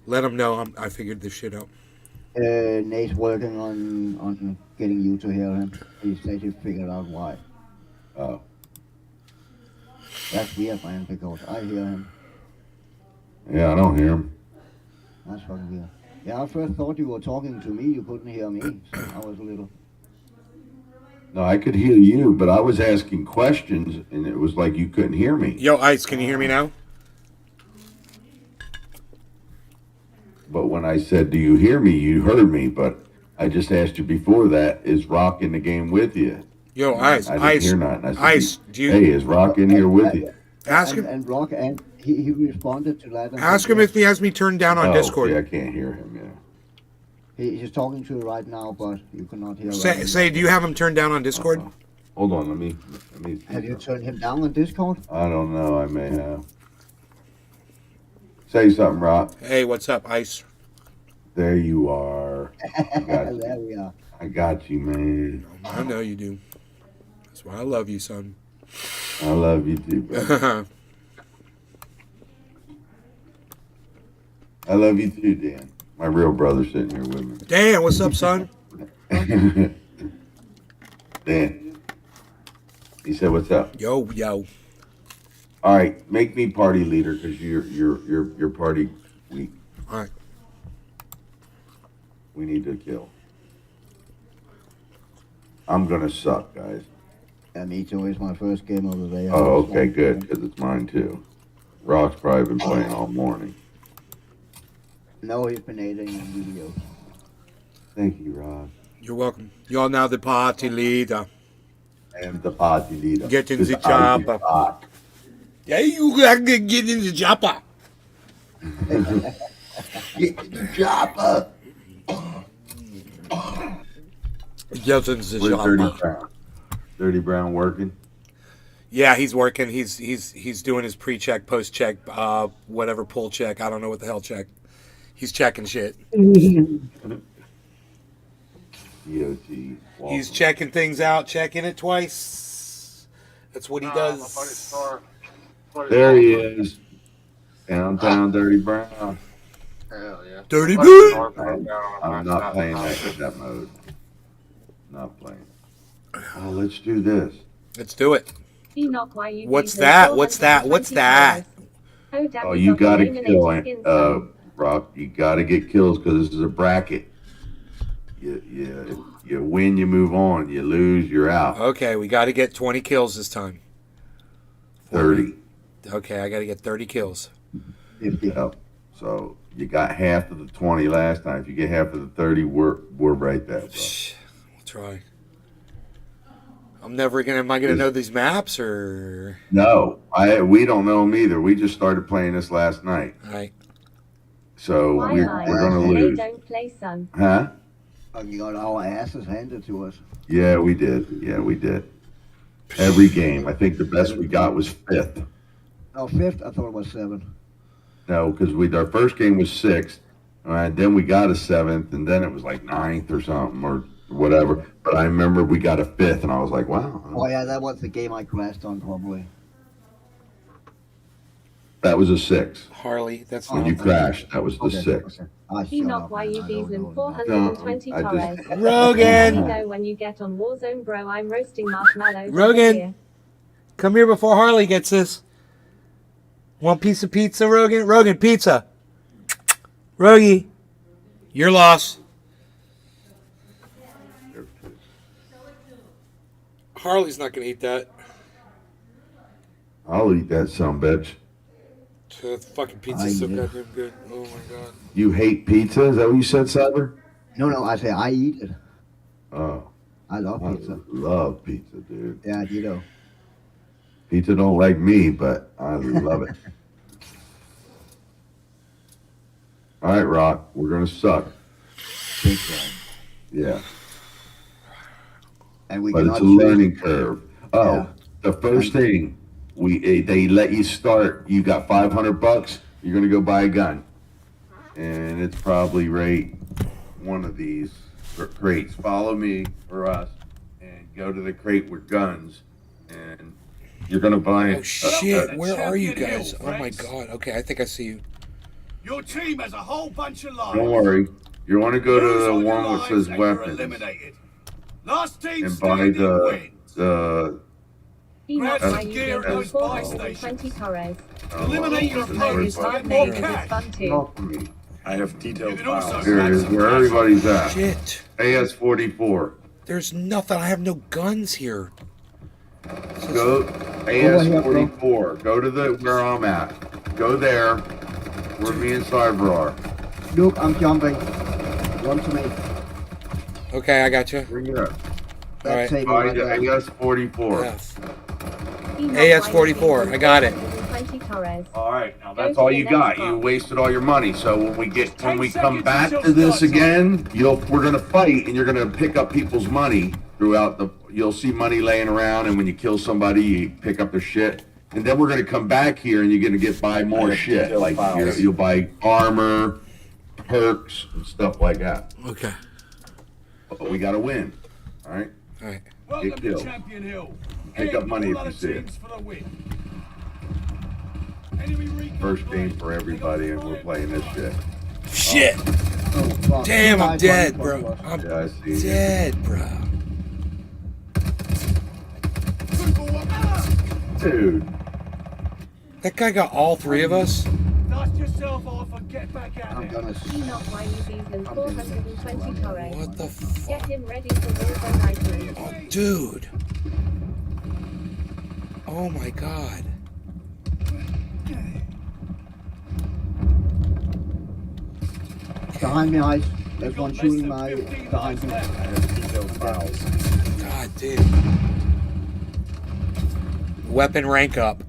Let him know I figured this shit out. Nate's working on getting you to hear him. He said he figured out why. Oh. That's weird, man, because I hear him. Yeah, I don't hear him. That's fucking weird. Yeah, I first thought you were talking to me. You couldn't hear me. So I was a little. No, I could hear you, but I was asking questions, and it was like you couldn't hear me. Yo, Ice, can you hear me now? But when I said, "Do you hear me?" you heard me. But I just asked you before that, is Rock in the game with you? Yo, Ice, I didn't Ice, hear nothing. I said, Ice, do you? Hey, is Rock in here with you? Ask him. And Rock, and he responded to that. Ask him if he has me turned down on Discord. Yeah, I can't hear him. Yeah. He's talking to you right now, but you cannot hear. Say, do you have him turned down on Discord? Hold on, let me. Have you turned him down on Discord? I don't know. I may have. Say something, Rock. Hey, what's up, Ice? There you are. There we are. I got you, man. I know you do. That's why I love you, son. I love you too, bro. I love you too, Dan. My real brother sitting here with me. Dan, what's up, son? Dan. He said, "What's up?" Yo. All right, make me party leader because you're party weak. All right. We need to kill. I'm gonna suck, guys. Yeah, me too. It's my first game of the day. Oh, okay, good, because it's mine too. Rock's probably been playing all morning. No, he's been editing videos. Thank you, Rock. You're welcome. You're now the party leader. I am the party leader. Get in the Because I chopper. rock. Yeah, you gotta get in the chopper. Get in the chopper. Get in the Where's Dirty chopper. Brown? Dirty Brown working? Yeah, he's working. He's doing his pre-check, post-check, whatever pull check. I don't know what the hell check. He's checking shit. DOT. He's checking things out, checking it twice. That's what he does. There he is. Downtown Dirty Brown. Hell yeah. Dirty Brown. I'm not playing that mode. Not playing. Oh, let's do this. Let's do it. Enoch, why you What's leave that? the What's that? What's that? Oh, you gotta kill Rock. You gotta get kills because this is a bracket. You win, you move on. You lose, you're out. Okay, we got to get 20 kills this time. 30. Okay, I got to get 30 kills. Yep. So you got half of the 20 last time. If you get half of the 30, we're right there, bro. We'll try. Am I gonna know these maps or? No, we don't know them either. We just started playing this last night. All right. So we're gonna lose. Don't play, son. Huh? You got our asses handed to us. Yeah, we did. Every game. I think the best we got was 5th. No, 5th. I thought it was 7. No, because our first game was 6th, and then we got a 7th, and then it was like 9th or something or whatever. But I remember we got a 5th, and I was like, wow. Oh yeah, that was the game I crashed on probably. That was a 6. Harley, that's When not you crashed, that was the 6. Enoch YUBs 420 I Torres. just- Rogan! You know when you get on Warzone, bro, I'm roasting marshmallows. Rogan, come here before Harley gets this. Want piece of pizza, Rogan? Rogan, pizza. Rogie, your loss. Harley's not going to eat that. I'll eat that bitch. The fucking pizza's so goddamn good. Oh my god. You hate pizza? Is that what you said, Cyber? No, I say I eat it. Oh. I love pizza. Love pizza, dude. Yeah, you know. Pizza don't like me, but I love it. All right, Rock, we're going to suck. Yeah. And we but it's a cannot learning curve. Oh, Yeah. the first thing, they let you start, you got $500, you're going to go buy a gun. And it's probably right one of these crates. Follow me or us and go to the crate with guns. And you're going to buy Oh shit, where are you guys? Oh my god. Okay, I think I see you. Your team has a whole bunch of lives. Don't worry. You want to go to Lose the all your one that lives says and you're weapons eliminated. Last team and buy standing the Enoch That's- YUBs 420 Torres. Eliminate your opponents to get more cash. Fun too. I have detailed can also files. Here it is, where everybody's at. Shit. AS-44. There's nothing. I have no guns here. Go AS-44. Go to where I'm at. Go there where me and Cyber are. Look, I'm jumping. Run to me. Okay, I got you. Bring it up. All right. Buy the AS-44. AS-44. I got it. 20 Torres. All right, now that's all you got. You wasted all your money. So when we come back to this again, we're gonna fight, and you're gonna pick up people's money throughout the. You'll see money laying around, and when you kill somebody, you pick up their shit. And then we're gonna come back here, and you're gonna buy more shit. Like you'll buy armor, perks, and stuff like that. Okay. But we gotta win. All right. All right. Get killed. Champion Hill. Pick up money if you see it. For the win. First game for everybody, and we're playing this shit. Shit. Damn, I'm dead, bro. I'm Yeah, I see. dead, bro. Dude. That guy got all three of us? Dust yourself off and get back at it. Enoch YUBs 420 Torres. What the fuck? Get him ready for Warzone items. Oh, dude. Oh my god. Behind me, Ice. There's one shooting behind me. God damn. Weapon rank up.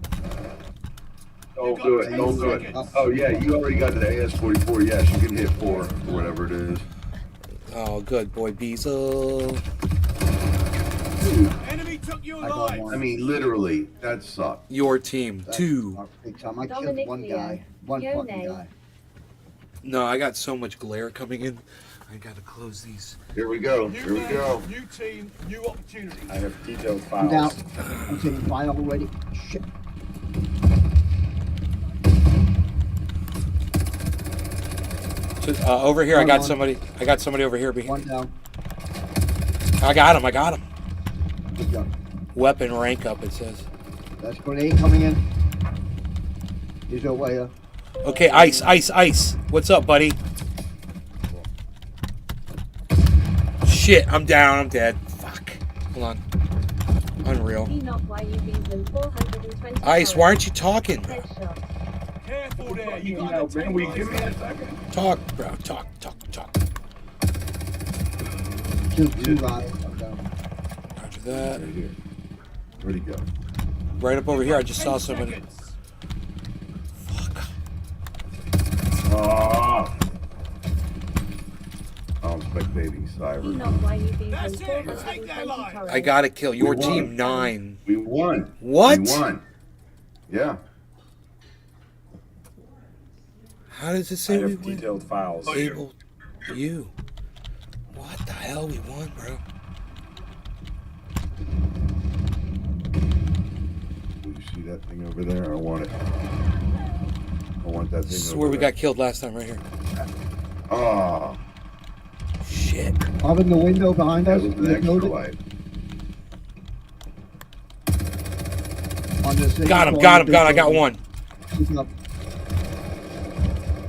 Don't do it. Don't do it. Oh, yeah, you already got to the AS-44. Yes, you can hit 4 or whatever it is. Oh, good boy, Beazle. Enemy took your life. I mean, literally, that sucked. Your team, 2. Big time. I killed one guy. One fucking guy. No, I got so much glare coming in. I gotta close these. Here we go. Here we go. New team, new opportunity. I have detailed I'm down. files. I'm taking fire already. Shit. Over here, I Hold got on. somebody. I got somebody over here. One down. I got him. I got him. Good job. Weapon rank up. It says. That's grenade coming in. He's over here. Okay, ice, ice, ice. What's up, buddy? Shit, I'm down. I'm dead. Fuck. Hold on. Unreal. Enoch YUBs 420 Ice, why aren't you talking, bro? Headshot. Careful there, you got man. We give me a second. Talk, bro. Talk. Killed 2 guys. I'm down. Roger that. Right here. Where'd he go? Right up over here. I just saw somebody. Oh. I'm spectating Cyber. Enoch YUBs 420 Torres. I got to kill your We won. team 9. We won. What? We won. Yeah. How does it say I we have win? detailed files. Able you. What the hell we won, bro? You see that thing over there? I want it. I want that thing This is over where we there. got killed last time, right here. Oh. Shit. Up in the window behind us. That was an extra life. Got him. I got one.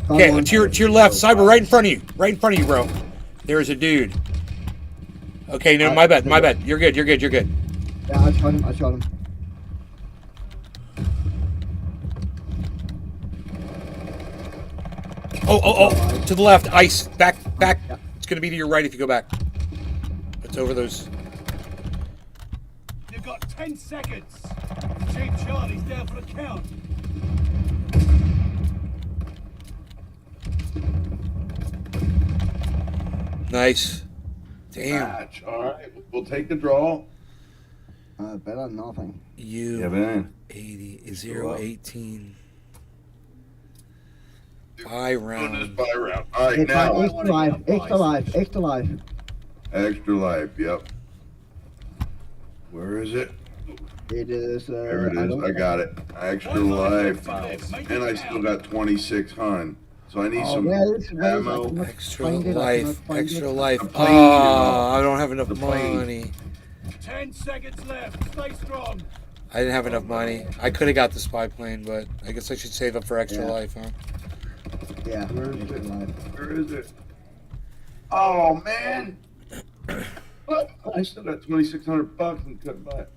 Okay, to your left, Cyber, right in front of you. Right in front of you, bro. There's a dude. Okay, no, my bad. You're good. Yeah, I shot him. Oh, to the left, ice. Back. It's going to be to your right if you go back. It's over those. You've got 10 seconds. Chief Charlie's down for the count. Nice. Damn. Match. All right, we'll take the draw. Better than nothing. You. man. 018. Buy round. Buy round. All right, now. Extra life. Extra life, yep. Where is it? It is. There it is. I got it. Extra life. And I still got 26 hun. So I need some ammo. Extra life. Oh, I don't have enough money. 10 seconds left. Stay strong. I didn't have enough money. I could have got the spy plane, but I guess I should save up for extra life, huh? Yeah. Where is it? Where is it? Oh, man. I still got 2,600 bucks and couldn't buy it.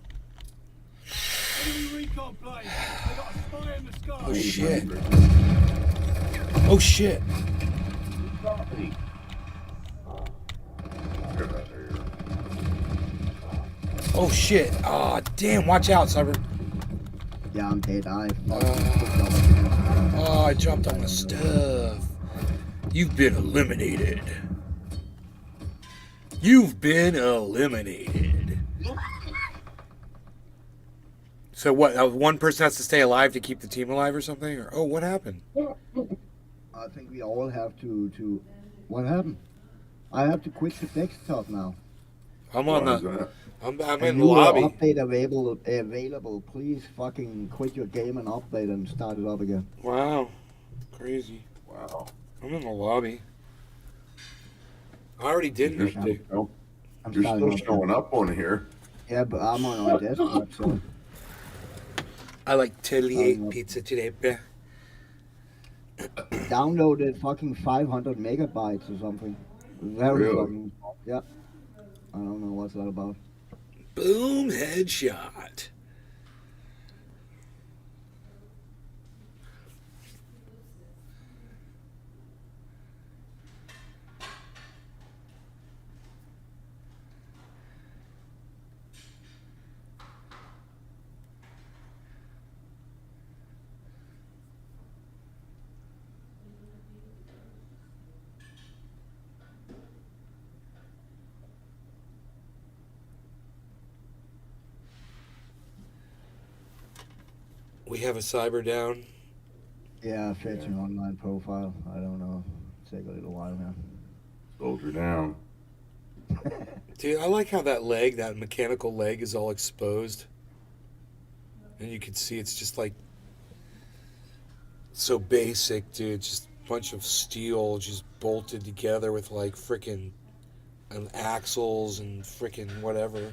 Enemy recon plane. They got a spy in the sky. Oh, shit. Oh, shit. Oh, shit. Oh, damn. Watch out, Cyber. Yeah, I'm dead. I dropped all my stuff. You've been eliminated. So what? One person has to stay alive to keep the team alive or something? Or what happened? I think we all have to. What happened? I have to quit the desktop now. I'm on the. I'm in the new lobby. Update available. Please fucking quit your game and update and start it up again. Wow, crazy. Wow. I'm in the lobby. I already did it. You're still showing up on here. Yeah, but I'm on our desktop, so. I like totally ate pizza today, bruh. Downloaded fucking 500 megabytes or something. Very Really? fucking. Yeah. I don't know what's that about. Boom, headshot. We have a cyber down. Yeah, fetching online profile. I don't know. Take a little while now. Soldier down. Dude, I like how that mechanical leg is all exposed. And you can see it's just like so basic, dude. Just a bunch of steel just bolted together with like frickin' axles and frickin' whatever.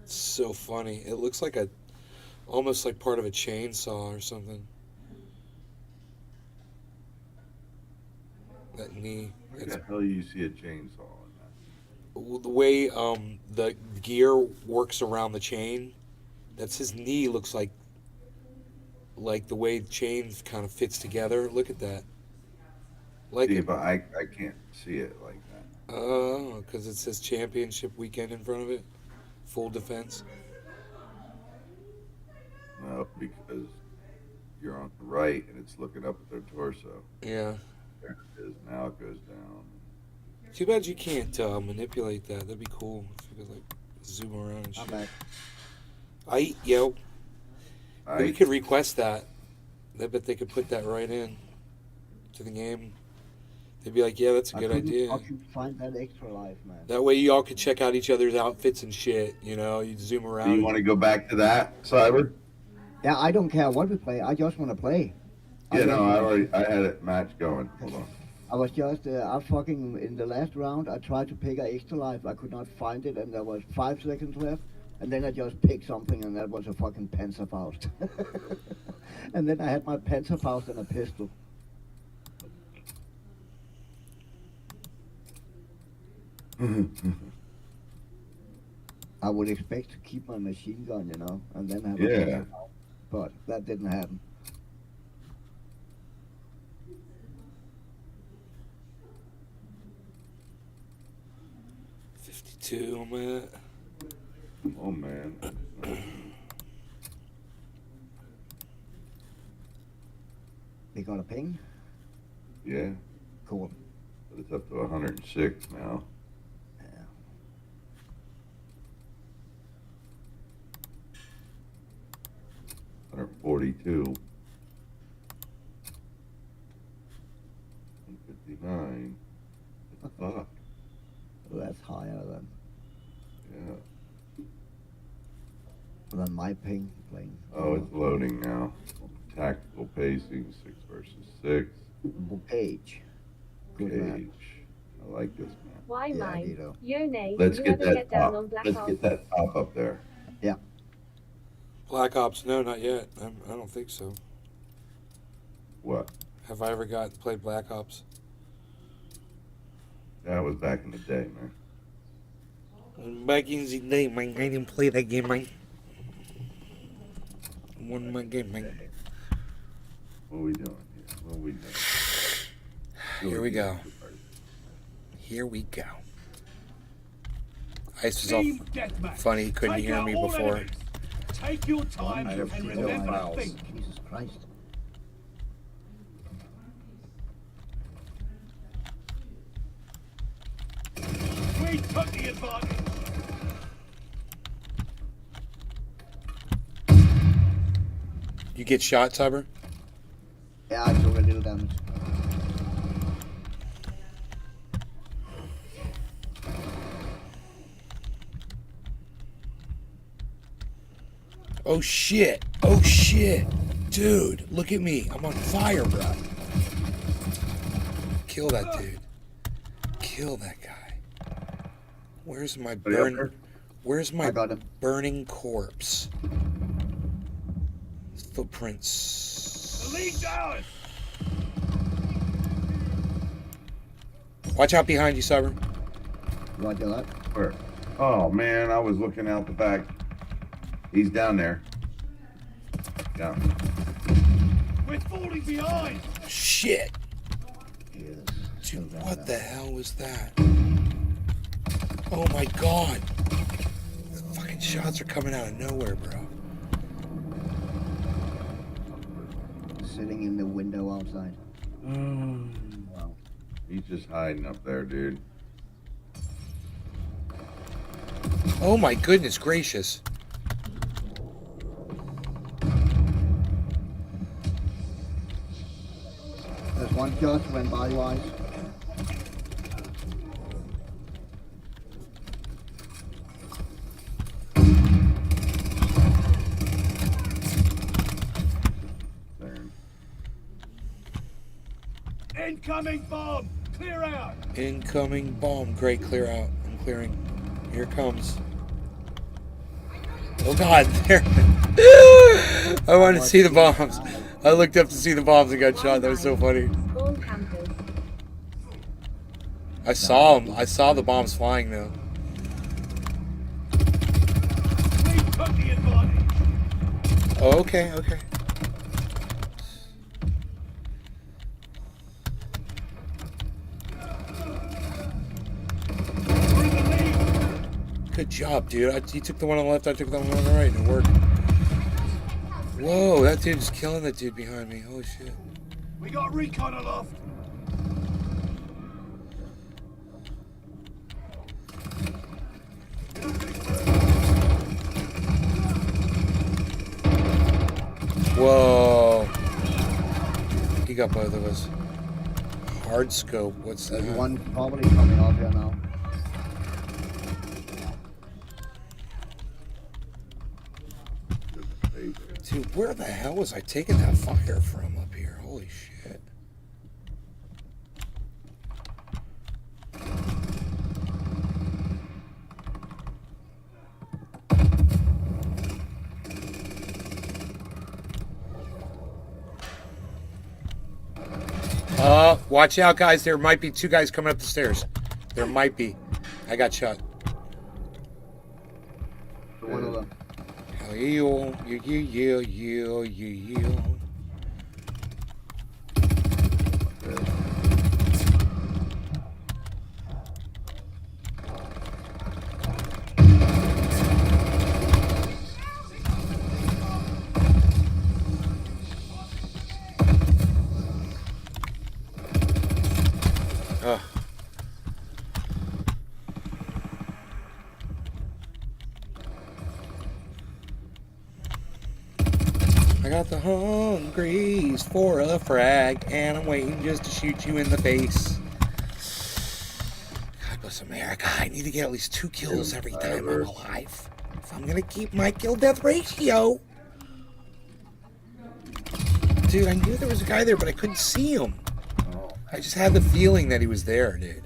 It's so funny. It looks like almost like part of a chainsaw or something. That knee. Where the hell you see a chainsaw in that? The way the gear works around the chain, that's his knee looks like the way the chain kind of fits together. Look at that. But I can't see it like that. Oh, because it says championship weekend in front of it. Full defense. No, because you're on the right and it's looking up at their torso. Yeah. There it is. Now it goes down. Too bad you can't manipulate that. That'd be cool if you could like zoom around and shit. I'm back. Yo. Aight. We could request that. I bet they could put that right in. to the game. They'd be like, yeah, that's a good idea. Fucking find that extra life, man. That way you all could check out each other's outfits and shit, you know? You'd zoom around. Do you want to go back to that, Cyber? Yeah, I don't care what we play. I just want to play. Yeah, no, I had a match going. Hold on. I was just, I fucking, in the last round, I tried to pick an extra life. I could not find it, and there was 5 seconds left. And then I just picked something, and that was a fucking Panzerfaust. And then I had my Panzerfaust and a pistol. I would expect to keep my machine gun, you know, and then have a Panzerfaust. But that didn't happen. On that. Oh man. They got a ping? Yeah. Cool. But it's up to 106 now. Yeah. $142. 159. Fuck. That's higher than. Yeah. Than my ping playing. Oh, it's loading now. Tactical pacing, 6 versus 6. Cage. Good man. I like this man. Why mine? Yone, Let's you get ever that get down top. on Black Let's Ops? get that top up there. Yeah. Black Ops? No, not yet. I don't think so. What? Have I ever played Black Ops? That was back in the day, man. Back in the day, man. I didn't play that game, man. One my game, man. What are we doing here? What are we doing? Here we go. Here we go. Ice was all funny. He couldn't hear me before. Take your time and remember to think. Jesus Christ. We took the advantage. You get shot, Tubber? Yeah, I took a little damage. Oh shit. Oh shit. Dude, look at me. I'm on fire, bro. Kill that dude. Kill that guy. Where's my burning corpse? Footprints. The lead's ours. Watch out behind you, Cyber. Roger that. Where? Oh man, I was looking out the back. He's down there. Down. We're falling behind. Shit. Yes. Dude, what the hell was that? Oh my god. The fucking shots are coming out of nowhere, bro. Sitting in the window outside. Wow. He's just hiding up there, dude. Oh my goodness gracious. There's one shot went by wise. Incoming bomb. Clear out. Incoming bomb. Great, clear out. I'm clearing. Here it comes. Oh god, there. I wanted to see the bombs. I looked up to see the bombs and got shot. That was so funny. I saw them. I saw the bombs flying though. Oh, okay, okay. Good job, dude. You took the one on the left, I took the one on the right, and it worked. Whoa, that dude's killing that dude behind me. Holy shit. We got recon aloft. Whoa. He got both of us. Hard scope. What's that? There's one probably coming off here now. Dude, where the hell was I taking that fire from up here? Holy shit. Watch out, guys. There might be two guys coming up the stairs. There might be. I got shot. One of them. Hell yeah. I got the hungries for a frag, and I'm waiting just to shoot you in the face. God bless America. I need to get at least 2 kills every time I'm alive. If I'm gonna keep my kill-death ratio. Dude, I knew there was a guy there, but I couldn't see him. I just had the feeling that he was there, dude.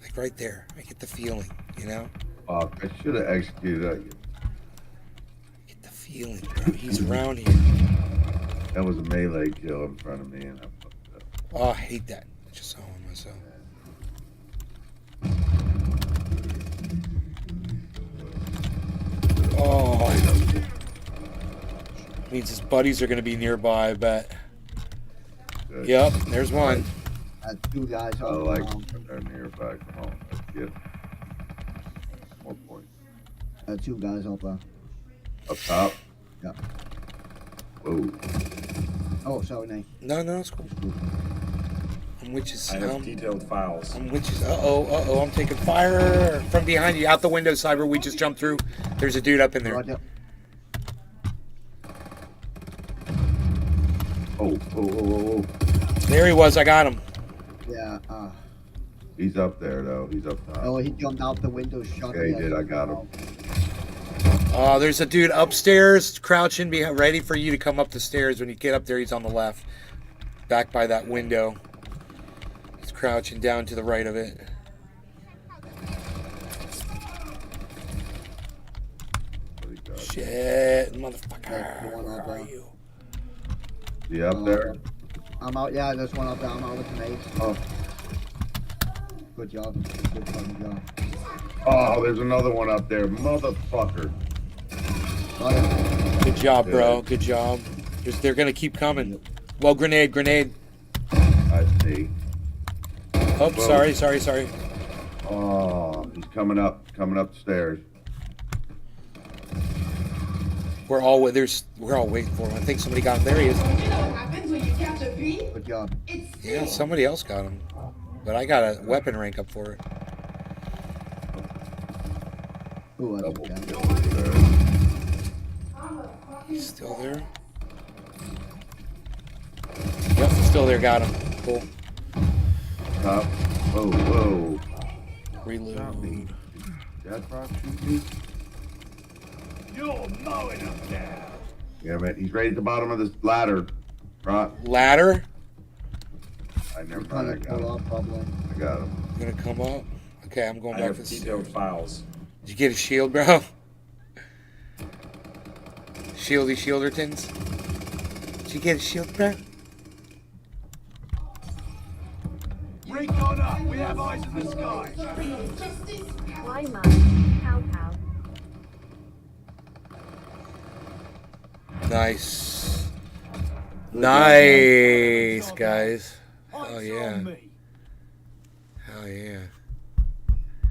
Like right there. I get the feeling, you know? I should have executed that. Feeling, bro. He's around here. That was a melee kill in front of me, and I fucked up. Oh, I hate that. I just saw him myself. Oh, means his buddies are going to be nearby, I bet. Good. Yep, there's one. Two guys. I like when they're nearby. Come on, let's get more points. Two guys up there. Up top? Yeah. Whoa. Oh, sorry, Nate. No, it's cool. I'm witches. I have detailed files. I'm witches. Uh-oh. I'm taking fire from behind you. Out the window, Cyber. We just jumped through. There's a dude up in there. Roger. Oh. There he was. I got him. Yeah. He's up there, though. He's up top. Oh, he jumped out the window, shot. Yeah, he did. I got him. Oh, there's a dude upstairs crouching, ready for you to come up the stairs. When you get up there, he's on the left. Back by that window. He's crouching down to the right of it. Shit, motherfucker. Where are you? Is he up there? I'm out. Yeah, there's one up there. I'm out with grenades. Oh. Good job. Good fucking job. Oh, there's another one up there. Motherfucker. Good job, bro. Good job. They're going to keep coming. Well, grenade. I see. Oh, Whoa. sorry. Oh, he's coming up the stairs. We're all waiting for him. I think somebody got him. There he is. You know what happens when you catch a bee? Good job. Yeah, somebody else got him. But I got a weapon rank up for it. Ooh, that's He's still there? Yep, still there. Got him. Cool. Top. Whoa. Reload. That rock shoot me? You're mowing him down. Yeah, man. He's right at the bottom of this ladder. Right. Ladder? I never mind. I got him. I got him. I'm gonna come up. Okay, I'm going back to the detailed files. Did you get a shield, bro? Shieldertons? Did you get a shield, bro? Recon up. We have eyes in the sky. Why, man? Pow. Nice. Nice, guys. Hell yeah. Hell yeah.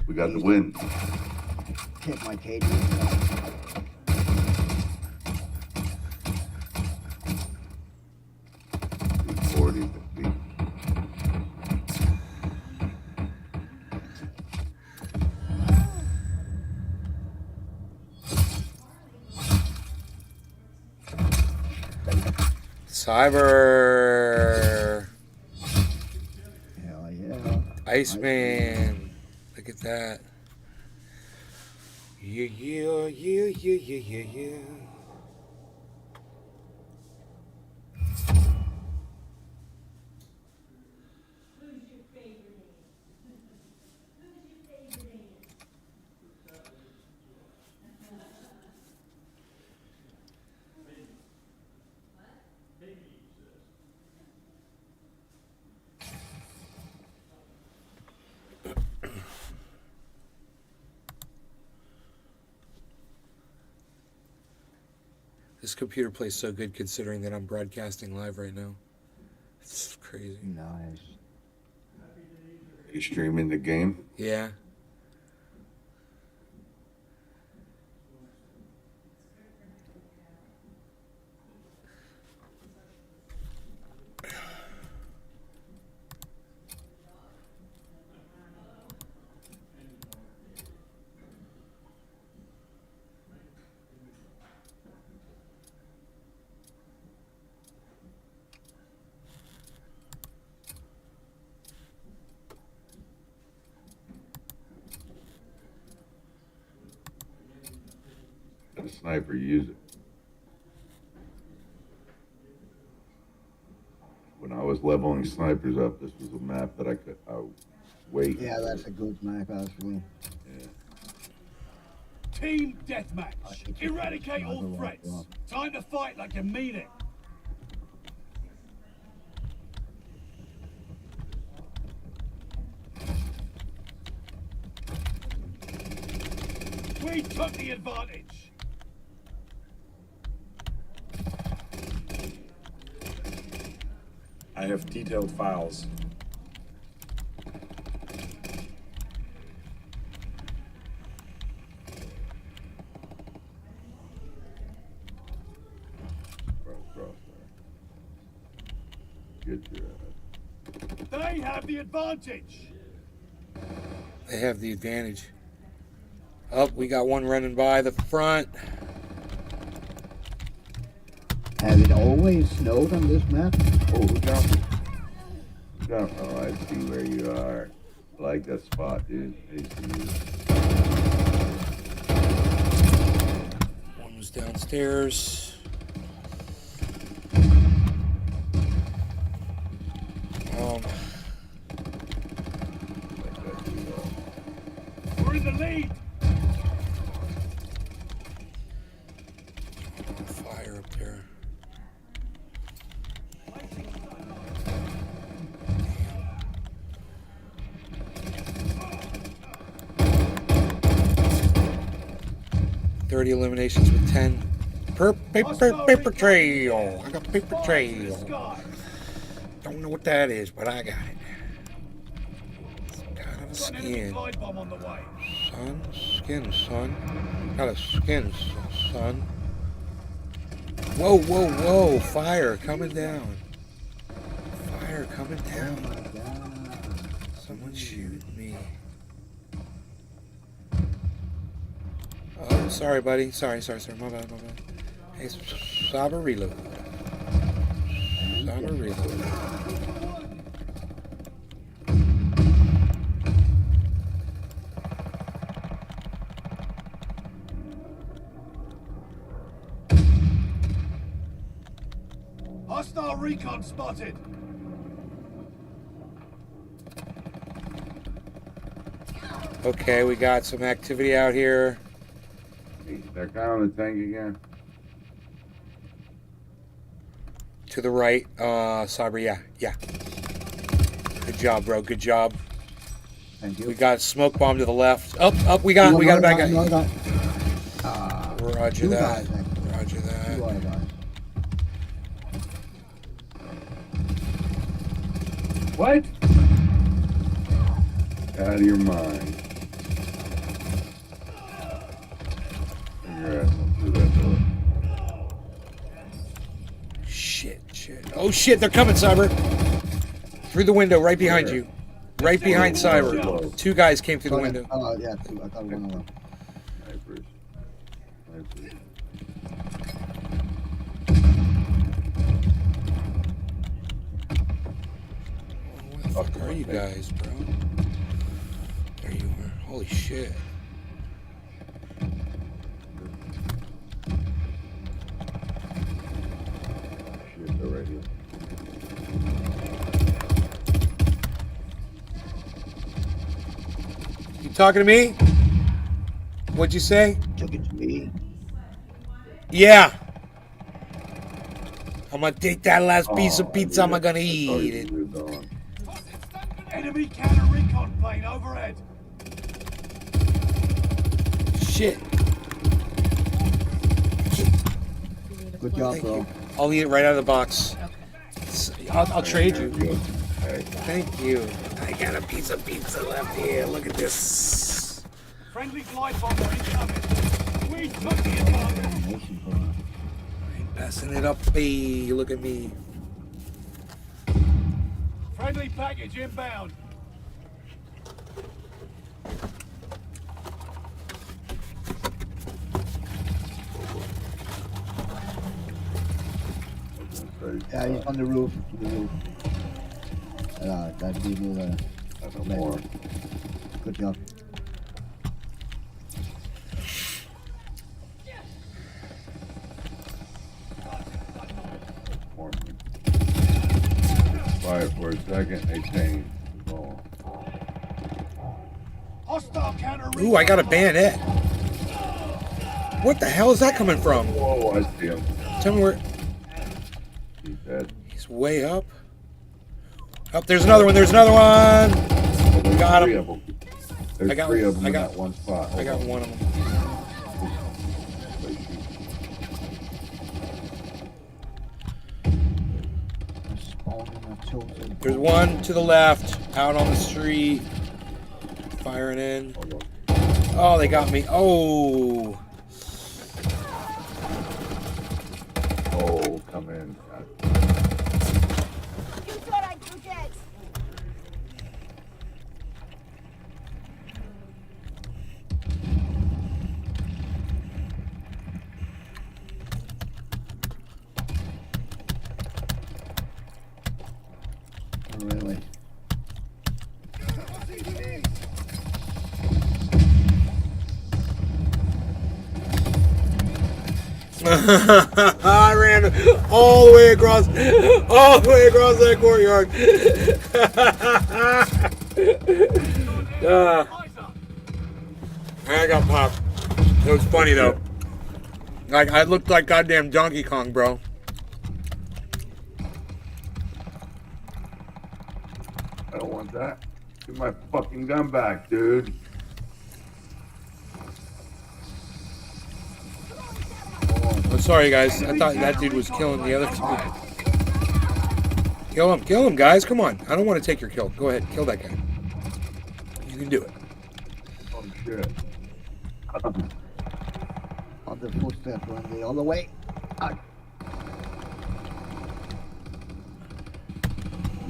We got the win. Hit my cage. 40, 50. Cyber. Iceman. Look at that. Yeah, yeah, yeah, yeah, yeah, yeah, yeah. This computer plays so good considering that I'm broadcasting live right now. It's crazy. Nice. You streaming the game? Yeah. A sniper use it. When I was leveling snipers up, this was a map that I could wait. Yeah, that's a good map, actually. Yeah. Team deathmatch. Eradicate all threats. Time to fight like you mean it. We took the advantage. I have detailed files. Good job. They have the advantage. They have the advantage. Oh, we got one running by the front. Have it always snowed on this map? Oh, look out. Look out. Oh, I see where you are. I like that spot, dude. I see you. One was downstairs. We're in the lead. Fire up there. .30 eliminations with 10. Paper trail. I got paper trail. Don't know what that is, but I got it. Some kind of a skin. Son, skin, son. Got a skin, son. Whoa, whoa, whoa. Fire coming down. Fire coming down. Someone's shooting me. Oh, sorry, buddy. Sorry. My bad. Hey, Saber reload. Saber reload. Hostile recon spotted. Okay, we got some activity out here. They're kind of on the tank again. To the right, Saber, yeah. Good job, bro. Good job. Thank you. We got smoke bomb to the left. Up. We got a bad guy. Roger that. Roger that. What? Out of your mind. Bring your ass up through that door. Shit. Oh shit, they're coming, Cyber. Through the window, right behind you. Right behind Cyber. Two guys came through the window. Oh, yeah, two. I got one of them. Where the fuck are you guys, bro? Holy shit. Shit, they're right here. You talking to me? What'd you say? Talking to me. Yeah. I'm gonna take that last piece of pizza. I'm gonna eat it. Enemy counter recon plane overhead. Shit. Good job, Thank bro. you. I'll eat it right out of the box. I'll trade you. Thank you. I got a piece of pizza left here. Look at this. Friendly glide bomber incoming. We took the advantage. Passing it up. Hey, look at me. Friendly package inbound. Yeah, he's on the roof. That people. More. Good job. Quiet for a second. They changed. Oh. Hostile counter recon. Ooh, I got a bayonet. What the hell is that coming from? Whoa, I see him. Tell me where. He's dead. He's way up. Oh, there's another one. There's another one. There's Got three him. of them. There's I got, three of them I in got, that one spot. I got one of them. There's one to the left, out on the street, firing in. Oh, they got me. Oh. Oh, come in. You thought I'd forget. Really? I ran all the way across that courtyard. I got popped. It was funny though. Like I looked like goddamn Donkey Kong, bro. I don't want that. Give my fucking gun back, dude. I'm sorry, guys. I thought that dude was killing the other two. Kill him, guys. Come on. I don't want to take your kill. Go ahead, kill that guy. You can do it. Oh shit. On the footstep run the other way. I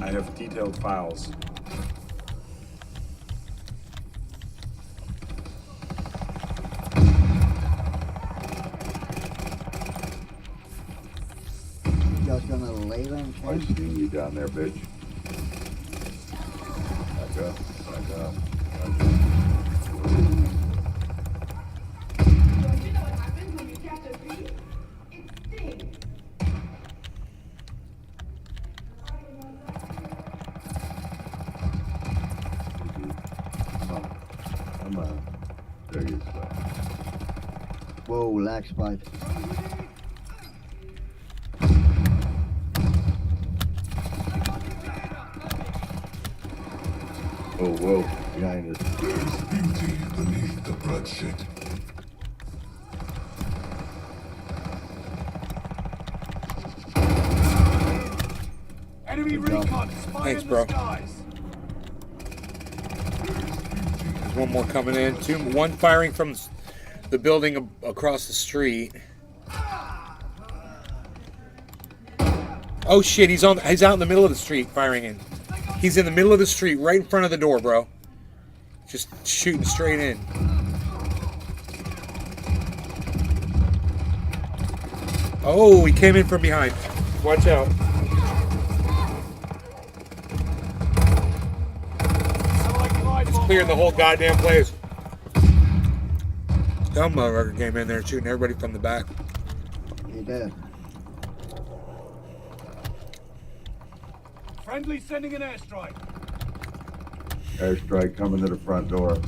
have detailed files. Just gonna lay them. I seen you down there, bitch. Back up. Back up. Back up. I'm there you go. Whoa, lag spike. Oh, whoa, behind us. There's beauty beneath the bloodshed. Enemy recon spy Thanks, in bro. the skies. There's one more coming in. One firing from the building across the street. Oh shit, he's out in the middle of the street firing in. He's in the middle of the street, right in front of the door, bro. Just shooting straight in. Oh, he came in from behind. Watch out. He's clearing the whole goddamn place. Dumb motherfucker came in there shooting everybody from the back. He did. Friendly sending an airstrike. Airstrike coming to the front door.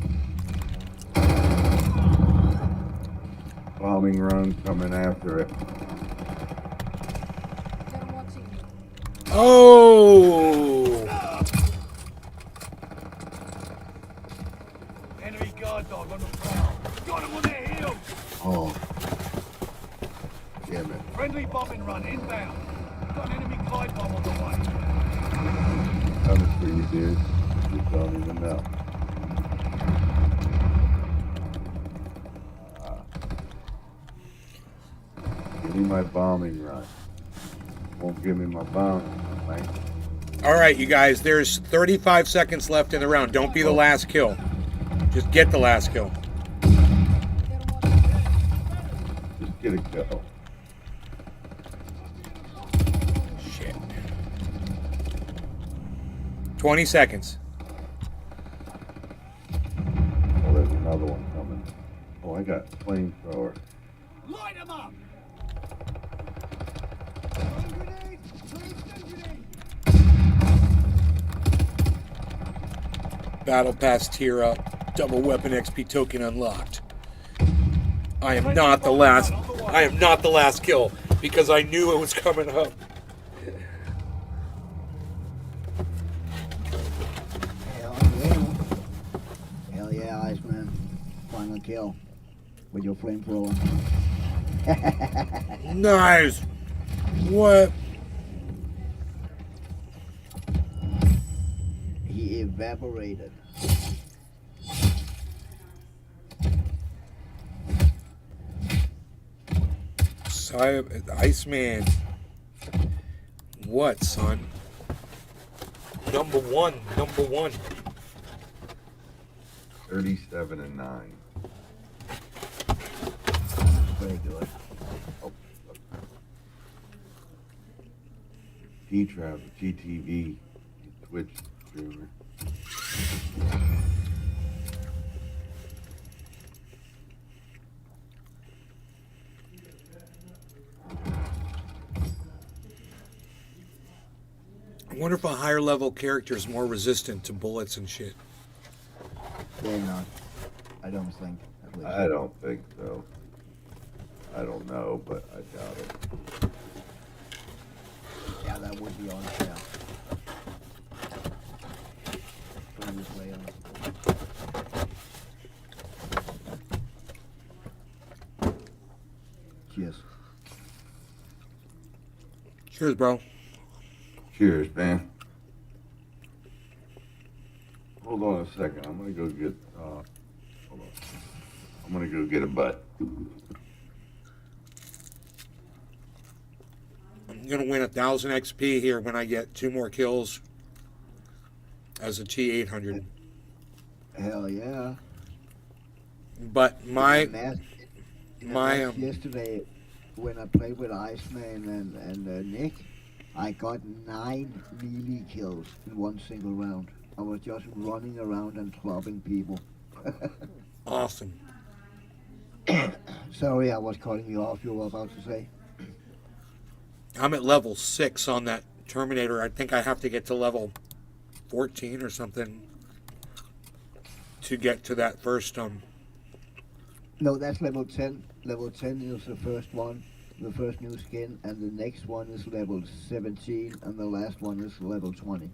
Bombing run coming after it. Oh! Enemy guard dog on the prowl. Got him on their heels. Oh. Damn it. Friendly bombing run inbound. Got an enemy glide bomb on the way. Coming for you, dude. You don't even know. Give me my bombing run. Won't give me my bombing run, right? All right, you guys, there's 35 seconds left in the round. Don't be the last kill. Just get the last kill. Just get a kill. Shit. 20 seconds. Oh, there's another one coming. Oh, I got flamethrower. Light him up. Battle pass tier up. Double weapon XP token unlocked. I am not the last. I am not the last kill because I knew it was coming up. Hell yeah, Iceman. Final kill with your flamethrower. Nice. What? He evaporated. Iceman. What, son? Number one. 37 and 9. Very good. Oh, T-Trav, GTV, Twitch streamer. I wonder if a higher level character is more resistant to bullets and shit. They're not. I don't think. I don't think so. I don't know, but I doubt it. Yeah, that would be unfair. Cheers. Cheers, bro. Cheers, man. Hold on a second. I'm gonna go get. Hold on. I'm gonna go get a butt. I'm gonna win 1,000 XP here when I get 2 more kills as a T800. Hell yeah. But my yesterday when I played with Iceman and Nick, I got 9 melee kills in one single round. I was just running around and clubbing people. Awesome. Sorry, I was cutting you off. You were about to say. I'm at level 6 on that Terminator. I think I have to get to level 14 or something to get to that first No, that's level 10. Level 10 is the first one, the first new skin, and the next one is level 17, and the last one is level 20.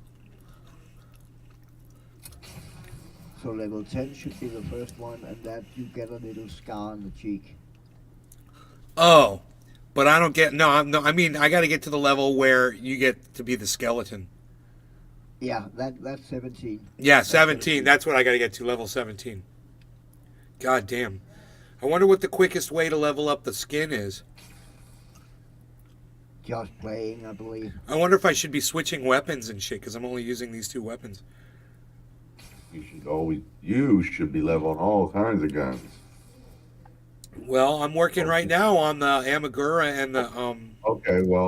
So level 10 should be the first one, and that you get a little scar on the cheek. Oh, but I don't get, no, I mean, I got to get to the level where you get to be the skeleton. Yeah, that's 17. Yeah, 17. That's what I got to get to, level 17. God damn. I wonder what the quickest way to level up the skin is. Just playing, I believe. I wonder if I should be switching weapons and shit, because I'm only using these 2 weapons. You should be leveling all kinds of guns. Well, I'm working right now on the Amagura and the Okay, well.